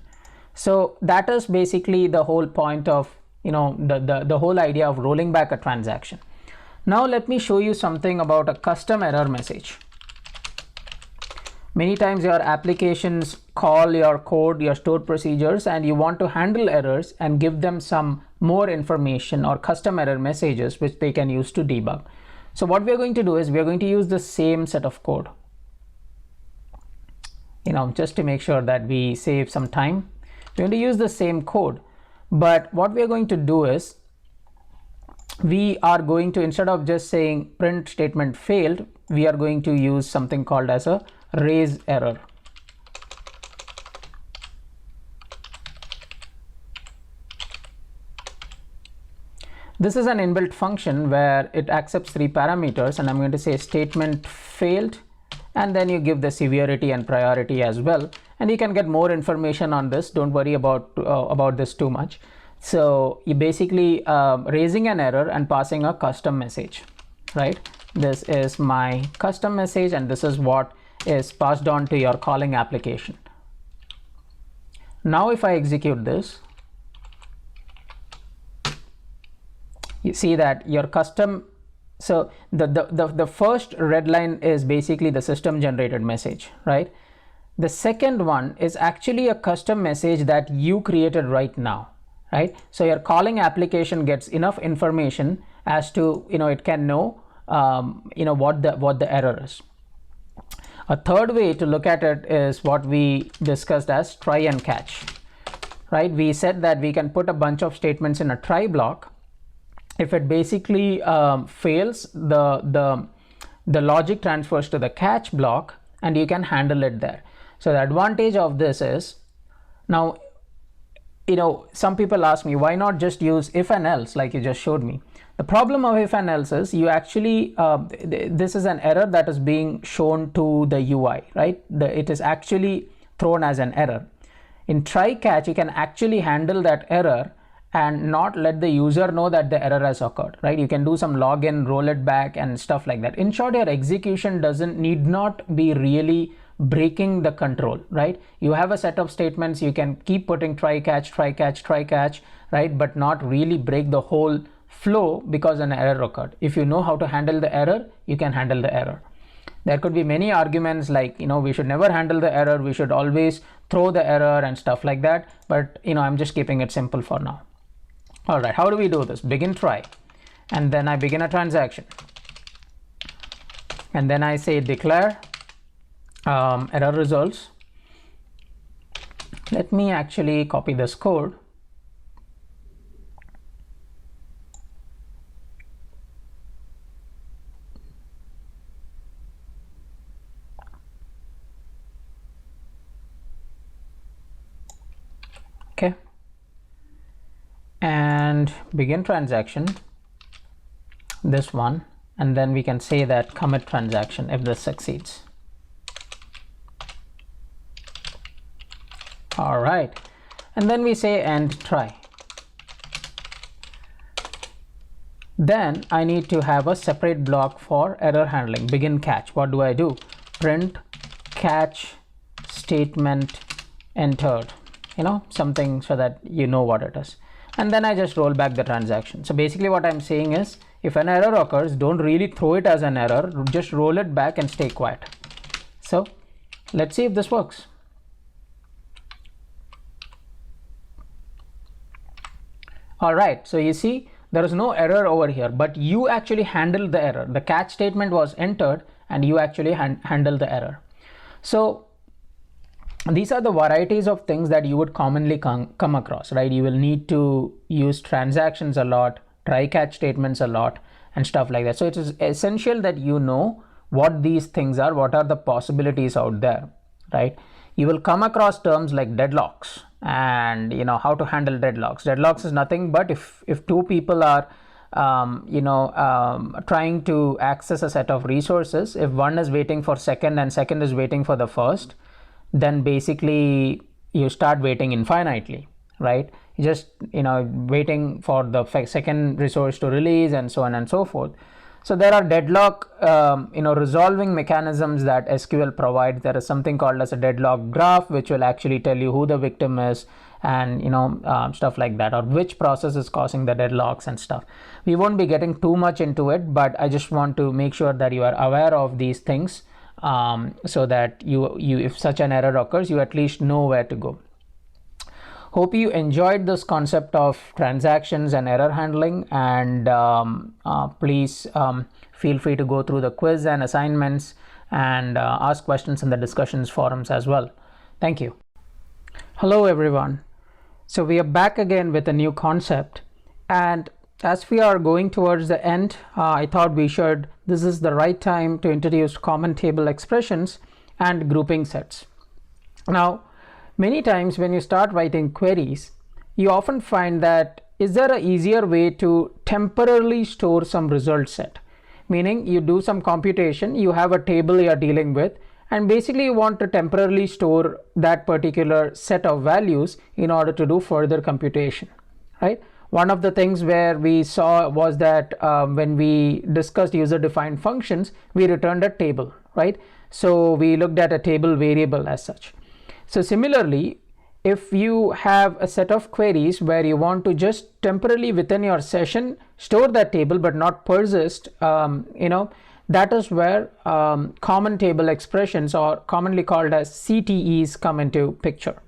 So that is basically the whole point of, the whole idea of rolling back a transaction. Now let me show you something about a custom error message. Many times your applications call your code, your stored procedures, and you want to handle errors and give them some more information or custom error messages which they can use to debug. So what we are going to do is we are going to use the same set of code, just to make sure that we save some time. We're going to use the same code, but what we are going to do is we are going to, instead of just saying print statement failed, we are going to use something called as a raise error. This is an inbuilt function where it accepts 3 parameters, and I'm going to say statement failed, and then you give the severity and priority as well, and you can get more information on this. Don't worry about this too much. So you basically raising an error and passing a custom message, right? This is my custom message, and this is what is passed on to your calling application. Now if I execute this, you see that your custom, so the first red line is basically the system generated message, right? The second one is actually a custom message that you created right now, right? So your calling application gets enough information as to, it can know, what the error is. A third way to look at it is what we discussed as try and catch, right? We said that we can put a bunch of statements in a try block. If it basically fails, the logic transfers to the catch block and you can handle it there. So the advantage of this is, now, some people ask me, why not just use if and else like you just showed me? The problem of if and else is you actually, this is an error that is being shown to the UI, right? It is actually thrown as an error. In try catch, you can actually handle that error and not let the user know that the error has occurred, right? You can do some login, roll it back and stuff like that. In short, your execution need not be really breaking the control, right? You have a set of statements, you can keep putting try catch, right? But not really break the whole flow because an error occurred. If you know how to handle the error, you can handle the error. There could be many arguments like, we should never handle the error, we should always throw the error and stuff like that, but I'm just keeping it simple for now. All right, how do we do this? Begin try, and then I begin a transaction, and then I say declare error results. Let me actually copy this code. Okay, and begin transaction, this one, and then we can say that commit transaction if this succeeds. All right, and then we say end try. Then I need to have a separate block for error handling, begin catch. What do I do? Print catch statement entered, something so that you know what it is. And then I just roll back the transaction. So basically what I'm saying is, if an error occurs, don't really throw it as an error, just roll it back and stay quiet. So let's see if this works. All right, so you see there is no error over here, but you actually handled the error. The catch statement was entered and you actually handled the error. So these are the varieties of things that you would commonly come across, right? You will need to use transactions a lot, try catch statements a lot, and stuff like that. So it is essential that you know what these things are, what are the possibilities out there, right? You will come across terms like deadlocks, and how to handle deadlocks. Deadlocks is nothing but if two people are trying to access a set of resources, if one is waiting for second and second is waiting for the first, then basically you start waiting infinitely, right? Just waiting for the second resource to release and so on and so forth. So there are deadlock resolving mechanisms that SQL provides. There is something called as a deadlock graph, which will actually tell you who the victim is and stuff like that, or which process is causing the deadlocks and stuff. We won't be getting too much into it, but I just want to make sure that you are aware of these things, so that you if such an error occurs, you at least know where to go. Hope you enjoyed this concept of transactions and error handling, and please feel free to go through the quiz and assignments and ask questions in the discussions forums as well. Thank you. Hello everyone. So we are back again with a new concept, and as we are going towards the end, I thought this is the right time to introduce common table expressions and grouping sets. Now, many times when you start writing queries, you often find that, is there an easier way to temporarily store some result set? Meaning you do some computation, you have a table you are dealing with, and basically you want to temporarily store that particular set of values in order to do further computation, right? One of the things where we saw was that when we discussed user-defined functions, we returned a table, right? So we looked at a table variable as such. So similarly, if you have a set of queries where you want to just temporarily within your session store that table but not persist, that is where common table expressions, or commonly called as CTEs, come into picture.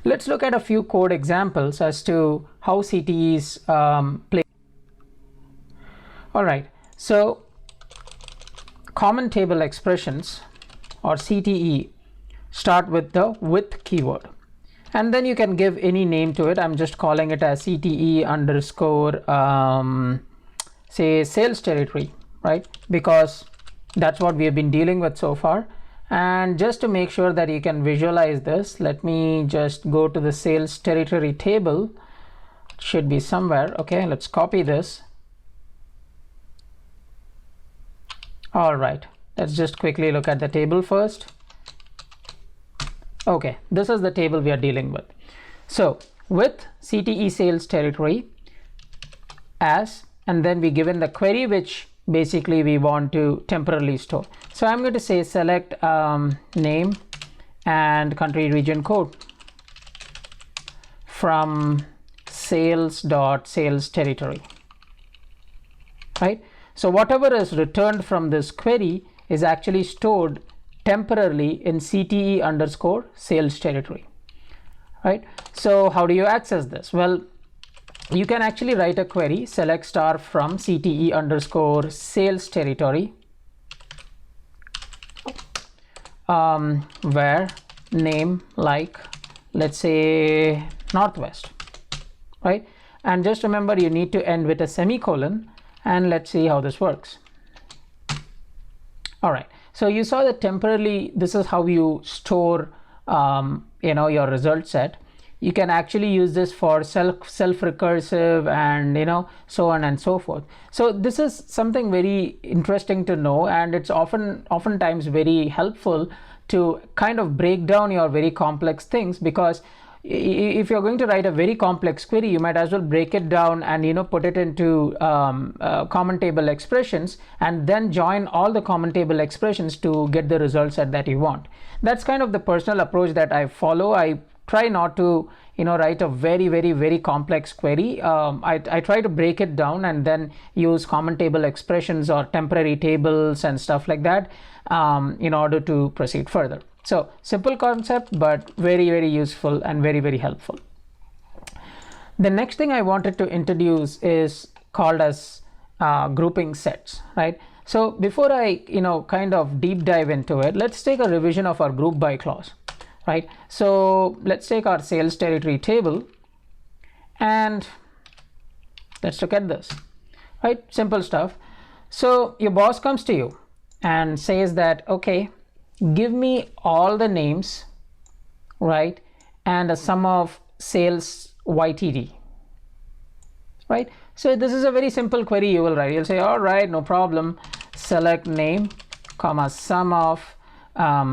Let's look at a few code examples as to how CTEs play. All right, so common table expressions, or CTE, start with the with keyword, and then you can give any name to it. I'm just calling it as CTE underscore say sales territory, right? Because that's what we have been dealing with so far. And just to make sure that you can visualize this, let me just go to the sales territory table. It should be somewhere. Okay, let's copy this. All right, let's just quickly look at the table first. Okay, this is the table we are dealing with. So with CTE sales territory as, and then we given the query which basically we want to temporarily store. So I'm going to say select name and country region code from sales territory, right? So whatever is returned from this query is actually stored temporarily in CTE underscore sales territory, right? So how do you access this? Well, you can actually write a query, select star from CTE underscore sales territory, where name, like, let's say Northwest, right? And just remember, you need to end with a semicolon, and let's see how this works. All right, so you saw that temporarily this is how you store your result set. You can actually use this for self recursive and so on and so forth. So this is something very interesting to know, and it's oftentimes very helpful to kind of break down your very complex things, because if you're going to write a very complex query, you might as well break it down and put it into common table expressions, and then join all the common table expressions to get the result set that you want. That's kind of the personal approach that I follow. I try not to write a very complex query. I try to break it down and then use common table expressions or temporary tables and stuff like that in order to proceed further. So simple concept, but very useful and very helpful. The next thing I wanted to introduce is called as grouping sets, right? So before I kind of deep dive into it, let's take a revision of our group by clause, right? So let's take our sales territory table and let's look at this, right? Simple stuff. So your boss comes to you and says that, okay, give me all the names, right, and a sum of sales YTD, right? So this is a very simple query you will write. You'll say, all right, no problem, select name, comma, sum of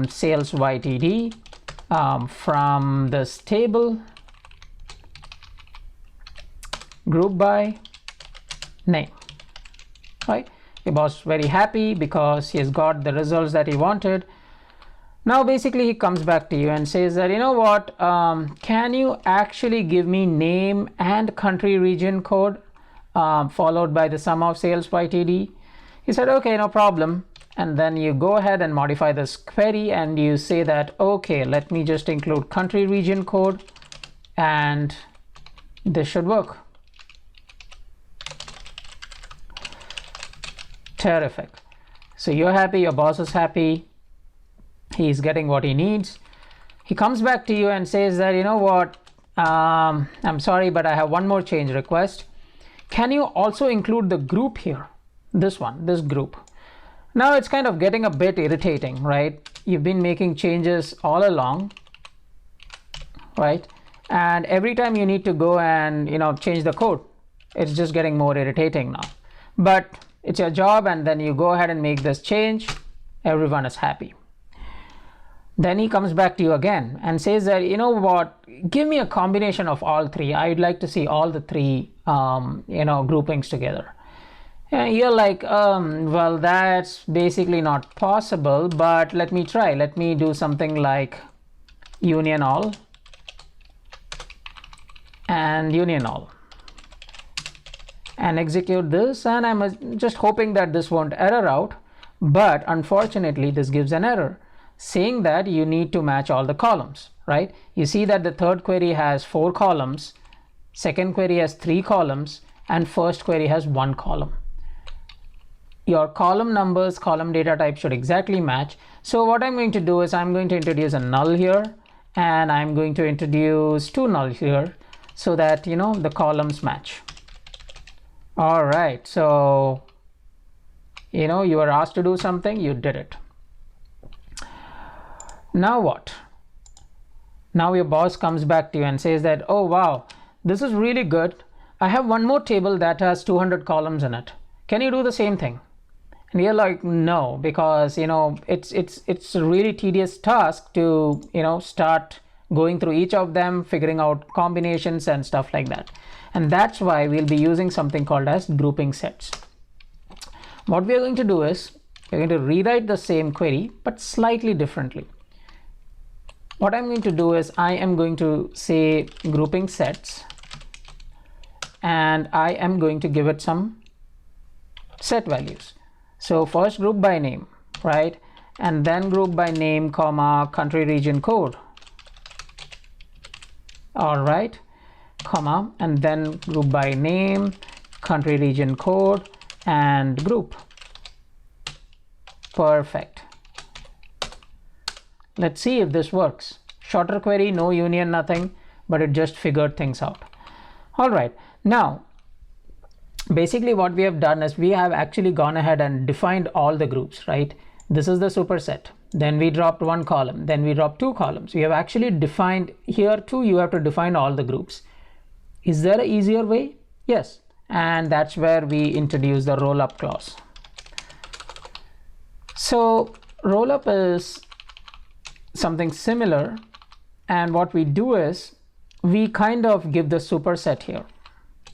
sales YTD from this table, group by name, right? Your boss is very happy because he has got the results that he wanted. Now basically he comes back to you and says that, you know what, can you actually give me name and country region code followed by the sum of sales YTD? He said, okay, no problem. And then you go ahead and modify this query and you say that, okay, let me just include country region code, and this should work. Terrific. So you're happy, your boss is happy, he's getting what he needs. He comes back to you and says that, you know what, I'm sorry, but I have one more change request. Can you also include the group here? This group. Now it's kind of getting a bit irritating, right? You've been making changes all along, right? And every time you need to go and change the code, it's just getting more irritating now. But it's your job, and then you go ahead and make this change. Everyone is happy. Then he comes back to you again and says that, you know what, give me a combination of all three. I'd like to see all the three groupings together. And you're like, well, that's basically not possible, but let me try. Let me do something like union all and union all, and execute this, and I'm just hoping that this won't error out. But unfortunately this gives an error saying that you need to match all the columns, right? You see that the third query has 4 columns, second query has 3 columns, and first query has 1 column. Your column numbers, column data type should exactly match. So what I'm going to do is I'm going to introduce a null here, and I'm going to introduce 2 nulls here so that the columns match. All right, so you were asked to do something, you did it. Now what? Now your boss comes back to you and says that, oh wow, this is really good. I have one more table that has 200 columns in it. Can you do the same thing? And you're like, no, because it's a really tedious task to start going through each of them, figuring out combinations and stuff like that. And that's why we'll be using something called as grouping sets. What we are going to do is we're going to rewrite the same query but slightly differently. What I'm going to do is I am going to say grouping sets and I am going to give it some set values. So first group by name, right? And then group by name, comma, country region code. All right, comma, and then group by name, country region code, and group. Perfect. Let's see if this works. Shorter query, no union, nothing, but it just figured things out. All right, now basically what we have done is we have actually gone ahead and defined all the groups, right? This is the superset. Then we dropped one column, then we dropped two columns. We have actually defined here too, you have to define all the groups. Is there an easier way? Yes, and that's where we introduce the rollup clause. So rollup is something similar, and what we do is we kind of give the superset here,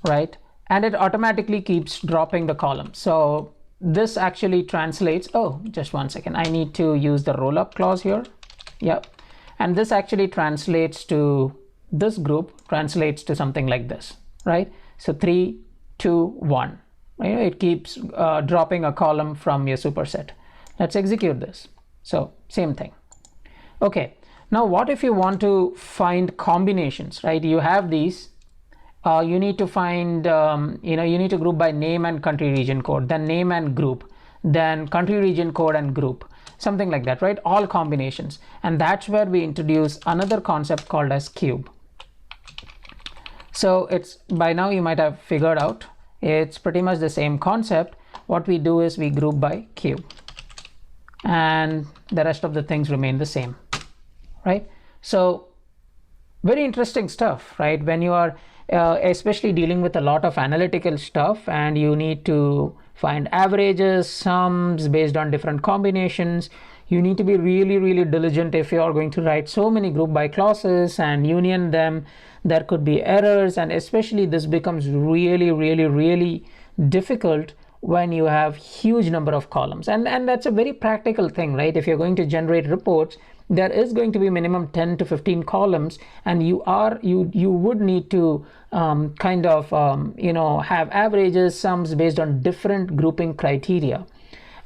right? And it automatically keeps dropping the column. So this actually translates, oh, just one second, I need to use the rollup clause here. Yep. And this actually translates to, this group translates to something like this, right? So 3, 2, 1, right? It keeps dropping a column from your superset. Let's execute this. So same thing. Okay, now what if you want to find combinations, right? You have these, you need to find, you need to group by name and country region code, then name and group, then country region code and group, something like that, right? All combinations. And that's where we introduce another concept called as cube. So it's, by now you might have figured out, it's pretty much the same concept. What we do is we group by cube, and the rest of the things remain the same, right? So very interesting stuff, right? When you are especially dealing with a lot of analytical stuff and you need to find averages, sums based on different combinations, you need to be really, really diligent. If you are going to write so many group by clauses and union them, there could be errors, and especially this becomes really, really, really difficult when you have huge number of columns, and that's a very practical thing, right? If you're going to generate reports, there is going to be minimum 10 to 15 columns, and you would need to have averages, sums based on different grouping criteria.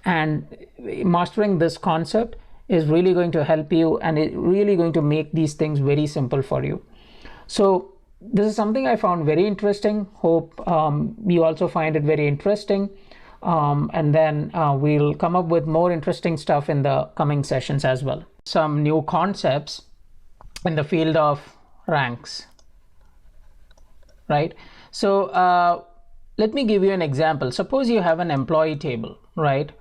And mastering this concept is really going to help you, and it's really going to make these things very simple for you. So this is something I found very interesting. Hope you also find it very interesting. And then we'll come up with more interesting stuff in the coming sessions as well. Some new concepts in the field of ranks, right? So let me give you an example. Suppose you have an employee table, right?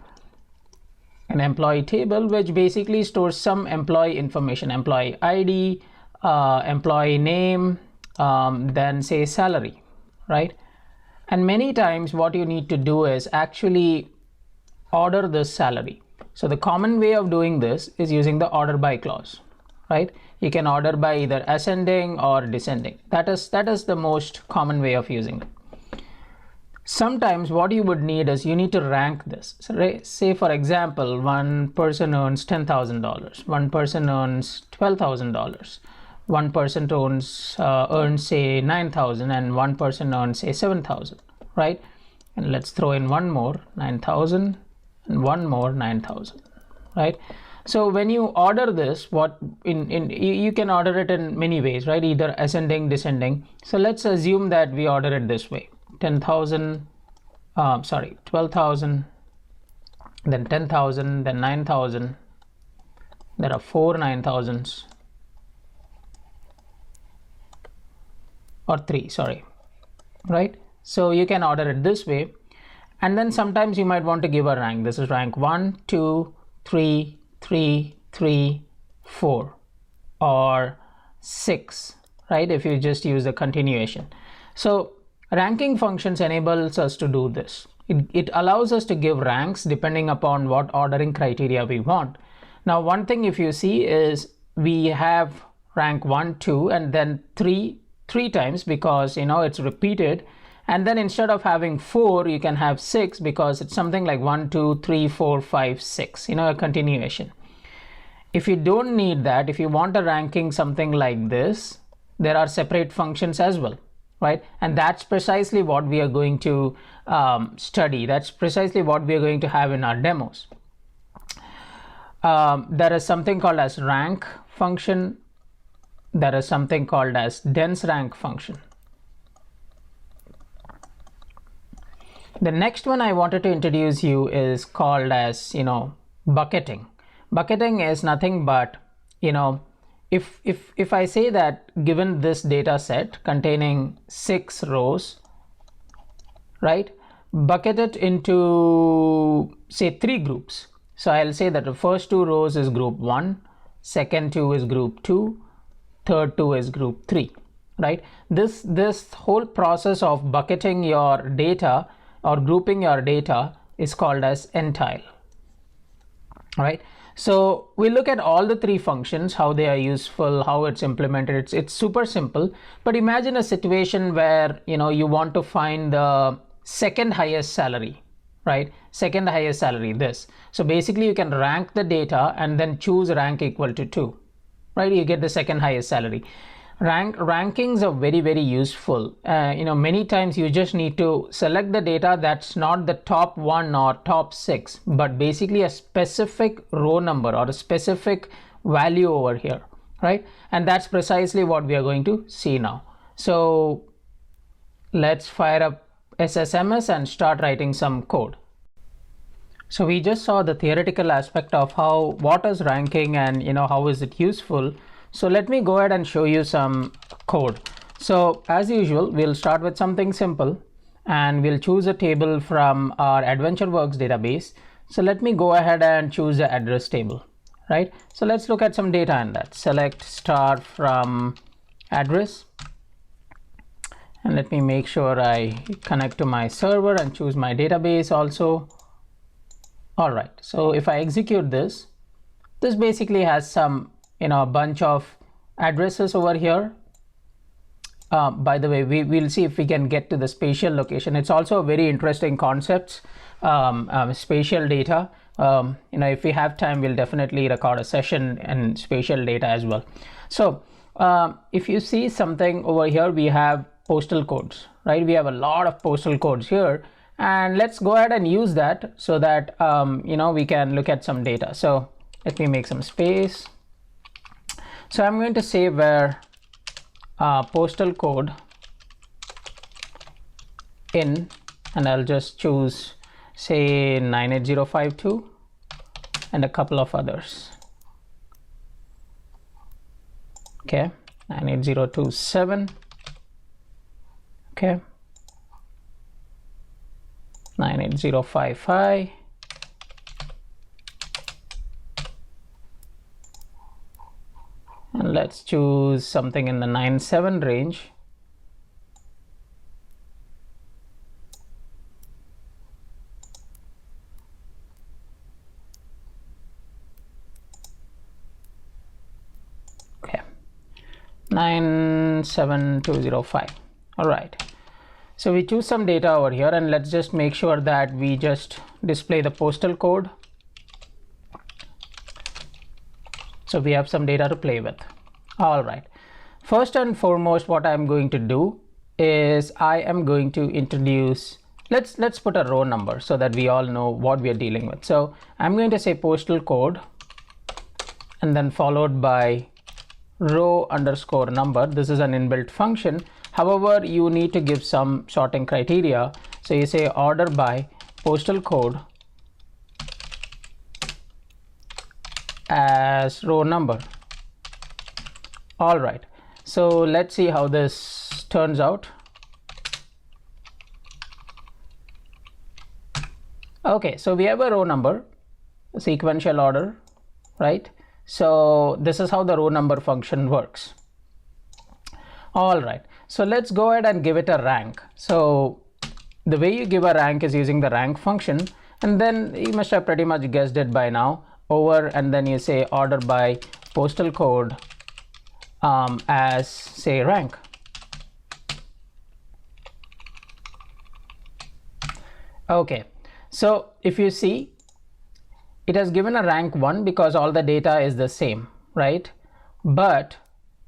An employee table which basically stores some employee information, employee ID, employee name, then say salary, right? And many times what you need to do is actually order this salary. So the common way of doing this is using the order by clause, right? You can order by either ascending or descending. That is the most common way of using it. Sometimes what you would need is you need to rank this. So say for example, one person earns $10,000, one person earns $12,000. One person earns say 9,000, and one person earns say 7,000, right? And let's throw in one more 9,000 and one more 9,000, right? So when you order this, you can order it in many ways, right? Either ascending, descending. So let's assume that we order it this way: 12,000, then 10,000, then 9,000. There are 4 9,000s. Or 3, sorry, right? So you can order it this way, and then sometimes you might want to give a rank. This is rank 1, 2, 3, 3, 3, 4, or 6, right? If you just use the continuation. So ranking functions enables us to do this. It allows us to give ranks depending upon what ordering criteria we want. Now, one thing if you see is we have rank 1, 2, and then 3 times because it's repeated, and then instead of having 4 you can have 6 because it's something like 1, 2, 3, 4, 5, 6, a continuation. If you don't need that, if you want a ranking something like this, there are separate functions as well, right? And that's precisely what we are going to study. That's precisely what we are going to have in our demos. There is something called as rank function. There is something called as dense rank function. The next one I wanted to introduce you is called as, bucketing. Bucketing is nothing but, if I say that given this data set containing 6 rows, right, bucket it into say 3 groups. So I'll say that the first 2 rows is group 1, second 2 is group 2, third 2 is group 3, right? This whole process of bucketing your data or grouping your data is called as entile, right? So we look at all the 3 functions, how they are useful, how it's implemented. It's super simple, but imagine a situation where you want to find the second highest salary, right? Second highest salary, this. So basically you can rank the data and then choose rank equal to 2, right? You get the second highest salary. Rankings are very, very useful. Many times you just need to select the data that's not the top 1 or top 6, but basically a specific row number or a specific value over here, right? And that's precisely what we are going to see now. So let's fire up SSMS and start writing some code. So we just saw the theoretical aspect of what is ranking and how is it useful. So let me go ahead and show you some code. So as usual, we'll start with something simple and we'll choose a table from our AdventureWorks database. So let me go ahead and choose the address table, right? So let's look at some data in that. Select star from address. And let me make sure I connect to my server and choose my database also. All right, so if I execute this basically has some a bunch of addresses over here. By the way, we'll see if we can get to the spatial location. It's also a very interesting concept, spatial data. If we have time, we'll definitely record a session in spatial data as well. So if you see something over here, we have postal codes, right? We have a lot of postal codes here, and let's go ahead and use that so that we can look at some data. So let me make some space. So I'm going to say where postal code in, and I'll just choose say 98052 and a couple of others. Okay, 98027. Okay, 98055. And let's choose something in the 97 range. Okay, 97205. All right. So we choose some data over here, and let's just make sure that we just display the postal code. So we have some data to play with. All right. First and foremost, what I'm going to do is I am going to introduce, let's put a row number so that we all know what we are dealing with. So I'm going to say postal code and then followed by row underscore number. This is an inbuilt function. However, you need to give some sorting criteria. So you say order by postal code as row number. All right, so let's see how this turns out. Okay, so we have a row number, sequential order, right? So this is how the row number function works. All right, so let's go ahead and give it a rank. So the way you give a rank is using the rank function, and then you must have pretty much guessed it by now. Over, and then you say order by postal code as say rank. Okay, so if you see, it has given a rank 1 because all the data is the same, right? But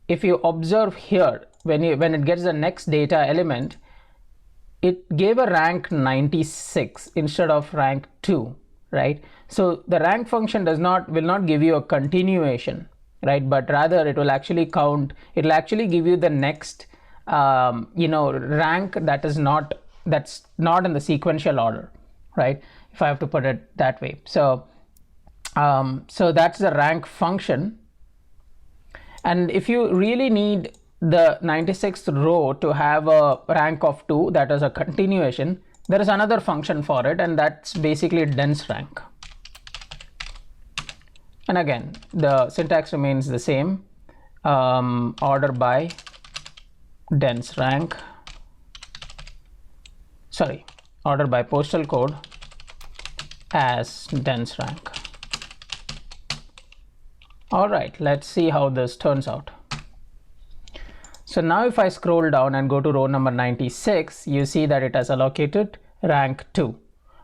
if you observe here, when it gets the next data element, it gave a rank 96 instead of rank 2, right? So the rank function will not give you a continuation, right? But rather it will actually count, it will actually give you the next rank that's not in the sequential order, right? If I have to put it that way. So that's the rank function. And if you really need the 96th row to have a rank of 2, that is a continuation, there is another function for it, and that's basically dense rank. And again, the syntax remains the same, order by dense rank, order by postal code as dense rank. All right, let's see how this turns out. So now if I scroll down and go to row number 96, you see that it has allocated rank 2.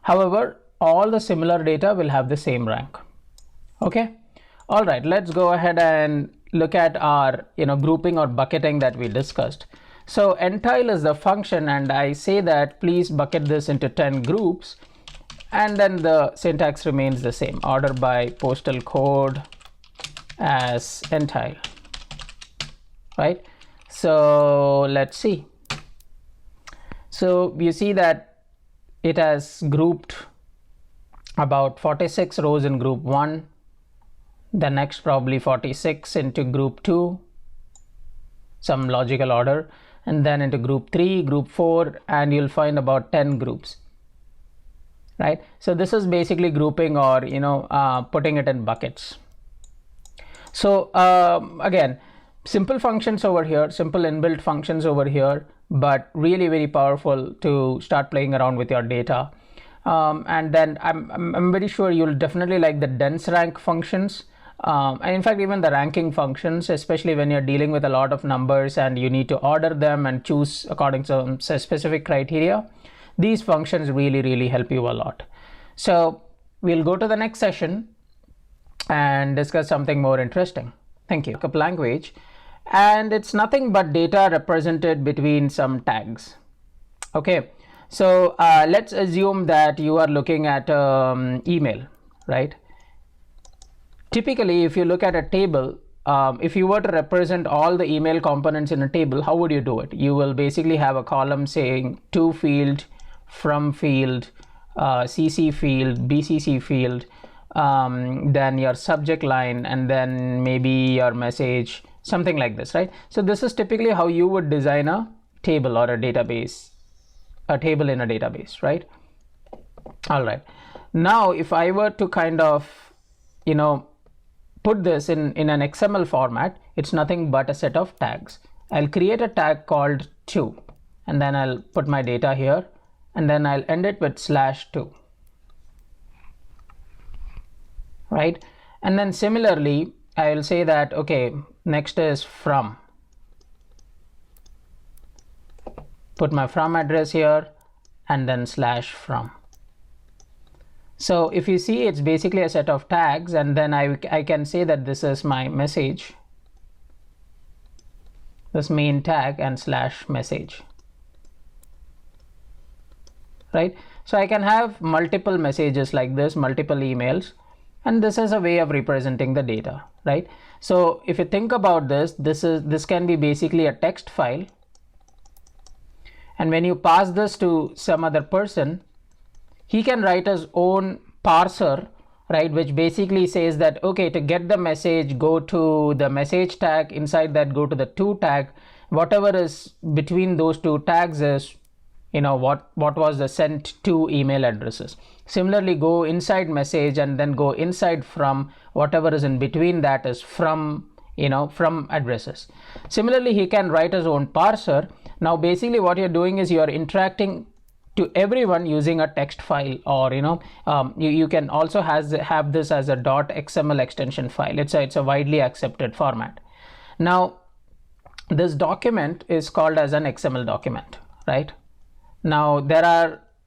However, all the similar data will have the same rank. Okay. All right, let's go ahead and look at our grouping or bucketing that we discussed. So entile is the function, and I say that please bucket this into 10 groups, and then the syntax remains the same, order by postal code as entile, right? So let's see. So you see that it has grouped about 46 rows in group 1, the next probably 46 into group 2, some logical order, and then into group 3, group 4, and you'll find about 10 groups, right? So this is basically grouping, or putting it in buckets. So again, simple functions over here, simple inbuilt functions over here, but really very powerful to start playing around with your data. And then I'm very sure you'll definitely like the dense rank functions, and in fact even the ranking functions, especially when you're dealing with a lot of numbers and you need to order them and choose according to some specific criteria. These functions really help you a lot. So we'll go to the next session and discuss something more interesting. Thank you. Markup language, and it's nothing but data represented between some tags. Okay, so let's assume that you are looking at email, right? Typically, if you look at a table, if you were to represent all the email components in a table, how would you do it? You will basically have a column saying to field, from field, CC field, BCC field, then your subject line, and then maybe your message, something like this, right? So this is typically how you would design a table or a database, a table in a database, right? All right. Now, if I were to kind of, put this in an XML format, it's nothing but a set of tags. I'll create a tag called to, and then I'll put my data here, and then I'll end it with /2. Right? And then similarly, I will say that, okay, next is from. Put my from address here, and then /from. So if you see, it's basically a set of tags, and then I can say that this is my message, this main tag, and /message, right? So I can have multiple messages like this, multiple emails, and this is a way of representing the data, right? So if you think about this, this can be basically a text file, and when you pass this to some other person, he can write his own parser, right, which basically says that, okay, to get the message, go to the message tag, inside that go to the to tag, whatever is between those two tags is, what was the sent to email addresses. Similarly, go inside message, and then go inside from, whatever is in between that is from, from addresses. Similarly, he can write his own parser. Now basically what you're doing is you're interacting to everyone using a text file, or you can also have this as a .xml extension file. It's a widely accepted format. Now this document is called as an XML document, right? Now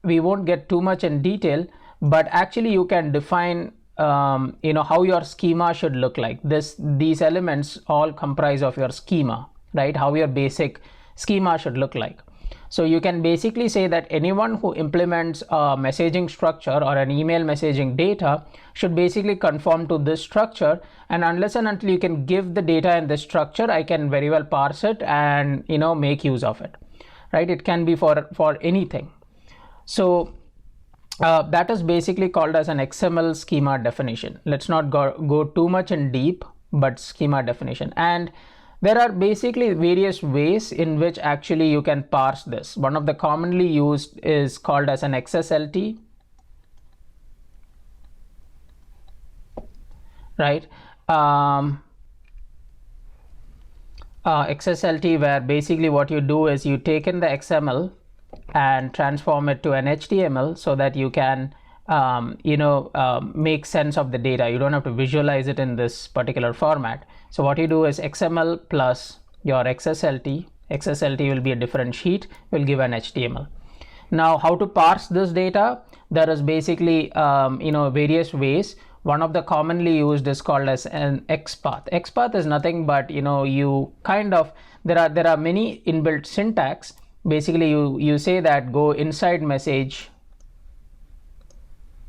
we won't get too much in detail, but actually you can define how your schema should look like. These elements all comprise of your schema, right? How your basic schema should look like. So you can basically say that anyone who implements a messaging structure or an email messaging data should basically conform to this structure, and unless and until you can give the data in this structure, I can very well parse it and make use of it, right? It can be for anything. So that is basically called as an XML schema definition. Let's not go too much in deep, but schema definition. And there are basically various ways in which actually you can parse this. One of the commonly used is called as an XSLT, right? XSLT, where basically what you do is you take in the XML and transform it to an HTML so that you can make sense of the data. You don't have to visualize it in this particular format. So what you do is XML plus your XSLT. XSLT will be a different sheet, will give an HTML. Now, how to parse this data? There is basically various ways. One of the commonly used is called as an XPath. XPath is nothing but you kind of there are many inbuilt syntax. Basically you say that go inside message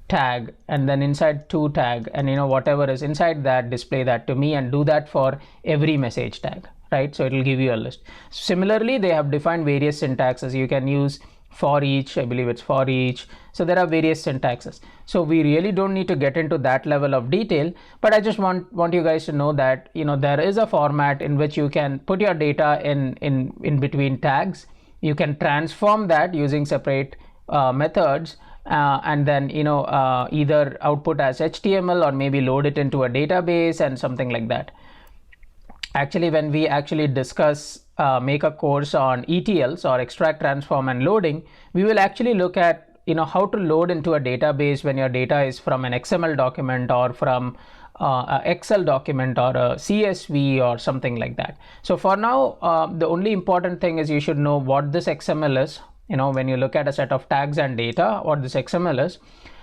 tag and then inside to tag, and whatever is inside that, display that to me, and do that for every message tag, right? So it will give you a list. Similarly, they have defined various syntaxes. You can use for each, I believe it's for each. So there are various syntaxes. So we really don't need to get into that level of detail, but I just want you guys to know that there is a format in which you can put your data in between tags. You can transform that using separate methods, and then either output as HTML or maybe load it into a database and something like that. Actually, when we actually discuss make a course on ETLs or extract, transform, and loading, we will actually look at how to load into a database when your data is from an XML document or from a Excel document or a CSV or something like that. So for now, the only important thing is you should know what this XML is. When you look at a set of tags and data, what this XML is,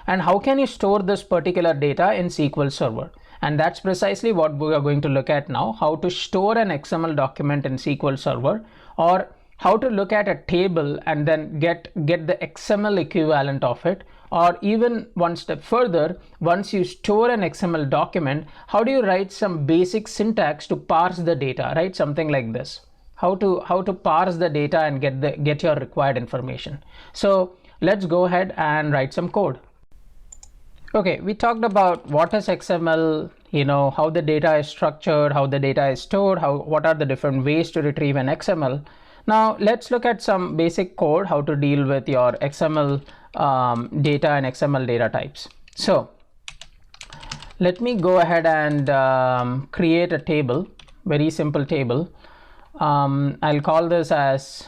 and how can you store this particular data in SQL Server. And that's precisely what we are going to look at now, how to store an XML document in SQL Server, or how to look at a table and then get the XML equivalent of it, or even one step further, once you store an XML document, how do you write some basic syntax to parse the data, right? Something like this. How to parse the data and get your required information. So let's go ahead and write some code. Okay, we talked about what is XML, how the data is structured, how the data is stored, what are the different ways to retrieve an XML. Now let's look at some basic code, how to deal with your XML data and XML data types. So let me go ahead and create a table, very simple table. I'll call this as,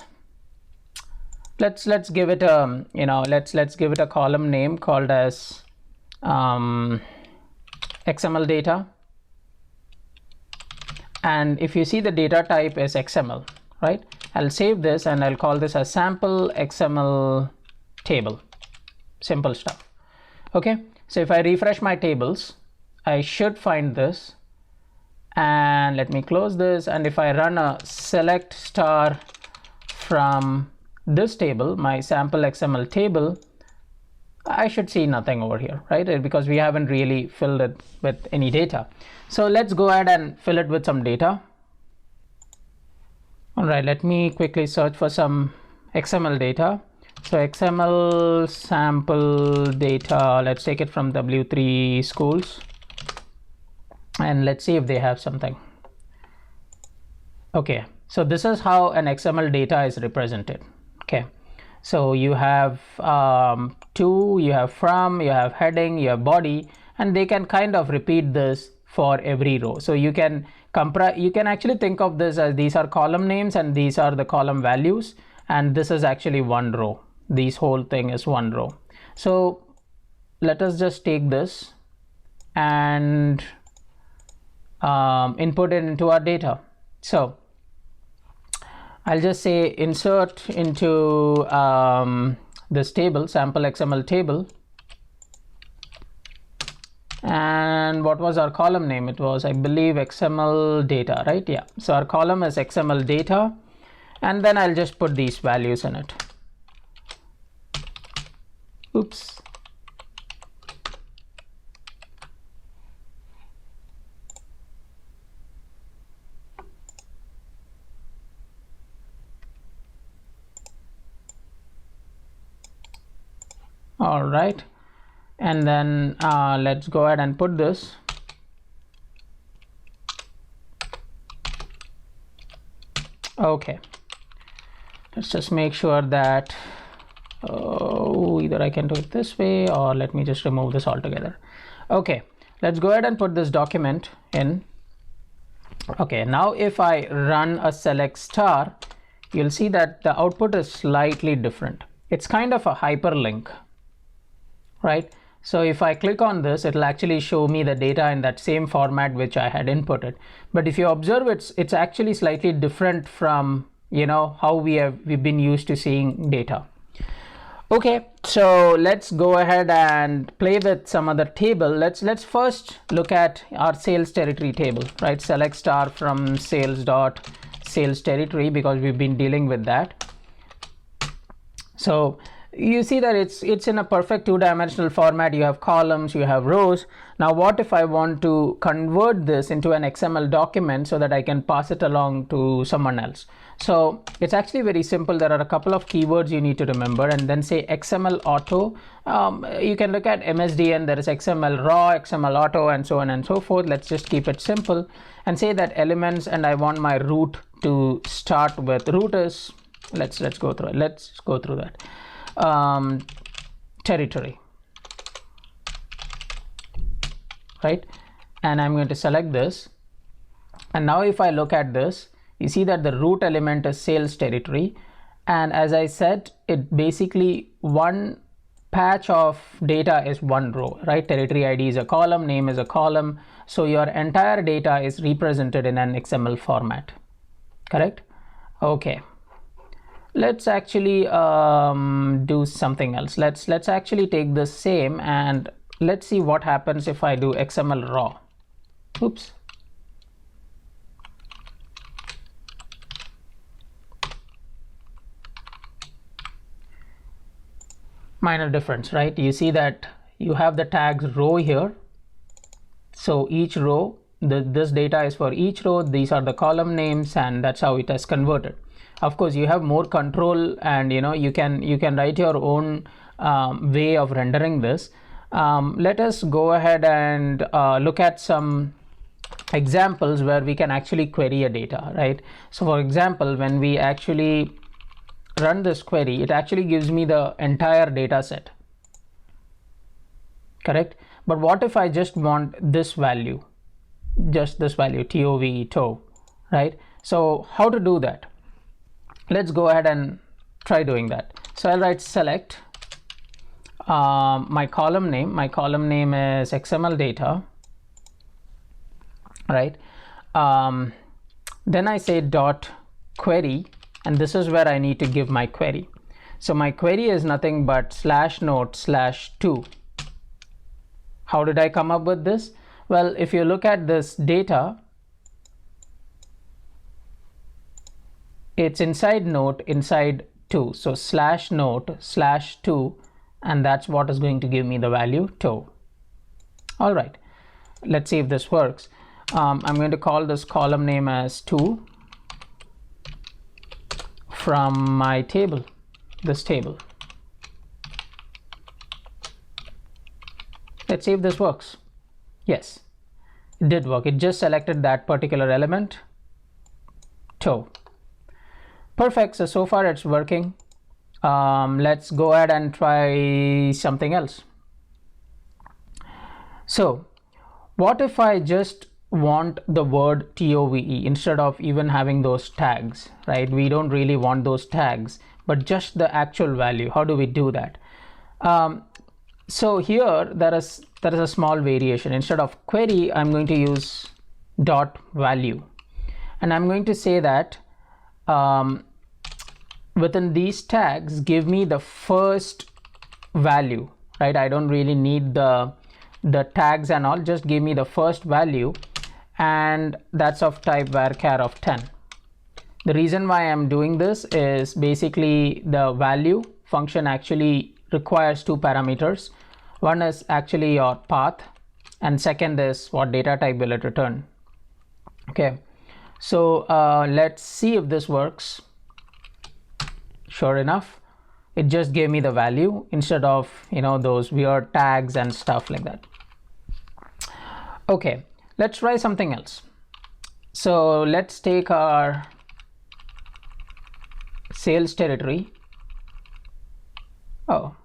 let's give it a let's give it a column name called as XML data. And if you see, the data type is XML, right? I'll save this and I'll call this a sample XML table. Simple stuff. Okay, so if I refresh my tables, I should find this. And let me close this, and if I run a select star from this table, my sample XML table, I should see nothing over here, right? Because we haven't really filled it with any data. So let's go ahead and fill it with some data. All right, let me quickly search for some XML data. So XML sample data, let's take it from W3 schools. And let's see if they have something. Okay, so this is how an XML data is represented. Okay, so you have to, you have from, you have heading, you have body, and they can kind of repeat this for every row. So you can actually think of this as these are column names and these are the column values, and this is actually one row. This whole thing is one row. So let us just take this and input it into our data. So I'll just say insert into this table, sample XML table, And what was our column name? It was, I believe, XML data, right? Yeah, so our column is XML data, and then I'll just put these values in it. Oops. All right, and then let's go ahead and put this. Okay, let's just make sure that either I can do it this way, or let me just remove this altogether. Okay, let's go ahead and put this document in. Okay, now if I run a select star, you'll see that the output is slightly different. It's kind of a hyperlink, right? So if I click on this, it'll actually show me the data in that same format which I had inputted. But if you observe, it's actually slightly different from, you know, how we've been used to seeing data. Okay, so let's go ahead and play with some other table. Let's first look at our sales territory table, right? Select star from sales territory, because we've been dealing with that. So you see that it's in a perfect two-dimensional format. You have columns, you have rows. Now what if I want to convert this into an XML document so that I can pass it along to someone else? So it's actually very simple. There are a couple of keywords you need to remember, and then say XML auto. You can look at MSDN. There is XML raw, XML auto, and so on and so forth. Let's just keep it simple and say that elements, and I want my root to start with. Root is, let's go through it. Let's go through that. Territory, right? And I'm going to select this, and now if I look at this, you see that the root element is sales territory, and as I said, it basically one patch of data is one row, right? Territory ID is a column, name is a column, so your entire data is represented in an XML format, correct? Okay, let's actually do something else. Let's actually take the same, and let's see what happens if I do XML raw. Oops. Minor difference, right? You see that you have the tags row here, so each row, this data is for each row, these are the column names, and that's how it has converted. Of course, you have more control, and you know, you can write your own way of rendering this. Let us go ahead and look at some examples where we can actually query a data, right? So for example, when we actually run this query, it actually gives me the entire data set, correct? But what if I just want this value, just this value, TOV, right? So how to do that? Let's go ahead and try doing that. So I'll write select my column name is XML data, right? Then I say dot query, and this is where I need to give my query. So my query is nothing but /note/2. How did I come up with this? Well, if you look at this data, it's inside note inside 2, so /note/2, and that's what is going to give me the value to. All right, let's see if this works. I'm going to call this column name as 2 from my table, this table. Let's see if this works. Yes, it did work. It just selected that particular element, to. Perfect. So far it's working. Let's go ahead and try something else. So what if I just want the word TOVE instead of even having those tags, right? We don't really want those tags, but just the actual value. How do we do that? So here there is a small variation. Instead of query, I'm going to use dot value, and I'm going to say that within these tags, give me the first value, right? I don't really need the the tags and all, just give me the first value, and that's of type varchar of 10. The reason why I'm doing this is basically the value function actually requires two parameters. One is actually your path, and second is what data type will it return. Okay, so let's see if this works. Sure enough, it just gave me the value instead of, you know, those weird tags and stuff like that. Okay, let's try something else. So let's take our sales territory. Oh,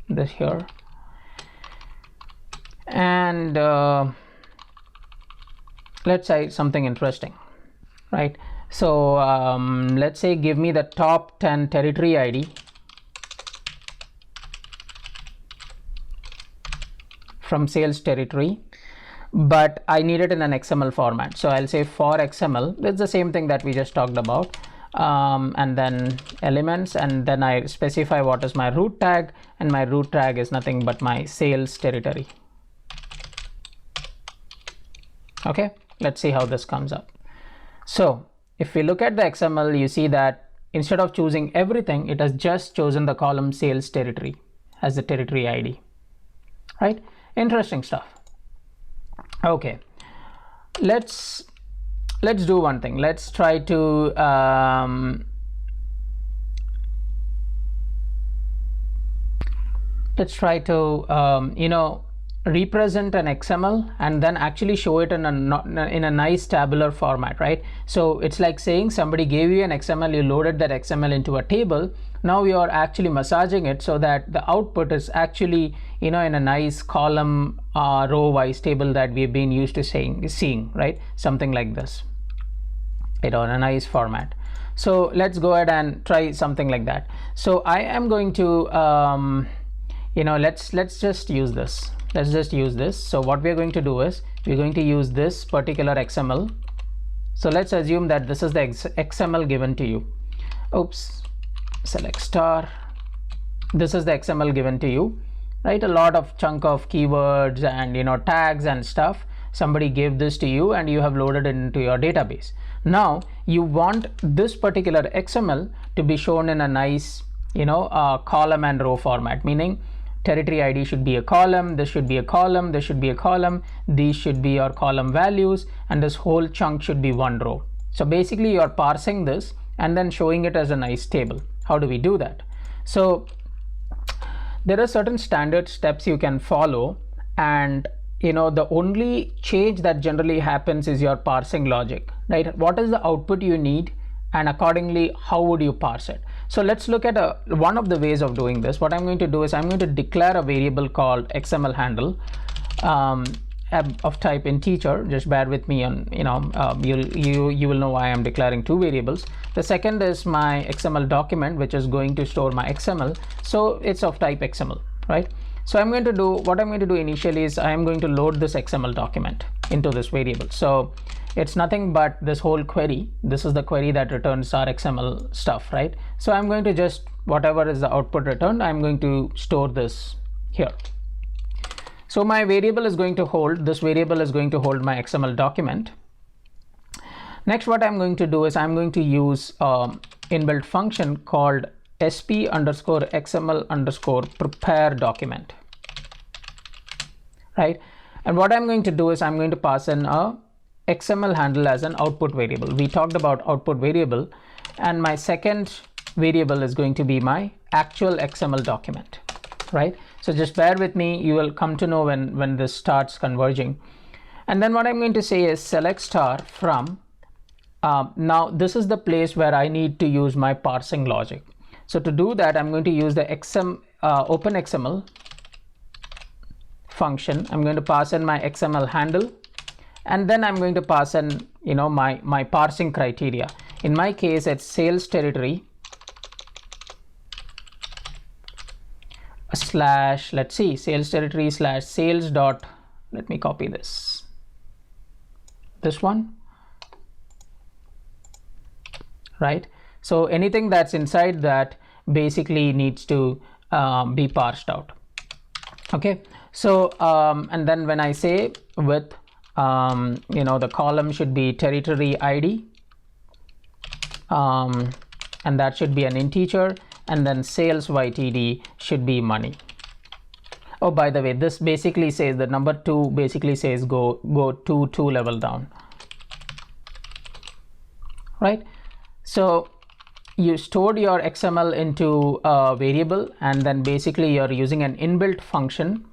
this here, and let's say something interesting, right? So let's say give me the top 10 territory ID from sales territory, but I need it in an XML format. So I'll say for XML, that's the same thing that we just talked about, and then elements, and then I specify what is my root tag, and my root tag is nothing but my sales territory. Okay, let's see how this comes up. So if we look at the XML, you see that instead of choosing everything, it has just chosen the column sales territory as the territory ID, right? Interesting stuff. Okay, let's do one thing. Let's try to you know, represent an XML and then actually show it in a nice tabular format, right? So it's like saying somebody gave you an XML, you loaded that XML into a table. Now you are actually massaging it so that the output is actually, you know, in a nice column row wise table that we've been used to seeing, right? Something like this, you know, in a nice format. So let's go ahead and try something like that. So I am going to you know, let's just use this. Let's just use this. So what we're going to do is we're going to use this particular XML. So let's assume that this is the XML given to you. Oops, select star. This is the XML given to you, right? A lot of chunk of keywords and, you know, tags and stuff. Somebody gave this to you and you have loaded it into your database. Now you want this particular XML to be shown in a nice, you know, column and row format, meaning territory ID should be a column, this should be a column, this should be a column, these should be your column values, and this whole chunk should be one row. So basically you're parsing this and then showing it as a nice table. How do we do that? So there are certain standard steps you can follow, and, you know, the only change that generally happens is your parsing logic, right? What is the output you need, and accordingly how would you parse it? So let's look at one of the ways of doing this. What I'm going to do is I'm going to declare a variable called XML handle of type integer. Just bear with me on, you know, you will know why I'm declaring two variables. The second is my XML document, which is going to store my XML. So it's of type XML, right? So I'm going to do, what I'm going to do initially is I'm going to load this XML document into this variable. So it's nothing but this whole query. This is the query that returns our XML stuff, right? So I'm going to just, whatever is the output returned, I'm going to store this here. So my variable is going to hold, this variable is going to hold my XML document. Next, what I'm going to do is I'm going to use inbuilt function called sp_xml_prepare document, right? And what I'm going to do is I'm going to pass in a XML handle as an output variable. We talked about output variable, and my second variable is going to be my actual XML document, right? So just bear with me, you will come to know when this starts converging. And then what I'm going to say is select star from, now this is the place where I need to use my parsing logic. So to do that, I'm going to use the open XML function. I'm going to pass in my XML handle, and then I'm going to pass in, you know, my parsing criteria. In my case, it's sales territory slash, let's see, sales territory slash sales dot, let me copy this one, right? So anything that's inside that basically needs to be parsed out. Okay, So and then when I say with the column should be territory ID, and that should be an integer, and then sales YTD should be money. Oh, by the way, this basically says the number 2 basically says go two level down, right? So you stored your XML into a variable, and then basically you're using an inbuilt function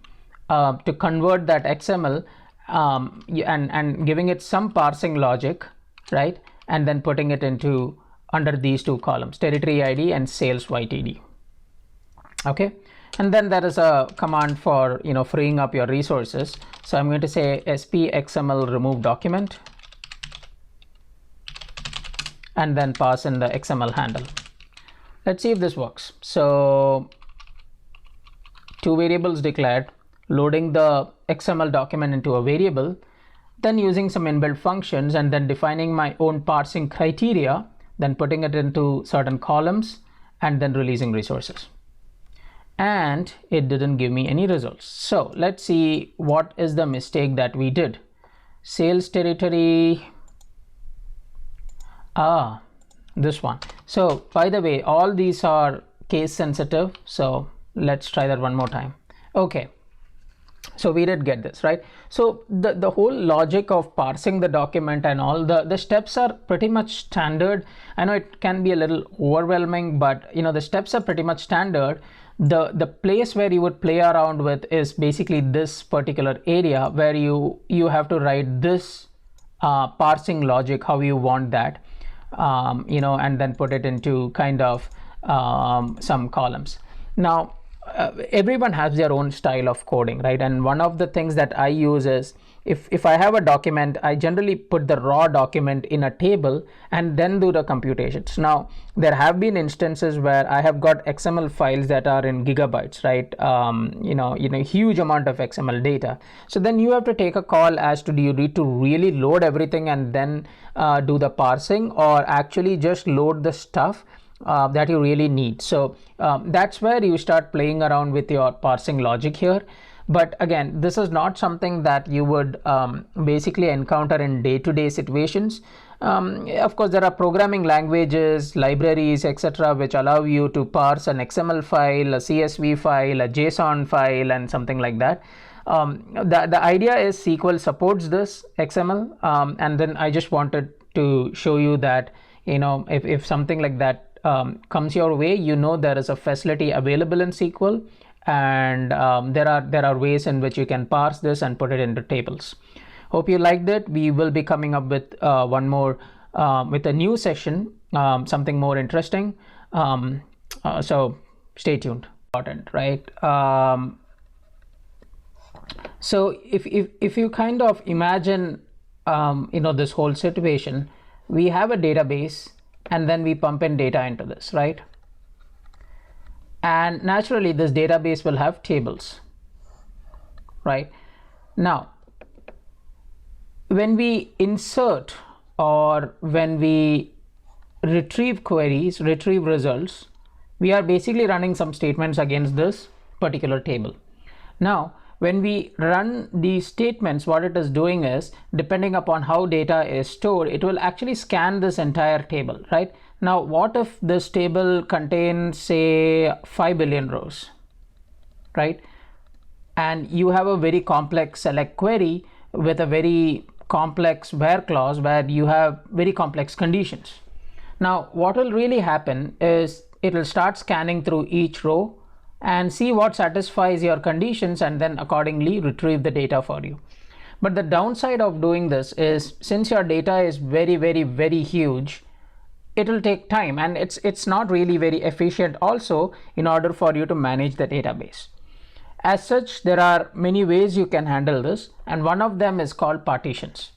to convert that XML and giving it some parsing logic, right? And then putting it into under these two columns, territory ID and sales YTD. Okay, and then there is a command for freeing up your resources. So I'm going to say sp xml remove document, and then pass in the XML handle. Let's see if this works. So 2 variables declared, loading the XML document into a variable, then using some inbuilt functions, and then defining my own parsing criteria, then putting it into certain columns, and then releasing resources. And it didn't give me any results. So let's see what is the mistake that we did. Sales territory, this one. So by the way, all these are case sensitive, so let's try that one more time. Okay, so we did get this, right? So the whole logic of parsing the document and all the steps are pretty much standard. I know it can be a little overwhelming, but the steps are pretty much standard. The place where you would play around with is basically this particular area where you have to write this parsing logic, how you want that, and then put it into kind of some columns. Now everyone has their own style of coding, right? And one of the things that I use is if I have a document, I generally put the raw document in a table and then do the computations. Now there have been instances where I have got XML files that are in gigabytes, right? Huge amount of XML data. So then you have to take a call as to, do you need to really load everything and then do the parsing, or actually just load the stuff that you really need. So that's where you start playing around with your parsing logic here. But again, this is not something that you would basically encounter in day-to-day situations. Of course, there are programming languages, libraries, etc., which allow you to parse an XML file, a CSV file, a JSON file, and something like that. The idea is SQL supports this XML, and then I just wanted to show you that if something like that comes your way, there is a facility available in SQL, and there are ways in which you can parse this and put it into tables. Hope you liked it. We will be coming up with one more with a new session, something more interesting. So stay tuned. Important, right? So if you kind of imagine this whole situation, we have a database and then we pump in data into this, right? And naturally this database will have tables, right? Now when we insert or when we retrieve queries, retrieve results, we are basically running some statements against this particular table. Now when we run these statements, what it is doing is, depending upon how data is stored, it will actually scan this entire table, right? Now what if this table contains, say, 5 billion rows, right? And you have a very complex select query with a very complex where clause where you have very complex conditions. Now what will really happen is it will start scanning through each row and see what satisfies your conditions, and then accordingly retrieve the data for you. But the downside of doing this is, since your data is very, very, very huge, it will take time, and it's not really very efficient also in order for you to manage the database. As such, there are many ways you can handle this, and one of them is called partitions.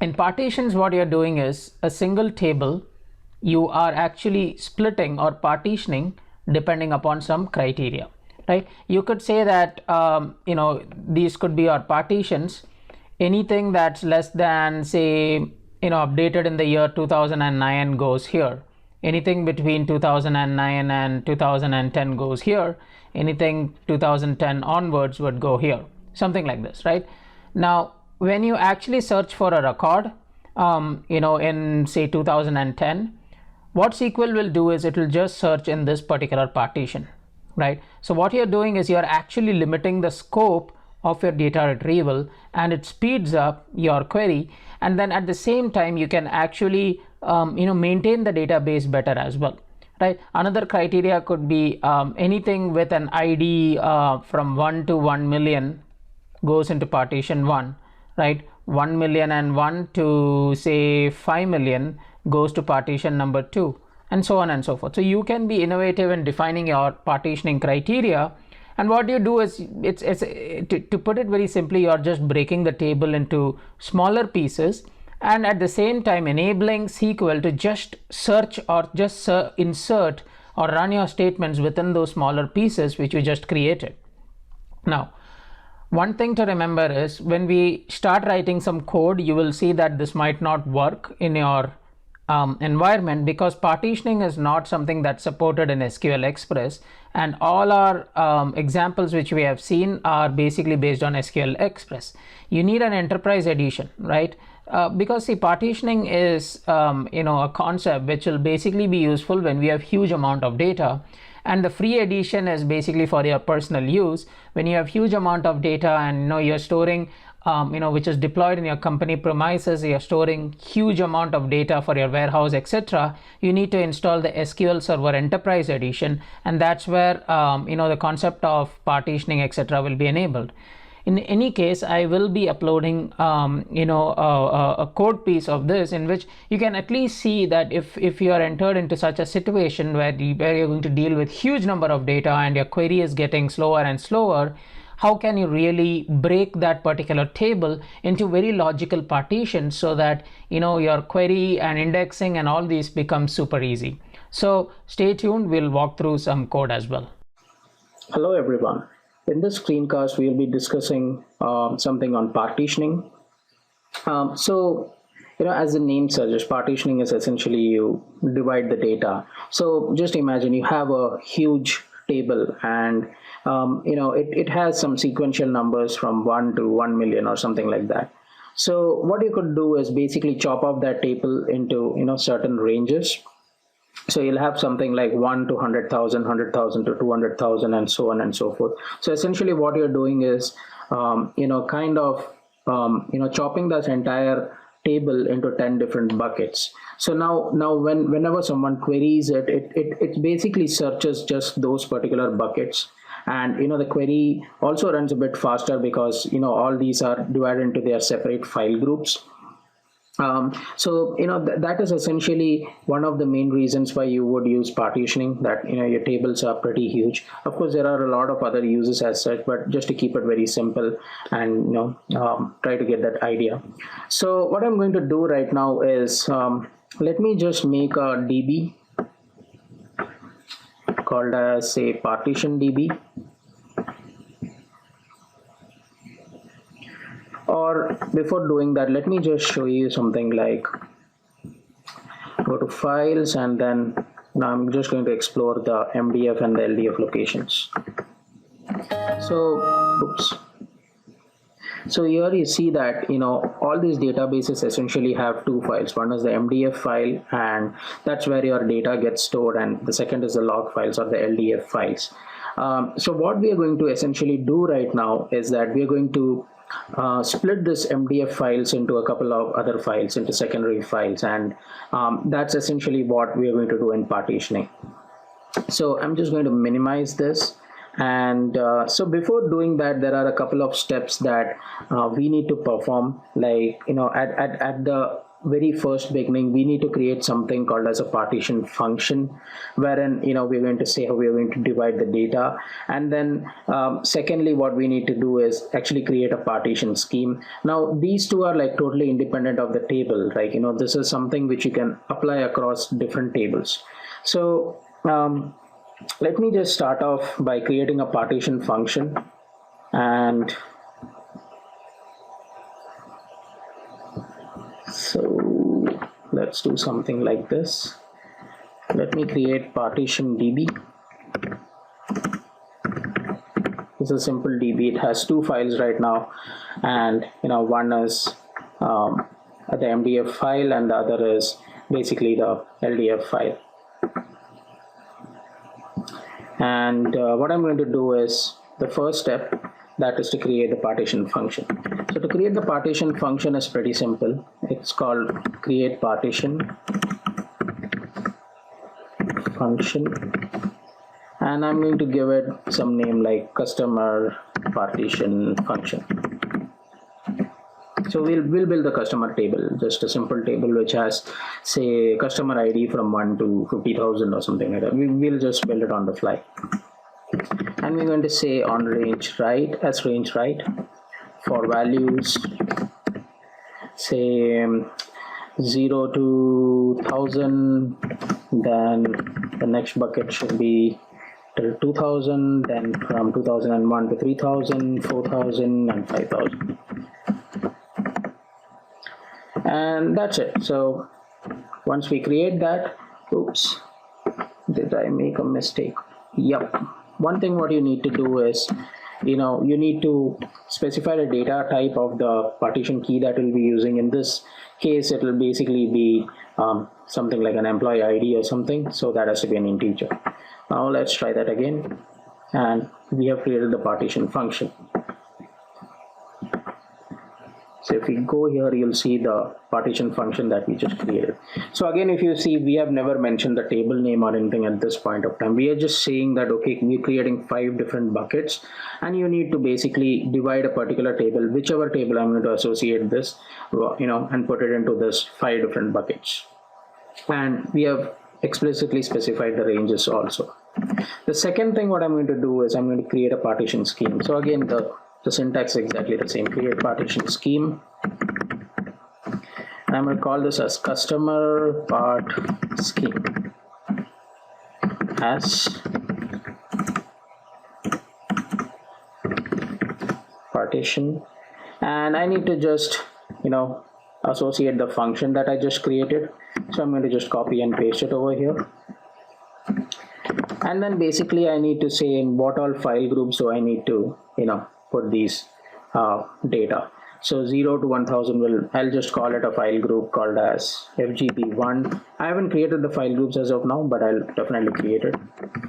In partitions, what you're doing is a single table you are actually splitting or partitioning depending upon some criteria, right? You could say that these could be our partitions. Anything that's less than, say, updated in the year 2009 goes here, anything between 2009 and 2010 goes here, anything 2010 onwards would go here, something like this, right? Now when you actually search for a record in say 2010, what SQL will do is it will just search in this particular partition, right? So what you're doing is you're actually limiting the scope of your data retrieval, and it speeds up your query, and then at the same time you can actually maintain the database better as well, right? Another criteria could be anything with an ID from 1 to 1 million goes into partition 1, right? 1,000,001 to say 5 million goes to partition number 2, and so on and so forth. So you can be innovative in defining your partitioning criteria. And what you do is, to put it very simply, you're just breaking the table into smaller pieces, and at the same time enabling SQL to just search or just insert or run your statements within those smaller pieces which you just created. Now, one thing to remember is when we start writing some code, you will see that this might not work in your environment, because partitioning is not something that's supported in SQL Express, and all our examples which we have seen are basically based on SQL Express. You need an enterprise edition, right? Because see, partitioning is a concept which will basically be useful when we have huge amount of data, and the free edition is basically for your personal use. When you have huge amount of data and you're storing which is deployed in your company premises, you're storing huge amount of data for your warehouse, etc., you need to install the SQL Server Enterprise Edition, and that's where the concept of partitioning, etc., will be enabled. In any case, I will be uploading a code piece of this in which you can at least see that if you are entered into such a situation where you're going to deal with huge number of data and your query is getting slower and slower, how can you really break that particular table into very logical partitions so that your query and indexing and all these become super easy. So stay tuned, we'll walk through some code as well. Hello everyone. In this screencast, we'll be discussing something on partitioning. As the name suggests, partitioning is essentially you divide the data. So just imagine you have a huge table, and it has some sequential numbers from 1 to 1 million or something like that. So what you could do is basically chop off that table into certain ranges. So you'll have something like 1 to 100,000, 100,000 to 200,000, and so on and so forth. So essentially what you're doing is chopping this entire table into 10 different buckets. So now whenever someone queries it basically searches just those particular buckets, and the query also runs a bit faster because all these are divided into their separate file groups. That is essentially one of the main reasons why you would use partitioning, that your tables are pretty huge. Of course, there are a lot of other uses as such, but just to keep it very simple and try to get that idea. So what I'm going to do right now is let me just make a DB called as a partition DB. Or before doing that, let me just show you something like, go to files, and then now I'm just going to explore the MDF and the LDF locations. So here you see that all these databases essentially have two files. One is the MDF file, and that's where your data gets stored, and the second is the log files or the LDF files. So what we are going to essentially do right now is that we are going to split this MDF files into a couple of other files, into secondary files, and that's essentially what we are going to do in partitioning. So I'm just going to minimize this, and so before doing that, there are a couple of steps that we need to perform. Like at the very first beginning, we need to create something called as a partition function, wherein we're going to say how we're going to divide the data. And then secondly, what we need to do is actually create a partition scheme. Now these two are like totally independent of the table, right? This is something which you can apply across different tables. So let me just start off by creating a partition function, and so let's do something like this. let me create partition DB. This is a simple DB. It has two files right now, and one is the MDF file, and the other is basically the LDF file. And what I'm going to do is the first step, that is to create the partition function. So to create the partition function is pretty simple. It's called create partition function, and I'm going to give it some name like customer partition function. So we'll build the customer table, just a simple table which has, say, customer ID from 1 to 50,000 or something like that. We'll just build it on the fly. And we're going to say on range right, as range right, for values, say 0 to 1000, then the next bucket should be till 2000, then from 2001 to 3000, 4000, and 5000. And that's it. So once we create that, oops, did I make a mistake? Yep. One thing what you need to do is, you need to specify the data type of the partition key that we'll be using. In this case, it will basically be something like an employee ID or something. So that has to be an integer. Now let's try that again. And we have created the partition function. So if we go here, you'll see the partition function that we just created. So again, if you see, we have never mentioned the table name or anything at this point of time. We are just saying that, okay, we're creating 5 different buckets, and you need to basically divide a particular table, whichever table I'm going to associate this, and put it into this 5 different buckets. And we have explicitly specified the ranges also. The second thing what I'm going to do is I'm going to create a partition scheme. So again, the syntax is exactly the same. Create partition scheme, and I'm going to call this as customer part scheme as partition, and I need to just associate the function that I just created. So I'm going to just copy and paste it over here, and then basically I need to say in what all file groups do I need to put these data. So 0 to 1000 I'll just call it a file group called as FGP1. I haven't created the file groups as of now, but I'll definitely create it.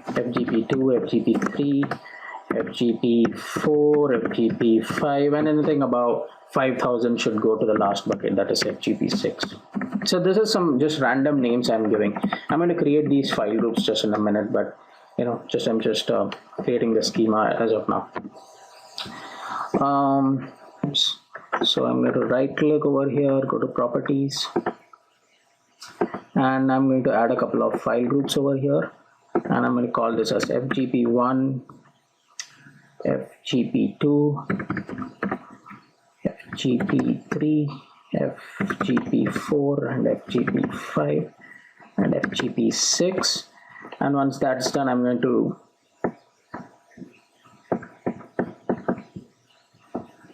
FGP2, FGP3, FGP4, FGP5, and anything above 5000 should go to the last bucket, that is FGP6. So this is some just random names I'm giving. I'm going to create these file groups just in a minute, but I'm just creating the schema as of now. So I'm going to right click over here, go to properties, and I'm going to add a couple of file groups over here, and I'm going to call this as FGP1, FGP2, FGP3, FGP4, and FGP5, and FGP6. And once that's done, I'm going to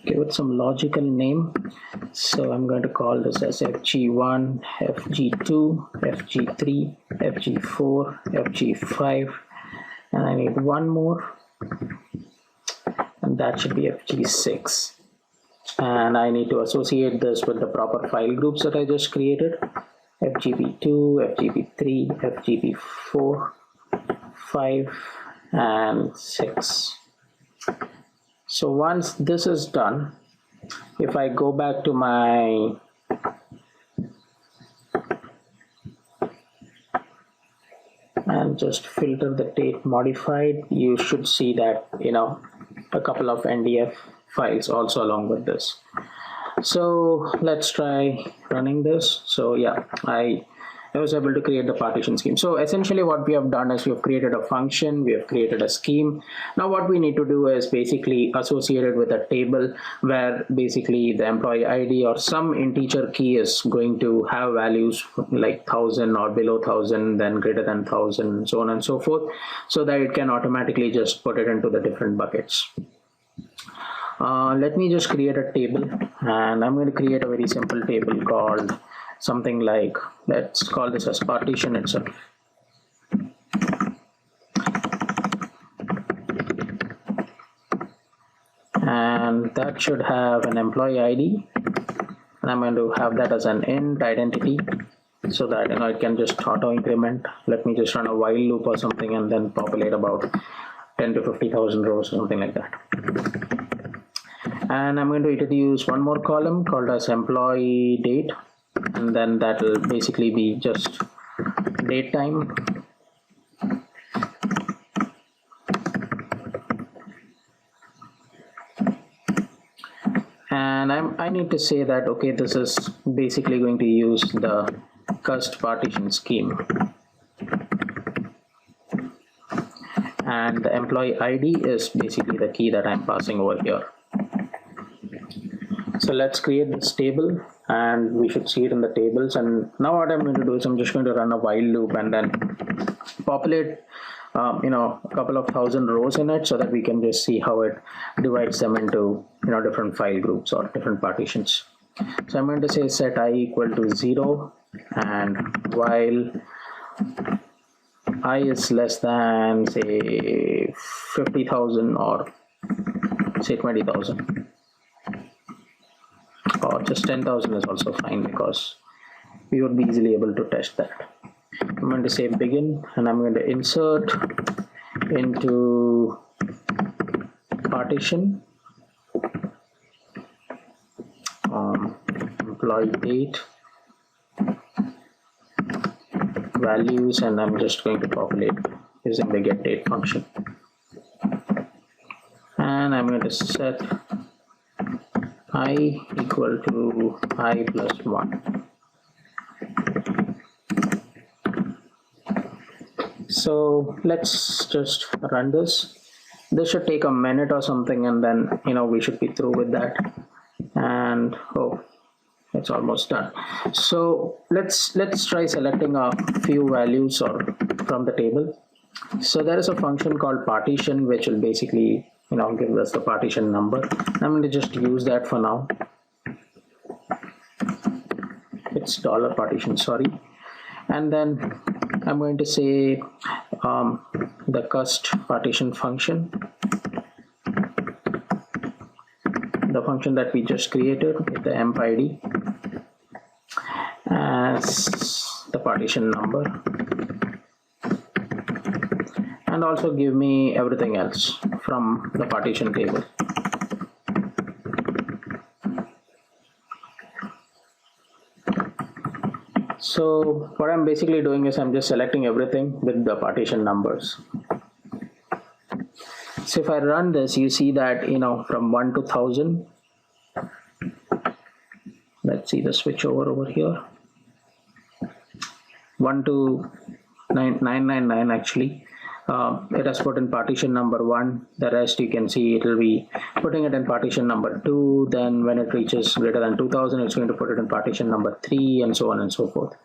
give it some logical name. So I'm going to call this as FG1, FG2, FG3, FG4, FG5, and I need one more, and that should be FG6. And I need to associate this with the proper file groups that I just created: FGP2, FGP3, FGP4, 5, and 6. So once this is done, if I go back to my and just filter the date modified, you should see that a couple of NDF files also along with this. So let's try running this. So yeah, I was able to create the partition scheme. So essentially what we have done is we have created a function, we have created a scheme. Now what we need to do is basically associate it with a table where basically the employee ID or some integer key is going to have values like 1000 or below 1000, then greater than 1000, so on and so forth, so that it can automatically just put it into the different buckets. Let me just create a table, and I'm going to create a very simple table called something like, let's call this as partition itself. and that should have an employee ID, and I'm going to have that as an int identity, so that it can just auto increment. Let me just run a while loop or something and then populate about 10 to 50,000 rows or something like that. And I'm going to introduce one more column called as employee date, and then that will basically be just date time. And I need to say that, okay, this is basically going to use the cust partition scheme, and the employee ID is basically the key that I'm passing over here. So let's create this table, and we should see it in the tables. And now what I'm going to do is I'm just going to run a while loop and then populate a couple of thousand rows in it, so that we can just see how it divides them into different file groups or different partitions. So I'm going to say set I equal to 0, and while I is less than, say, 50,000 or say 20,000, or just 10,000 is also fine, because we would be easily able to test that. I'm going to say begin, and I'm going to insert into partition employee date values, and I'm just going to populate using the get date function. And I'm going to set I equal to I plus 1. So let's just run this. This should take a minute or something, and then we should be through with that. And oh, it's almost done. So let's try selecting a few values from the table. So there is a function called partition, which will basically give us the partition number. I'm going to just use that for now. It's $partition, sorry. And then I'm going to say the cust partition function, the function that we just created with the emp ID as the partition number, and also give me everything else from the partition table. So what I'm basically doing is I'm just selecting everything with the partition numbers. So if I run this, you see that from 1 to 1000. Let's see the switch over here. 1 to 999 actually. It has put in partition number 1. The rest you can see it will be putting it in partition number 2. Then when it reaches greater than 2000, it's going to put it in partition number 3, and so on and so forth.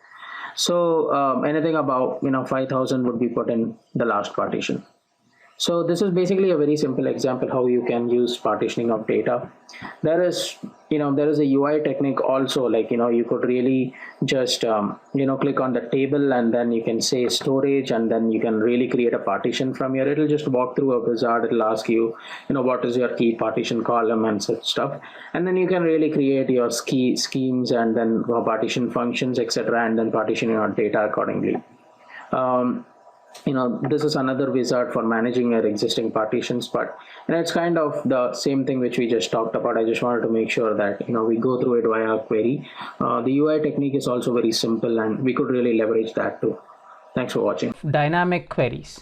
So anything about 5000 would be put in the last partition. So this is basically a very simple example how you can use partitioning of data. There is a UI technique also, like you could really just click on the table, and then you can say storage, and then you can really create a partition from here. It'll just walk through a wizard. It'll ask you what is your key partition column and such stuff, and then you can really create your schemes and then partition functions, etc., and then partition your data accordingly. This is another wizard for managing your existing partitions, but it's kind of the same thing which we just talked about. I just wanted to make sure that we go through it via a query. The UI technique is also very simple, and we could really leverage that too. Thanks for watching. Dynamic queries.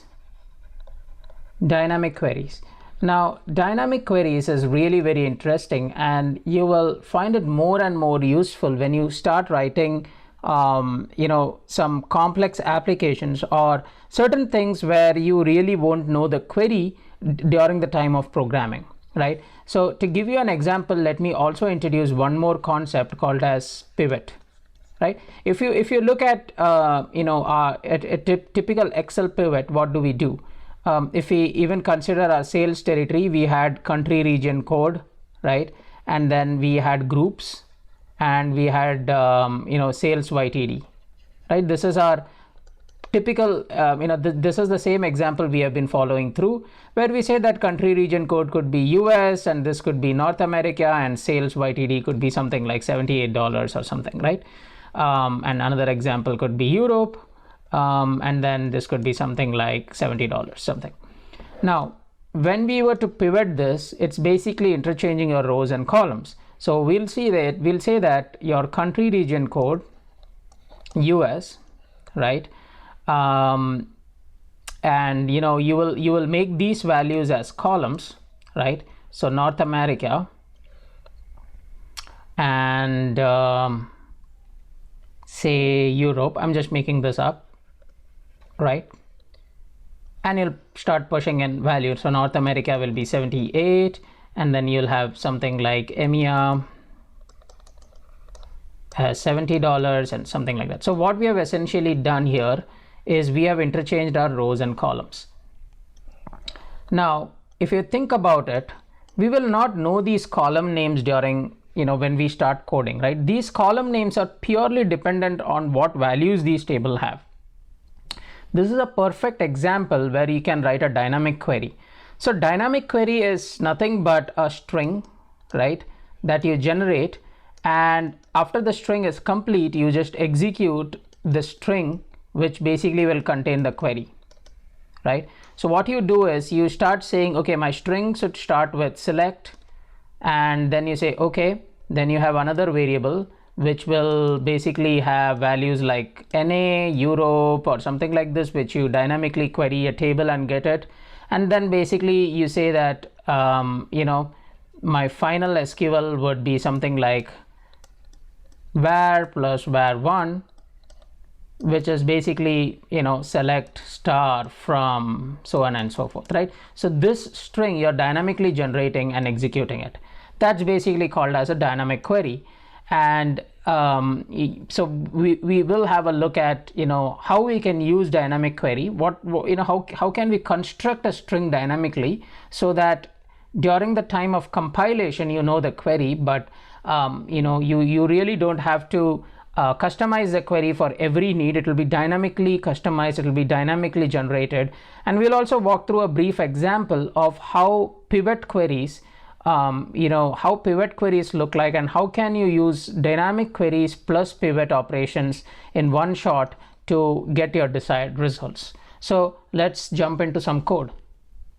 Now, dynamic queries is really very interesting, and you will find it more and more useful when you start writing some complex applications or certain things where you really won't know the query during the time of programming, right? So to give you an example, let me also introduce one more concept called as pivot, right? If you look at a typical Excel pivot, what do we do? If we even consider our sales territory, we had country region code, right? And then we had groups, and we had sales YTD, right? This is our typical, this is the same example we have been following through, where we say that country region code could be US and this could be North America, and sales YTD could be something like $78 or something, right? And another example could be Europe, and then this could be something like $70 something. Now, when we were to pivot this, it's basically interchanging your rows and columns. So we'll say that your country region code US, right? And you will make these values as columns, right? So North America and say Europe, I'm just making this up, right? And you'll start pushing in values. So North America will be 78, and then you'll have something like EMEA has $70 and something like that. So what we have essentially done here is we have interchanged our rows and columns. Now, if you think about it, we will not know these column names during, when we start coding, right? These column names are purely dependent on what values these tables have. This is a perfect example where you can write a dynamic query. So dynamic query is nothing but a string, right, that you generate, and after the string is complete, you just execute the string, which basically will contain the query, right? So what you do is you start saying, okay, my string should start with select, and then you say, okay, then you have another variable which will basically have values like NA, Europe, or something like this, which you dynamically query a table and get it. And then basically you say that, my final SQL would be something like var plus var1, which is basically, select star from so on and so forth, right? So this string you're dynamically generating and executing it. That's basically called as a dynamic query. And so we will have a look at how we can use dynamic query, how can we construct a string dynamically so that during the time of compilation the query, but you really don't have to customize the query for every need. It will be dynamically customized, it will be dynamically generated. And we'll also walk through a brief example of how pivot queries how pivot queries look like, and how can you use dynamic queries plus pivot operations in one shot to get your desired results. So let's jump into some code.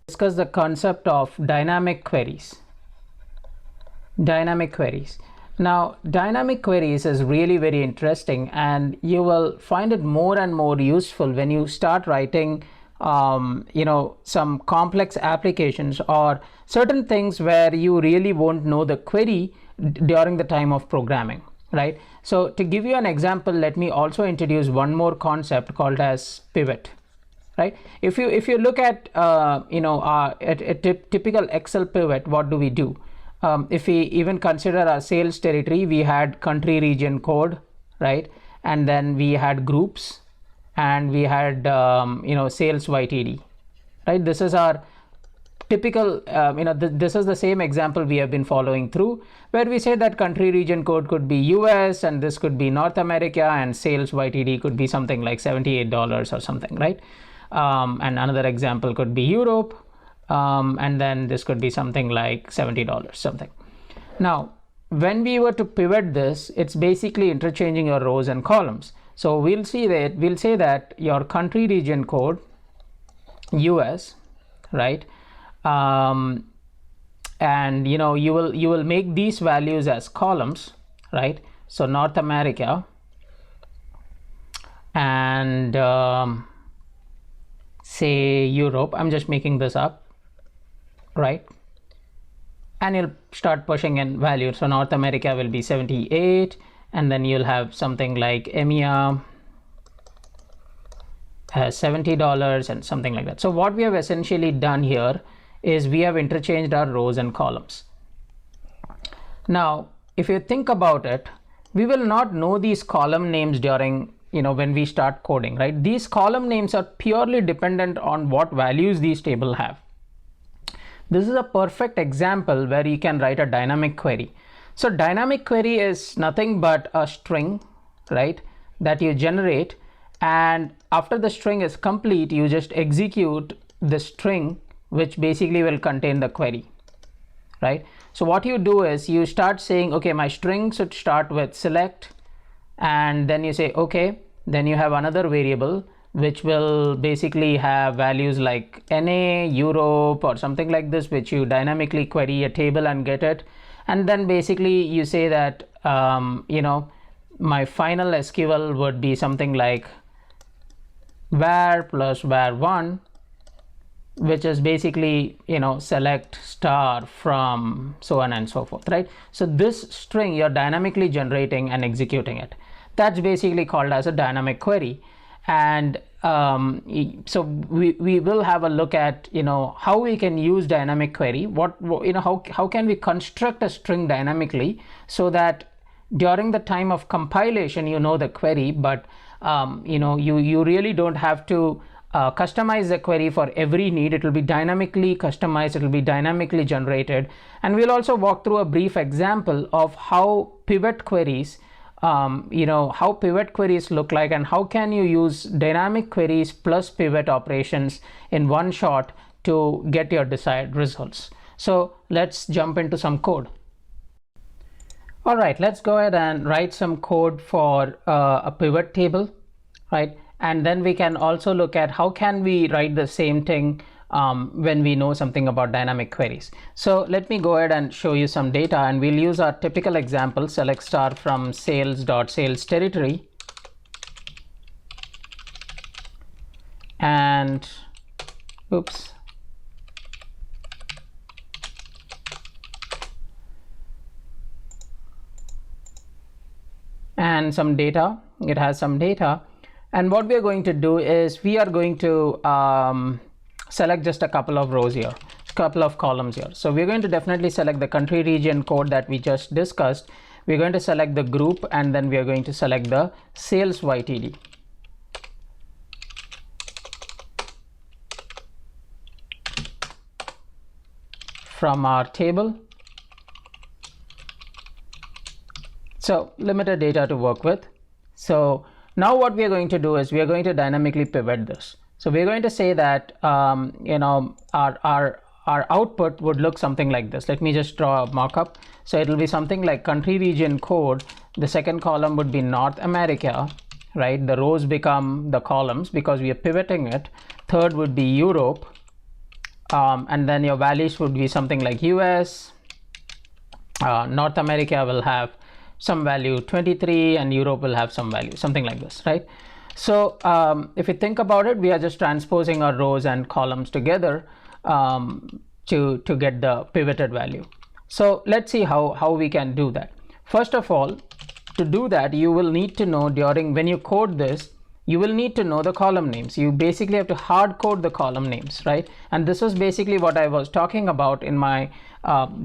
Discuss the concept of dynamic queries. Dynamic queries. Now, dynamic queries is really very interesting, and you will find it more and more useful when you start writing some complex applications or certain things where you really won't know the query during the time of programming, right? So to give you an example, let me also introduce one more concept called as pivot, right? If you look at a typical Excel pivot, what do we do? If we even consider our sales territory, we had country region code, right? And then we had groups, and we had sales YTD, right? This is our typical, this is the same example we have been following through, where we say that country region code could be US and this could be North America, and sales YTD could be something like $78 or something, right? And another example could be Europe, and then this could be something like $70 something. Now, when we were to pivot this, it's basically interchanging your rows and columns. So we'll say that your country region code US, right? And you will make these values as columns, right? So North America and say Europe, I'm just making this up, right? And you'll start pushing in values. So North America will be 78, and then you'll have something like EMEA has $70 and something like that. So what we have essentially done here is we have interchanged our rows and columns. Now, if you think about it, we will not know these column names during when we start coding, right? These column names are purely dependent on what values these tables have. This is a perfect example where you can write a dynamic query. So dynamic query is nothing but a string, right, that you generate, and after the string is complete, you just execute the string, which basically will contain the query, right? So what you do is you start saying, okay, my string should start with select, and then you say okay, then you have another variable which will basically have values like NA, Europe, or something like this, which you dynamically query a table and get it. And then basically you say that my final SQL would be something like var plus var1, which is basically select star from so on and so forth, right? So this string you're dynamically generating and executing it. That's basically called as a dynamic query. And so we will have a look at how we can use dynamic query, how can we construct a string dynamically, so that during the time of compilation the query, but you really don't have to customize the query for every need. It will be dynamically customized, it will be dynamically generated. And we'll also walk through a brief example of how pivot queries how pivot queries look like, and how can you use dynamic queries plus pivot operations in one shot to get your desired results. So let's jump into some code. All right, let's go ahead and write some code for a pivot table, right? And then we can also look at how can we write the same thing when we know something about dynamic queries. So let me go ahead and show you some data, and we'll use our typical example, select star from sales.sales territory. And oops. And some data, it has some data. And what we are going to do is we are going to select just a couple of rows here, a couple of columns here. So we're going to definitely select the country region code that we just discussed. We're going to select the group, and then we are going to select the sales YTD. From our table. So limited data to work with. So now what we are going to do is we are going to dynamically pivot this. So we're going to say that our output would look something like this. Let me just draw a mock-up. So it will be something like country region code. The second column would be North America, right? The rows become the columns because we are pivoting it. Third would be Europe, and then your values would be something like US. North America will have some value 23, and Europe will have some value, something like this, right? So if you think about it, we are just transposing our rows and columns together to get the pivoted value. So let's see how we can do that. First of all, to do that, you will need to know when you code this, you will need to know the column names. You basically have to hard code the column names, right? And this is basically what I was talking about in my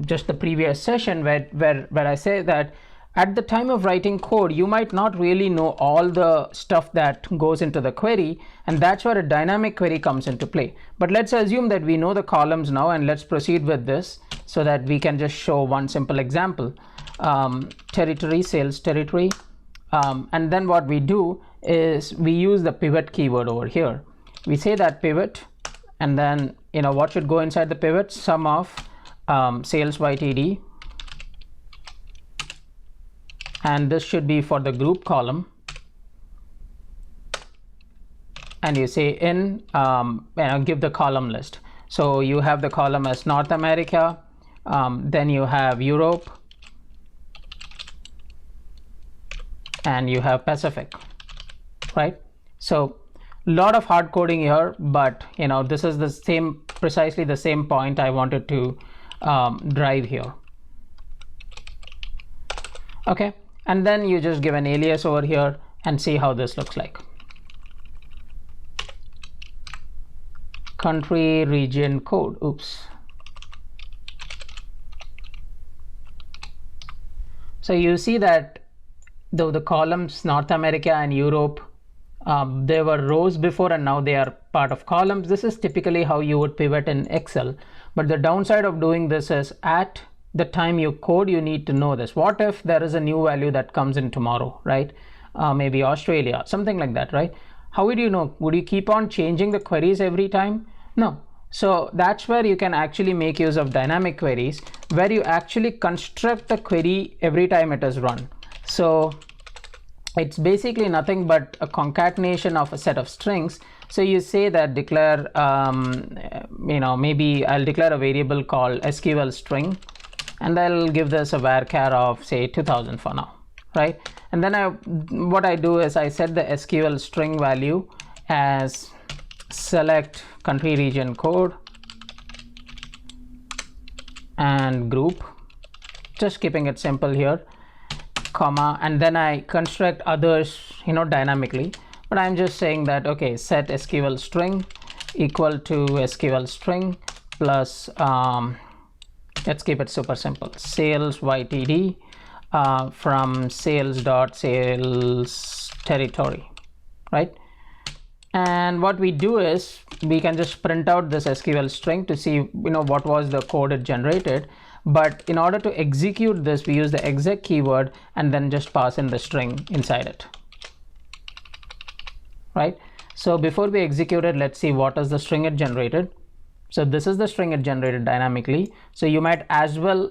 just the previous session where I say that at the time of writing code, you might not really know all the stuff that goes into the query, and that's where a dynamic query comes into play. But let's assume that we know the columns now, and let's proceed with this so that we can just show one simple example. Territory, sales territory, and then what we do is we use the pivot keyword over here. We say that pivot, and then what should go inside the pivot? Sum of sales YTD, and this should be for the group column, and you say in give the column list. So you have the column as North America, then you have Europe, and you have Pacific, right? So a lot of hard coding here, but this is precisely the same point I wanted to drive here. Okay, and then you just give an alias over here and see how this looks like. Country region code, oops. So you see that though the columns North America and Europe, there were rows before and now they are part of columns. This is typically how you would pivot in Excel. But the downside of doing this is at the time you code, you need to know this. What if there is a new value that comes in tomorrow, right? Maybe Australia, something like that, right? how would you know? Would you keep on changing the queries every time? No. So that's where you can actually make use of dynamic queries, where you actually construct the query every time it is run. So it's basically nothing but a concatenation of a set of strings. So you say that declare, maybe I'll declare a variable called SQL string, and I'll give this a varchar of say 2000 for now, right? And then what I do is I set the SQL string value as select country region code and group, just keeping it simple here, comma, and then I construct others dynamically, but I'm just saying that okay, set SQL string equal to SQL string plus let's keep it super simple, sales YTD from sales.sales territory, right? And what we do is we can just print out this SQL string to see what was the code it generated. But in order to execute this, we use the exec keyword and then just pass in the string inside it, right? So before we execute it, let's see what is the string it generated. So this is the string it generated dynamically. So you might as well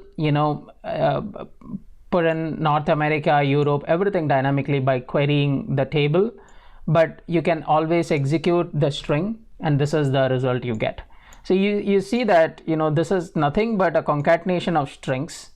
put in North America, Europe, everything dynamically by querying the table, but you can always execute the string and this is the result you get. So you see that this is nothing but a concatenation of strings,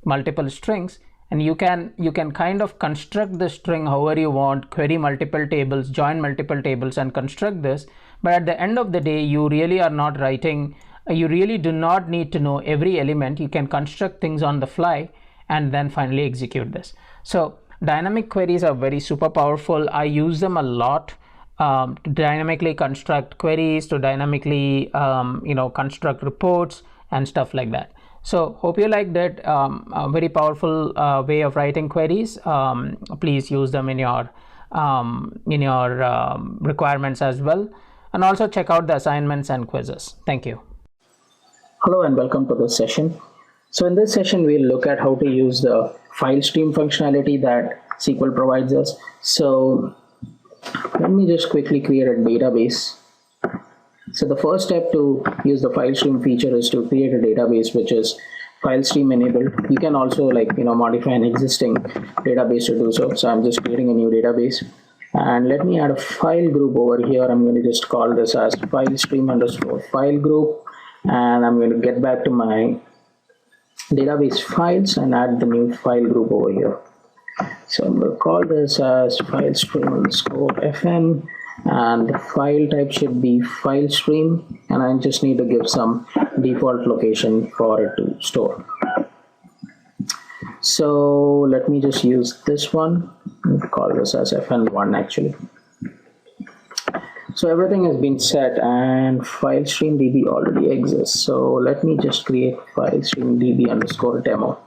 multiple strings, and you can kind of construct the string however you want, query multiple tables, join multiple tables and construct this. But at the end of the day, you really are not writing, you really do not need to know every element. You can construct things on the fly and then finally execute this. So dynamic queries are very super powerful. I use them a lot to dynamically construct queries, to dynamically construct reports and stuff like that. So hope you liked it. A very powerful way of writing queries. Please use them in your requirements as well, and also check out the assignments and quizzes. Thank you. Hello and welcome to this session. So in this session, we'll look at how to use the file stream functionality that SQL provides us. So let me just quickly create a database. So the first step to use the file stream feature is to create a database which is file stream enabled. You can also modify an existing database to do so. So I'm just creating a new database, and let me add a file group over here. I'm going to just call this as file stream underscore file group, and I'm going to get back to my database files and add the new file group over here. So I'm going to call this as file stream underscore fn, and the file type should be file stream, and I just need to give some default location for it to store. So let me just use this one, call this as fn1 actually. So everything has been set and file stream db already exists. So let me just create file stream db underscore demo.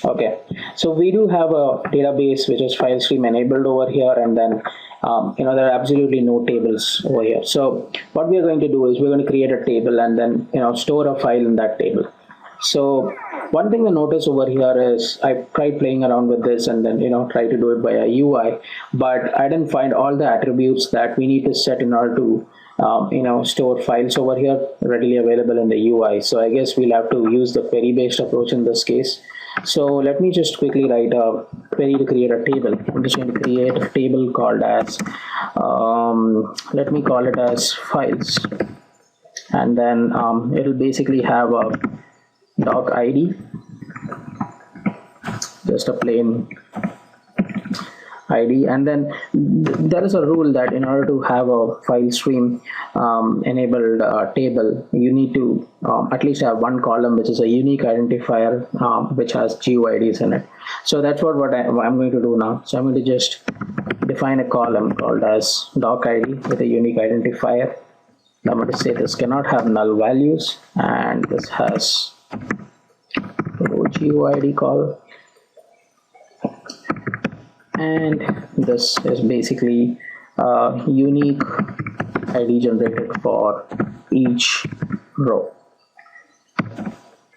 Okay, so we do have a database which is file stream enabled over here, and then there are absolutely no tables over here. So what we are going to do is we're going to create a table and then store a file in that table. So one thing to notice over here is I tried playing around with this and then try to do it via UI, but I didn't find all the attributes that we need to set in order to store files over here readily available in the UI. So I guess we'll have to use the query based approach in this case. So let me just quickly write a query to create a table. I'm just going to create a table called as let me call it as files, and then it'll basically have a doc ID, just a plain ID, and then there is a rule that in order to have a file stream enabled table, you need to at least have one column which is a unique identifier which has GUIDs in it. So that's what I'm going to do now. So I'm going to just define a column called as doc ID with a unique identifier. I'm going to say this cannot have null values, and this has GUID call, and this is basically a unique ID generated for each row.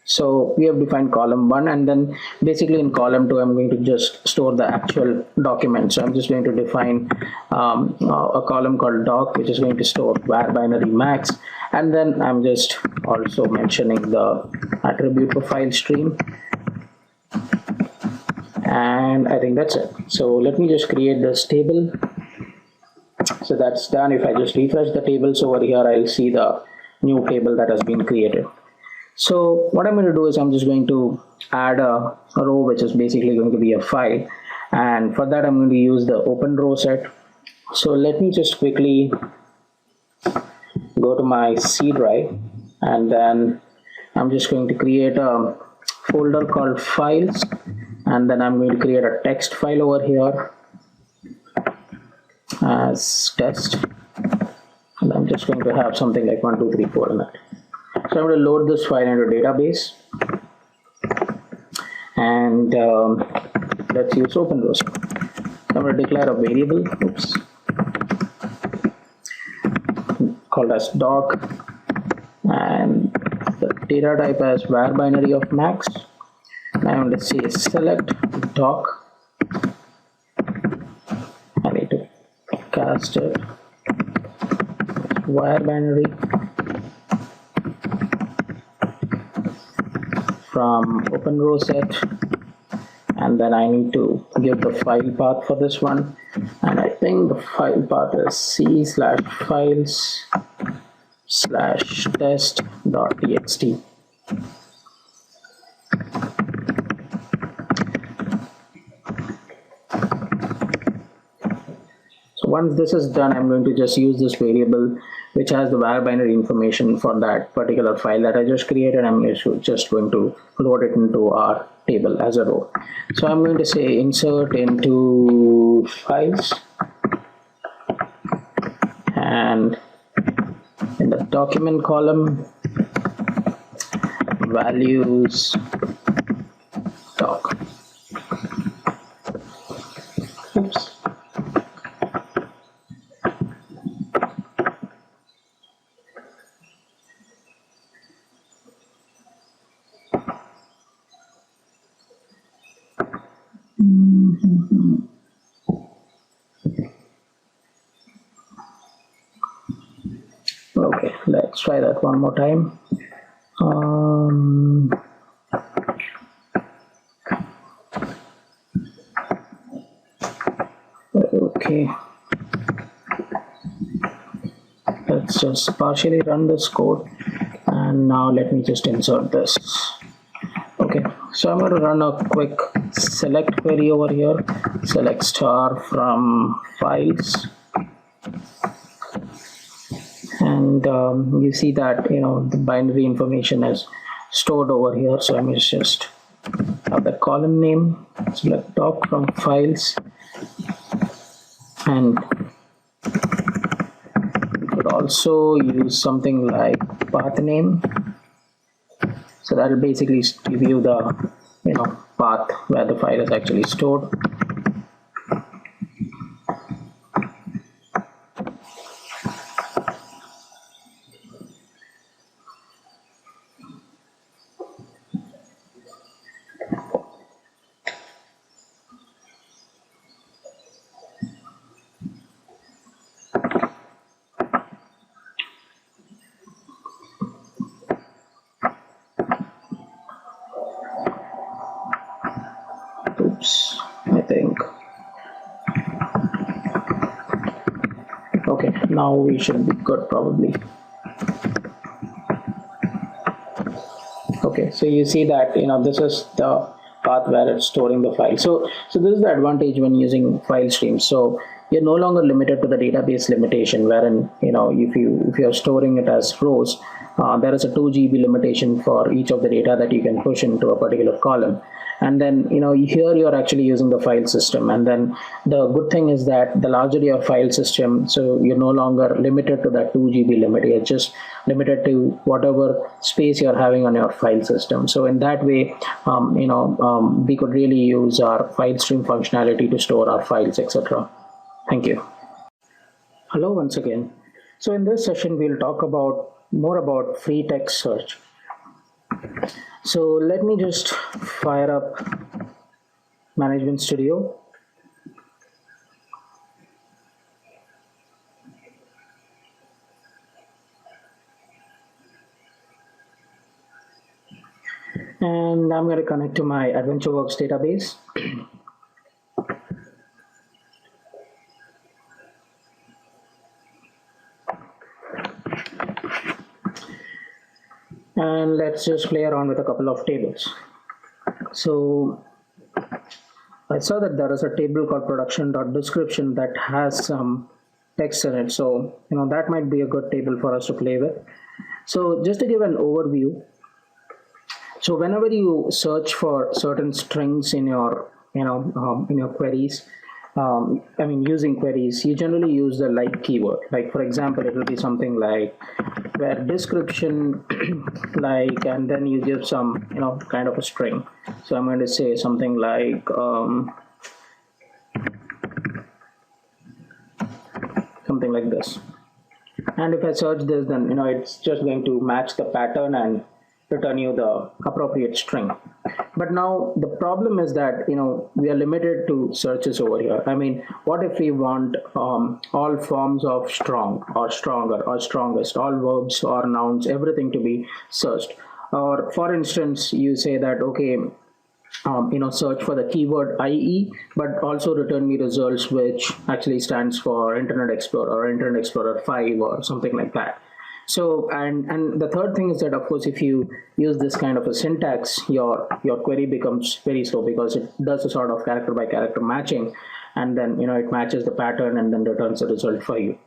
So we have defined column 1, and then basically in column 2 I'm going to just store the actual document. So I'm just going to define a column called doc, which is going to store var binary max, and then I'm just also mentioning the attribute for file stream, and I think that's it. So let me just create this table. So that's done. If I just refresh the tables over here, I'll see the new table that has been created. So what I'm going to do is I'm just going to add a row which is basically going to be a file, and for that I'm going to use the open row set. So let me just quickly go to my C drive, and then I'm just going to create a folder called files, and then I'm going to create a text file over here as test, and I'm just going to have something like 1 2 3 4 in it. So I'm going to load this file into database, and let's use open row. I'm going to declare a variable called as doc, and the data type as var binary of max. I'm going to say select doc. I need to cast it var binary from open row set, and then I need to give the file path for this one, and I think the file path is c/files/test.txt. So once this is done, I'm going to just use this variable which has the var binary information for that particular file that I just created. I'm just going to load it into our table as a row. So I'm going to say insert into files, and in the document column, values doc. Oops. Okay, let's try that one more time. Okay, let's just partially run this code, and now let me just insert this. Okay, so I'm going to run a quick select query over here, select star from files, and you see that the binary information is stored over here. So I'm just have the column name, select doc from files, and you could also use something like path name. So that will basically give you the path where the file is actually stored. Oops, I think. Okay, now we should be good probably. Okay, so you see that this is the path where it's storing the file. So this is the advantage when using file streams. So you're no longer limited to the database limitation, wherein if you're storing it as rows, there is a 2 GB limitation for each of the data that you can push into a particular column. And then here you're actually using the file system, and then the good thing is that the larger your file system, so you're no longer limited to that 2 GB limit. You're just limited to whatever space you're having on your file system. So in that way, we could really use our file stream functionality to store our files, etc. Thank you. Hello once again. So in this session we'll talk more about free text search. So let me just fire up Management Studio. And I'm going to connect to my AdventureWorks database. And let's just play around with a couple of tables. So I saw that there is a table called production.description that has some text in it. So, that might be a good table for us to play with. So just to give an overview, so whenever you search for certain strings in your, in your queries, using queries, you generally use the like keyword. Like, for example, it will be something like where description like, and then you give some, kind of a string. So I'm going to say something like, something like this. And if I search this, then, it's just going to match the pattern and return you the appropriate string. But now the problem is that, we are limited to searches over here. I mean, what if we want all forms of strong or stronger or strongest, all verbs or nouns, everything to be searched? Or for instance, you say that, okay, search for the keyword IE, but also return me results which actually stands for Internet Explorer or Internet Explorer 5 or something like that. So, and the third thing is that, of course, if you use this kind of a syntax, your query becomes very slow because it does a sort of character by character matching, and then, it matches the pattern and then returns the result for you.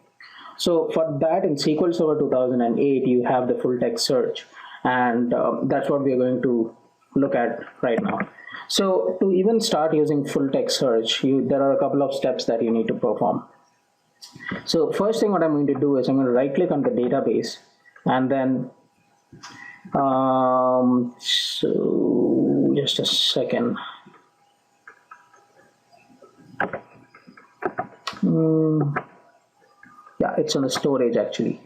So for that, in SQL Server 2008, you have the full text search, and that's what we're going to look at right now. So to even start using full text search, there are a couple of steps that you need to perform. So first thing what I'm going to do is I'm going to right click on the database, and then so just a second. Yeah, it's on the storage actually.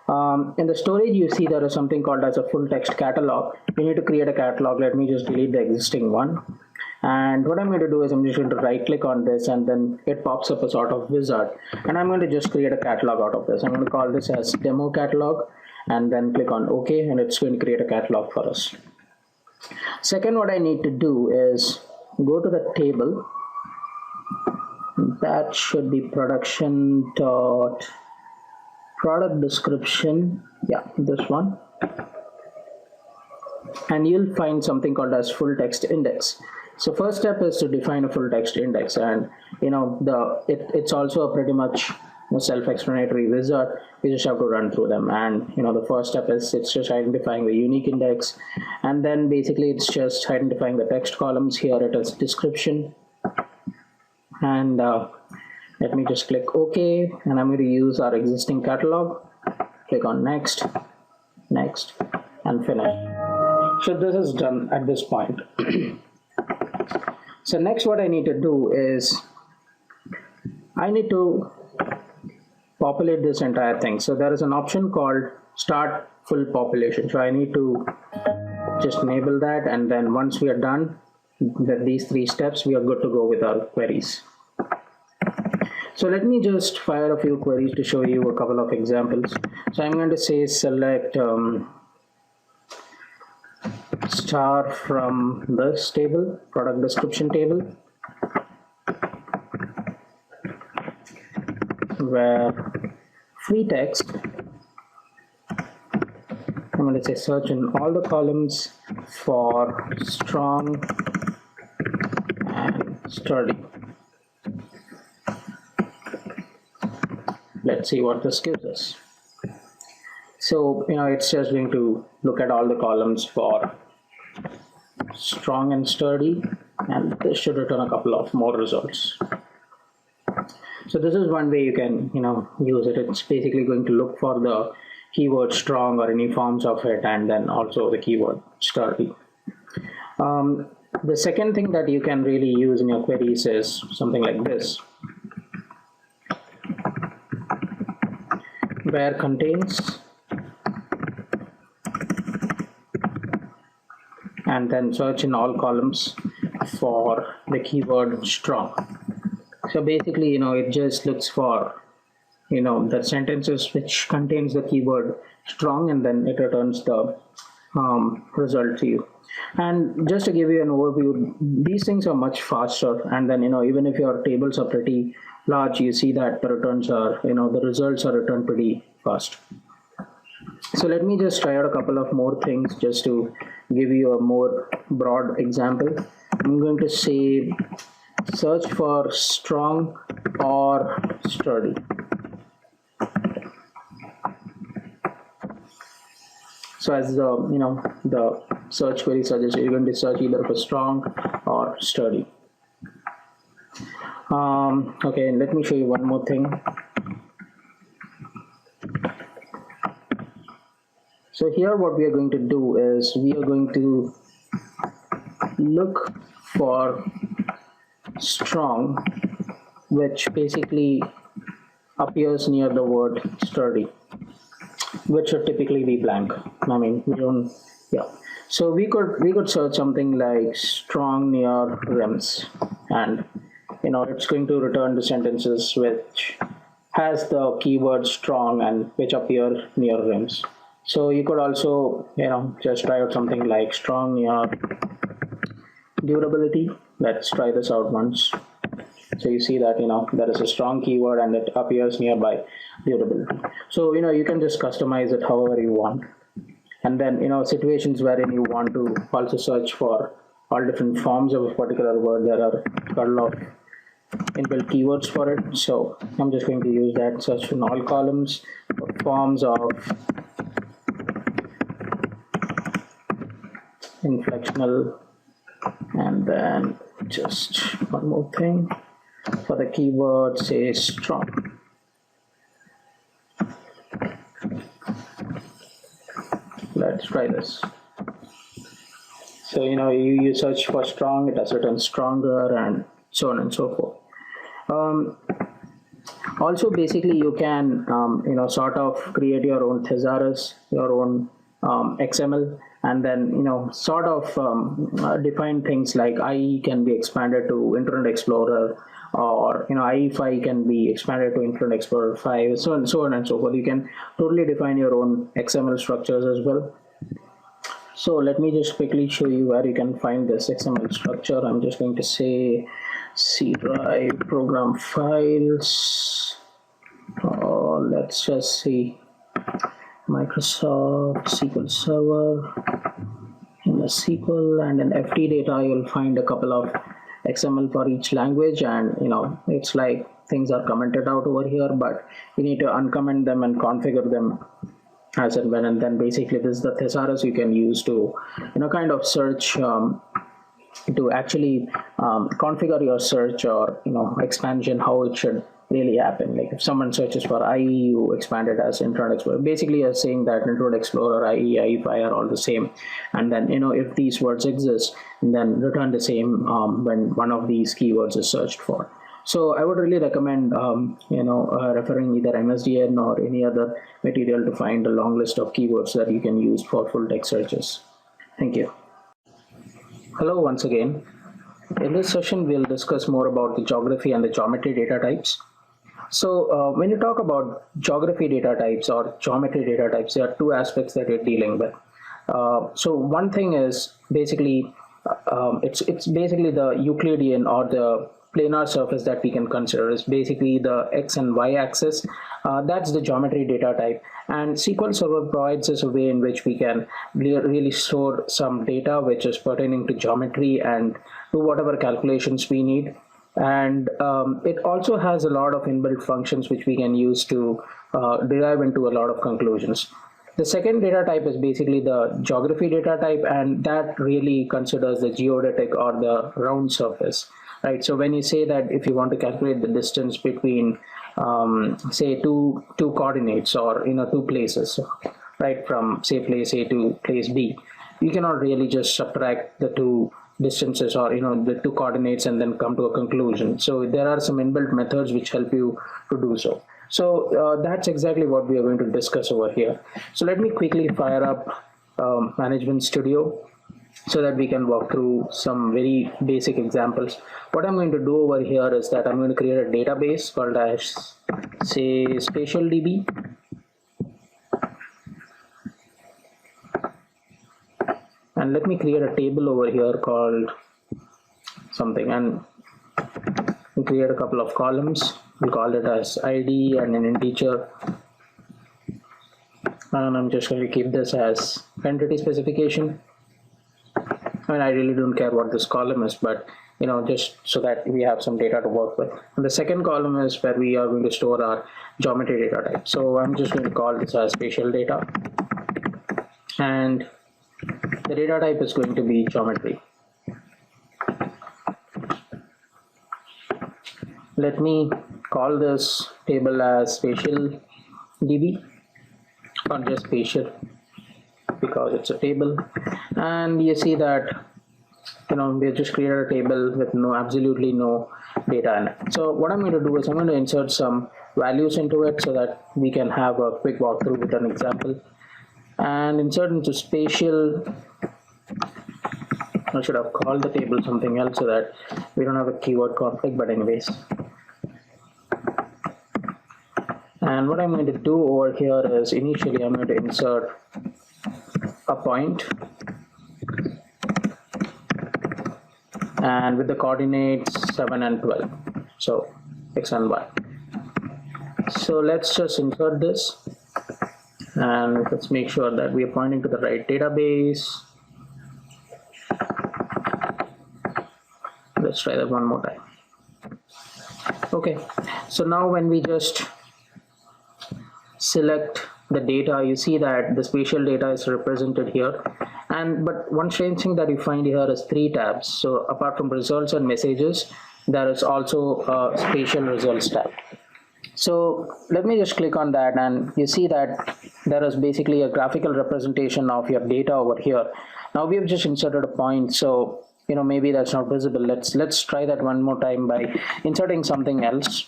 In the storage, you see there is something called as a full text catalog. You need to create a catalog. Let me just delete the existing one. And what I'm going to do is I'm just going to right click on this, and then it pops up a sort of wizard. And I'm going to just create a catalog out of this. I'm going to call this as demo catalog, and then click on OK, and it's going to create a catalog for us. Second, what I need to do is go to the table. That should be production dot product description. Yeah, this one. And you'll find something called as full text index. So first step is to define a full text index, and it's also a pretty much self-explanatory wizard. You just have to run through them, and the first step is it's just identifying the unique index, and then basically it's just identifying the text columns. Here it is description, and let me just click OK, and I'm going to use our existing catalog. Click on next, next, and finish. So this is done at this point. So next what I need to do is I need to populate this entire thing. So there is an option called start full population. So I need to just enable that, and then once we are done with these 3 steps, we are good to go with our queries. So let me just fire a few queries to show you a couple of examples. So I'm going to say select star from this table, product description table, where free text, I'm going to say search in all the columns for strong and sturdy. Let's see what this gives us. So, it's just going to look at all the columns for strong and sturdy, and this should return a couple of more results. So this is one way you can, use it. It's basically going to look for the keyword strong or any forms of it, and then also the keyword sturdy. The second thing that you can really use in your queries is something like this, where contains and then search in all columns for the keyword strong. So basically, it just looks for, the sentences which contains the keyword strong, and then it returns the result to you. And just to give you an overview, these things are much faster. And then, even if your tables are pretty large, you see that the returns are, the results are returned pretty fast. So let me just try out a couple of more things just to give you a more broad example. I'm going to say search for strong or sturdy. So as the search query suggests, you're going to search either for strong or sturdy. Okay, let me show you one more thing. So here what we are going to do is we are going to look for strong, which basically appears near the word sturdy, which should typically be blank. I mean, we don't, yeah. So we could search something like strong near rims, and it's going to return the sentences which has the keyword strong and which appear near rims. So you could also, just try out something like strong near durability. Let's try this out once. So you see that, there is a strong keyword and it appears nearby durability. So, you can just customize it however you want. And then, situations wherein you want to also search for all different forms of a particular word, there are a couple of inbuilt keywords for it. So I'm just going to use that, search in all columns for forms of inflectional, and then just one more thing for the keyword, say strong. Let's try this. So you search for strong, it has written stronger, and so on and so forth. Also, basically, you can sort of create your own thesaurus, your own XML, and then sort of define things like IE can be expanded to Internet Explorer, or IE5 can be expanded to Internet Explorer 5, so on and so forth. You can totally define your own XML structures as well. So let me just quickly show you where you can find this XML structure. I'm just going to say C drive program files, or let's just see Microsoft SQL Server. In the SQL and in FT data, you'll find a couple of XML for each language, and it's like things are commented out over here, but you need to uncomment them and configure them as and when. And then basically this is the thesaurus you can use to kind of search to actually configure your search or expansion, how it should really happen. Like if someone searches for IE, you expand it as Internet Explorer. Basically you're saying that Internet Explorer, IE, IE5 are all the same, and then if these words exist, then return the same when one of these keywords is searched for. So I would really recommend referring either MSDN or any other material to find a long list of keywords that you can use for full text searches. Thank you. Hello once again. In this session, we'll discuss more about the geography and the geometry data types. So when you talk about geography data types or geometry data types, there are two aspects that you're dealing with. So one thing is basically, it's basically the Euclidean or the planar surface that we can consider is basically the X and Y axis. That's the geometry data type. And SQL Server provides us a way in which we can really store some data which is pertaining to geometry and do whatever calculations we need. And it also has a lot of inbuilt functions which we can use to derive into a lot of conclusions. The second data type is basically the geography data type, and that really considers the geodetic or the round surface, right? So when you say that if you want to calculate the distance between say two coordinates or two places, right, from say place A to place B, you cannot really just subtract the two distances or the two coordinates and then come to a conclusion. So there are some inbuilt methods which help you to do so. So that's exactly what we are going to discuss over here. So let me quickly fire up Management Studio. so that we can walk through some very basic examples. What I'm going to do over here is that I'm going to create a database called as, say, spatial DB. And let me create a table over here called something, and we'll create a couple of columns. We'll call it as ID and an integer. And I'm just going to keep this as entity specification. I mean, I really don't care what this column is, but just so that we have some data to work with. And the second column is where we are going to store our geometry data type. So I'm just going to call this as spatial data. And the data type is going to be geometry. Let me call this table as spatial DB, or just spatial, because it's a table. And you see that we just created a table with absolutely no data in it. So what I'm going to do is I'm going to insert some values into it so that we can have a quick walkthrough with an example. And insert into spatial, I should have called the table something else so that we don't have a keyword conflict, but anyways. And what I'm going to do over here is initially I'm going to insert a point, and with the coordinates 7 and 12, so x and y. So let's just insert this, and let's make sure that we are pointing to the right database. Let's try that one more time. Okay, so now when we just select the data, you see that the spatial data is represented here. But one strange thing that you find here is 3 tabs. So apart from results and messages, there is also a spatial results tab. So let me just click on that, and you see that there is basically a graphical representation of your data over here. Now we have just inserted a point, so maybe that's not visible. Let's try that one more time by inserting something else.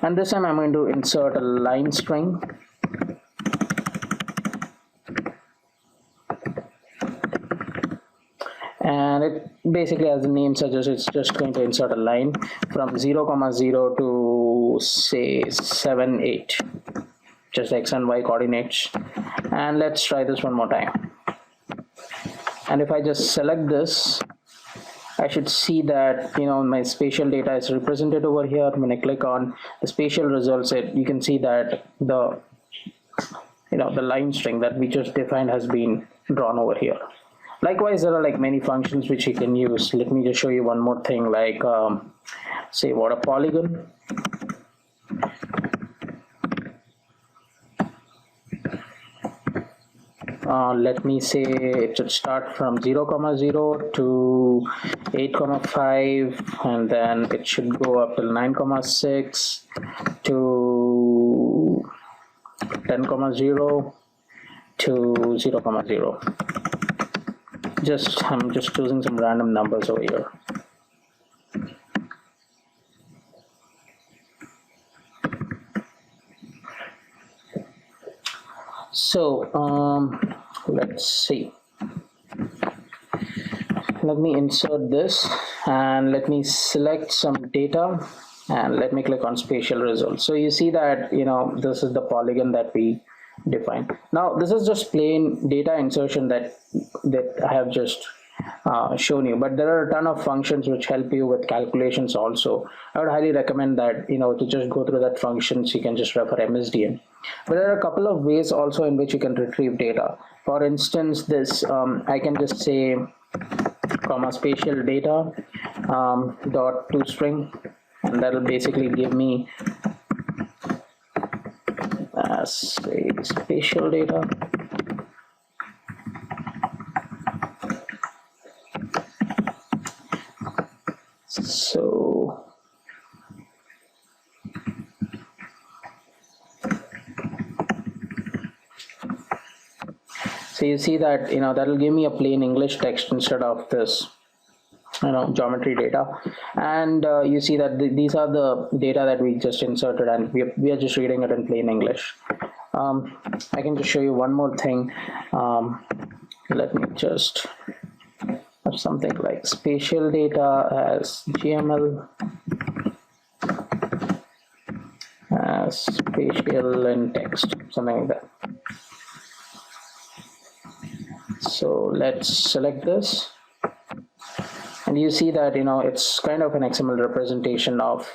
And this time I'm going to insert a line string. And it basically, as the name suggests, it's just going to insert a line from 0,0 to say 7, 8, just x and y coordinates. And let's try this one more time. And if I just select this, I should see that my spatial data is represented over here. When I click on the spatial results, you can see that the the line string that we just defined has been drawn over here. Likewise, there are like many functions which you can use. Let me just show you one more thing, like say what a polygon. Let me say it should start from 0,0 to 8,5, and then it should go up till 9,6 to 10,0 to 0,0. I'm just choosing some random numbers over here. So let's see. Let me insert this, and let me select some data, and let me click on spatial results. So you see that this is the polygon that we defined. Now this is just plain data insertion that I have just shown you, but there are a ton of functions which help you with calculations also. I would highly recommend that to just go through that functions. You can just refer MSDN. But there are a couple of ways also in which you can retrieve data. For instance, this I can just say spatial data dot toString, and that will basically give me say spatial data. So you see that that will give me a plain English text instead of this geometry data. And you see that these are the data that we just inserted, and we are just reading it in plain English. I can just show you one more thing. Let me just have something like spatial data as GML, as spatial and text, something like that. So let's select this, and you see that it's kind of an XML representation of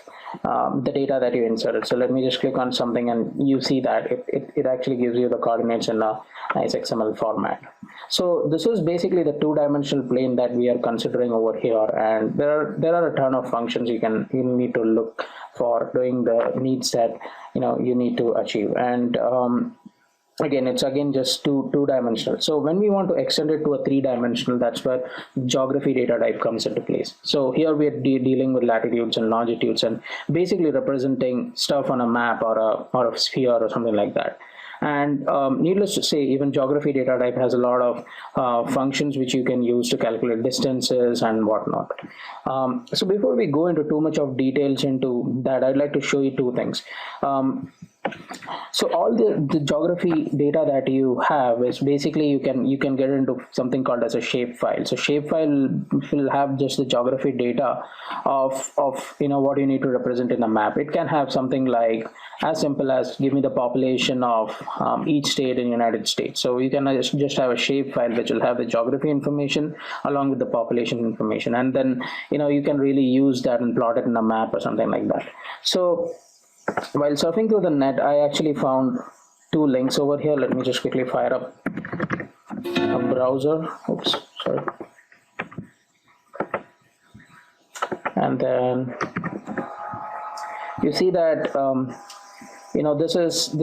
the data that you inserted. So let me just click on something, and you see that it actually gives you the coordinates in a nice XML format. So this is basically the two-dimensional plane that we are considering over here, and there are a ton of functions you need to look for doing the needs that you need to achieve. And again, it's just two-dimensional. So when we want to extend it to a three-dimensional, that's where geography data type comes into place. So here we are dealing with latitudes and longitudes, and basically representing stuff on a map or a sphere or something like that. And needless to say, even geography data type has a lot of functions which you can use to calculate distances and whatnot. So before we go into too much of details into that, I'd like to show you two things. So all the geography data that you have is basically you can get into something called as a shapefile. So shapefile will have just the geography data of what you need to represent in a map. It can have something like as simple as give me the population of each state in the United States. So you can just have a shapefile which will have the geography information along with the population information, and then you can really use that and plot it in a map or something like that. So while surfing through the net, I actually found two links over here. Let me just quickly fire up a browser. Oops, sorry. And then you see that this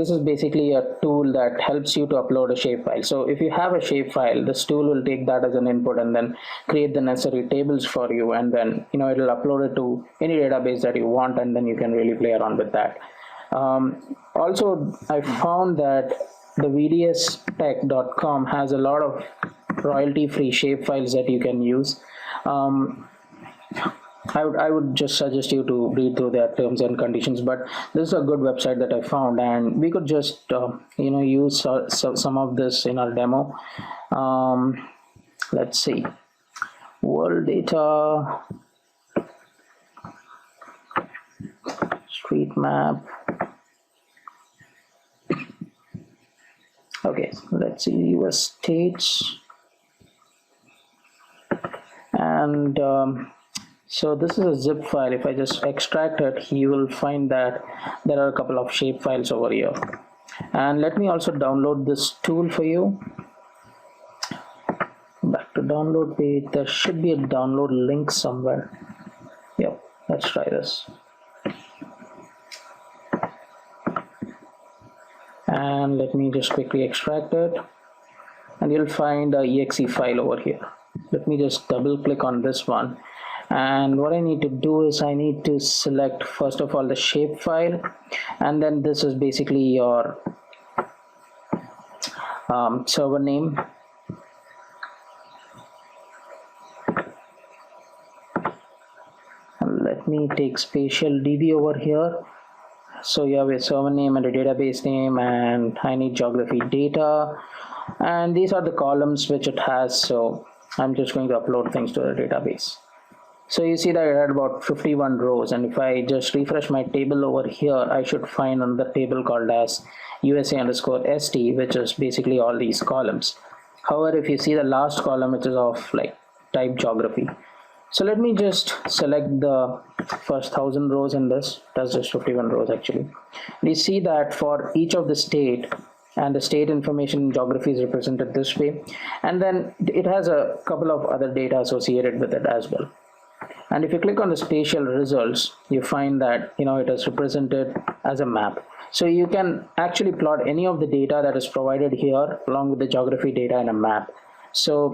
is basically a tool that helps you to upload a shapefile. So if you have a shapefile, this tool will take that as an input and then create the necessary tables for you, and then it will upload it to any database that you want, and then you can really play around with that. Also, I found that the vdstech.com has a lot of royalty-free shapefiles that you can use. I would just suggest you to read through their terms and conditions, but this is a good website that I found, and we could just use some of this in our demo. Let's see, world data, street map. Okay, let's see US states, and so this is a zip file. If I just extract it, you will find that there are a couple of shape files over here. And let me also download this tool for you. Back to download page. There should be a download link somewhere. Yep, let's try this. And let me just quickly extract it. And you'll find a exe file over here. Let me just double click on this one. And what I need to do is I need to select first of all the shape file, and then this is basically your server name. And let me take spatial DB over here. So you have a server name and a database name, and I need geography data, and these are the columns which it has. So I'm just going to upload things to the database. So you see that it had about 51 rows, and if I just refresh my table over here, I should find another table called as USA_ST, which is basically all these columns. However, if you see the last column, which is of like type geography. So let me just select the first 1000 rows in this. That's just 51 rows actually. And you see that for each of the state, and the state information in geography is represented this way, and then it has a couple of other data associated with it as well. And if you click on the spatial results, you find that it is represented as a map. So you can actually plot any of the data that is provided here along with the geography data in a map. So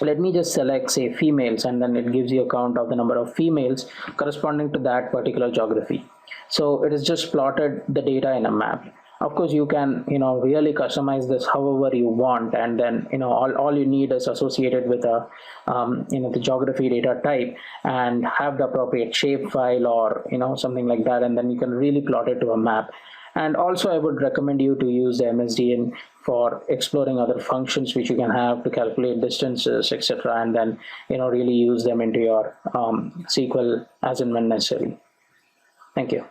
let me just select, say, females, and then it gives you a count of the number of females corresponding to that particular geography. So it is just plotted the data in a map. Of course, you can really customize this however you want, and then all you need is associated with a the geography data type and have the appropriate shape file or something like that, and then you can really plot it to a map. And also I would recommend you to use the MSDN for exploring other functions which you can have to calculate distances, etc., and then really use them into your SQL as and when necessary. Thank you.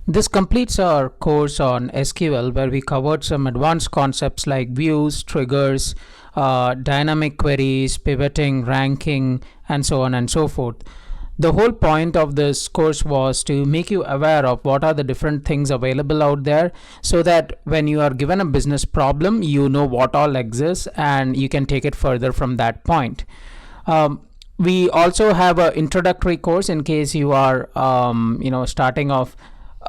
This completes our course on SQL, where we covered some advanced concepts like views, triggers, dynamic queries, pivoting, ranking, and so on and so forth. The whole point of this course was to make you aware of what are the different things available out there, so that when you are given a business problem, you know what all exists and you can take it further from that point. We also have an introductory course in case you are starting off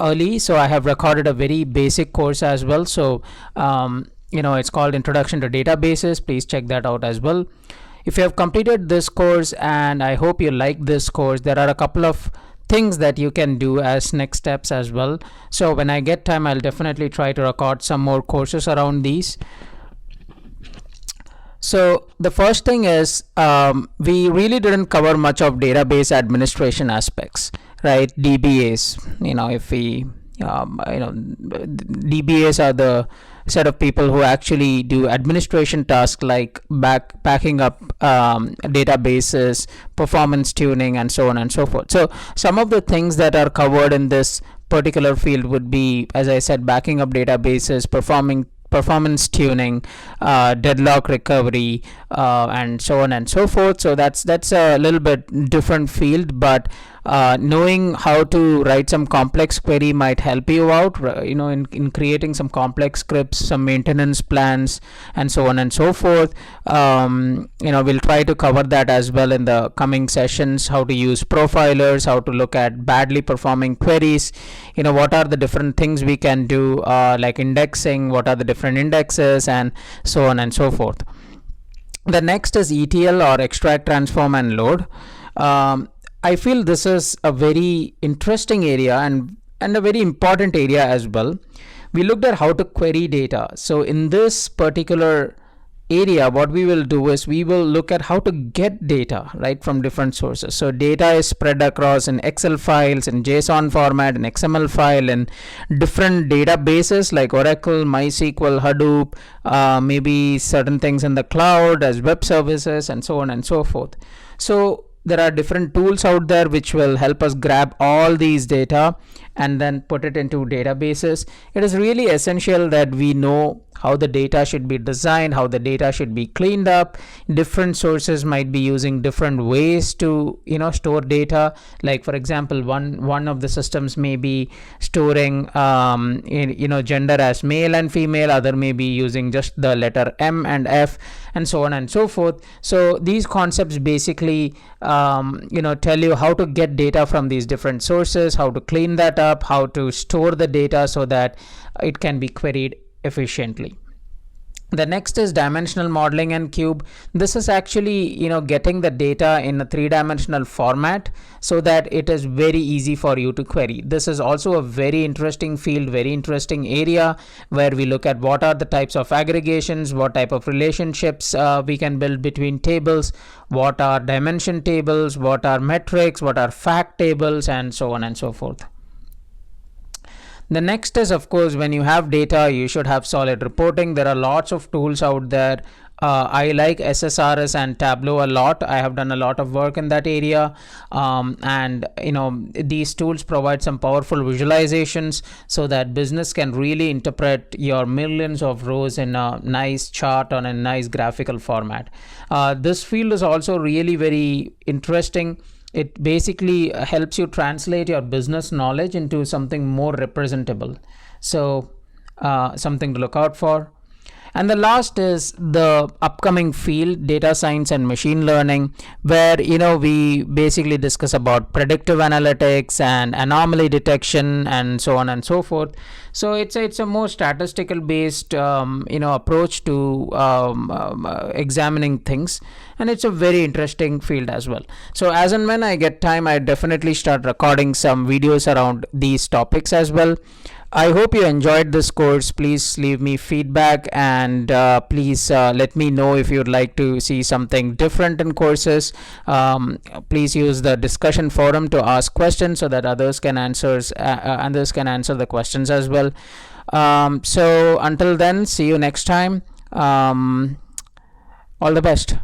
early. So I have recorded a very basic course as well. So it's called Introduction to Databases. Please check that out as well. If you have completed this course, and I hope you like this course, there are a couple of things that you can do as next steps as well. So when I get time, I'll definitely try to record some more courses around these. So the first thing is, we really didn't cover much of database administration aspects, right? DBAs, if we DBAs are the set of people who actually do administration tasks like backing up databases, performance tuning, and so on and so forth. So some of the things that are covered in this particular field would be, as I said, backing up databases, performance tuning, deadlock recovery, and so on and so forth. So that's a little bit different field, but knowing how to write some complex query might help you out, in creating some complex scripts, some maintenance plans, and so on and so forth. We'll try to cover that as well in the coming sessions, how to use profilers, how to look at badly performing queries, what are the different things we can do, like indexing, what are the different indexes, and so on and so forth. The next is ETL, or extract, transform, and load. I feel this is a very interesting area and a very important area as well. We looked at how to query data. So in this particular area, what we will do is we will look at how to get data, right, from different sources. So data is spread across in Excel files, in JSON format, in XML file, in different databases like Oracle, MySQL, Hadoop, maybe certain things in the cloud as web services, and so on and so forth. So there are different tools out there which will help us grab all these data and then put it into databases. It is really essential that we know how the data should be designed, how the data should be cleaned up. Different sources might be using different ways to store data. Like for example, one of the systems may be storing gender as male and female, other may be using just the letter M and F, and so on and so forth. So these concepts basically tell you how to get data from these different sources, how to clean that up, how to store the data so that it can be queried efficiently. The next is dimensional modeling and cube. This is actually getting the data in a three-dimensional format so that it is very easy for you to query. This is also a very interesting field, very interesting area, where we look at what are the types of aggregations, what type of relationships we can build between tables, what are dimension tables, what are metrics, what are fact tables, and so on and so forth. The next is, of course, when you have data, you should have solid reporting. There are lots of tools out there. I like SSRS and Tableau a lot. I have done a lot of work in that area, and these tools provide some powerful visualizations so that business can really interpret your millions of rows in a nice chart on a nice graphical format. This field is also really very interesting. It basically helps you translate your business knowledge into something more representable. So something to look out for. And the last is the upcoming field, data science and machine learning, where we basically discuss about predictive analytics and anomaly detection and so on and so forth. So it's a more statistical based approach to examining things, and it's a very interesting field as well. So as and when I get time, I definitely start recording some videos around these topics as well. I hope you enjoyed this course. Please leave me feedback, and please let me know if you'd like to see something different in courses. Please use the discussion forum to ask questions so that others can answer the questions as well. So until then, see you next time. All the best.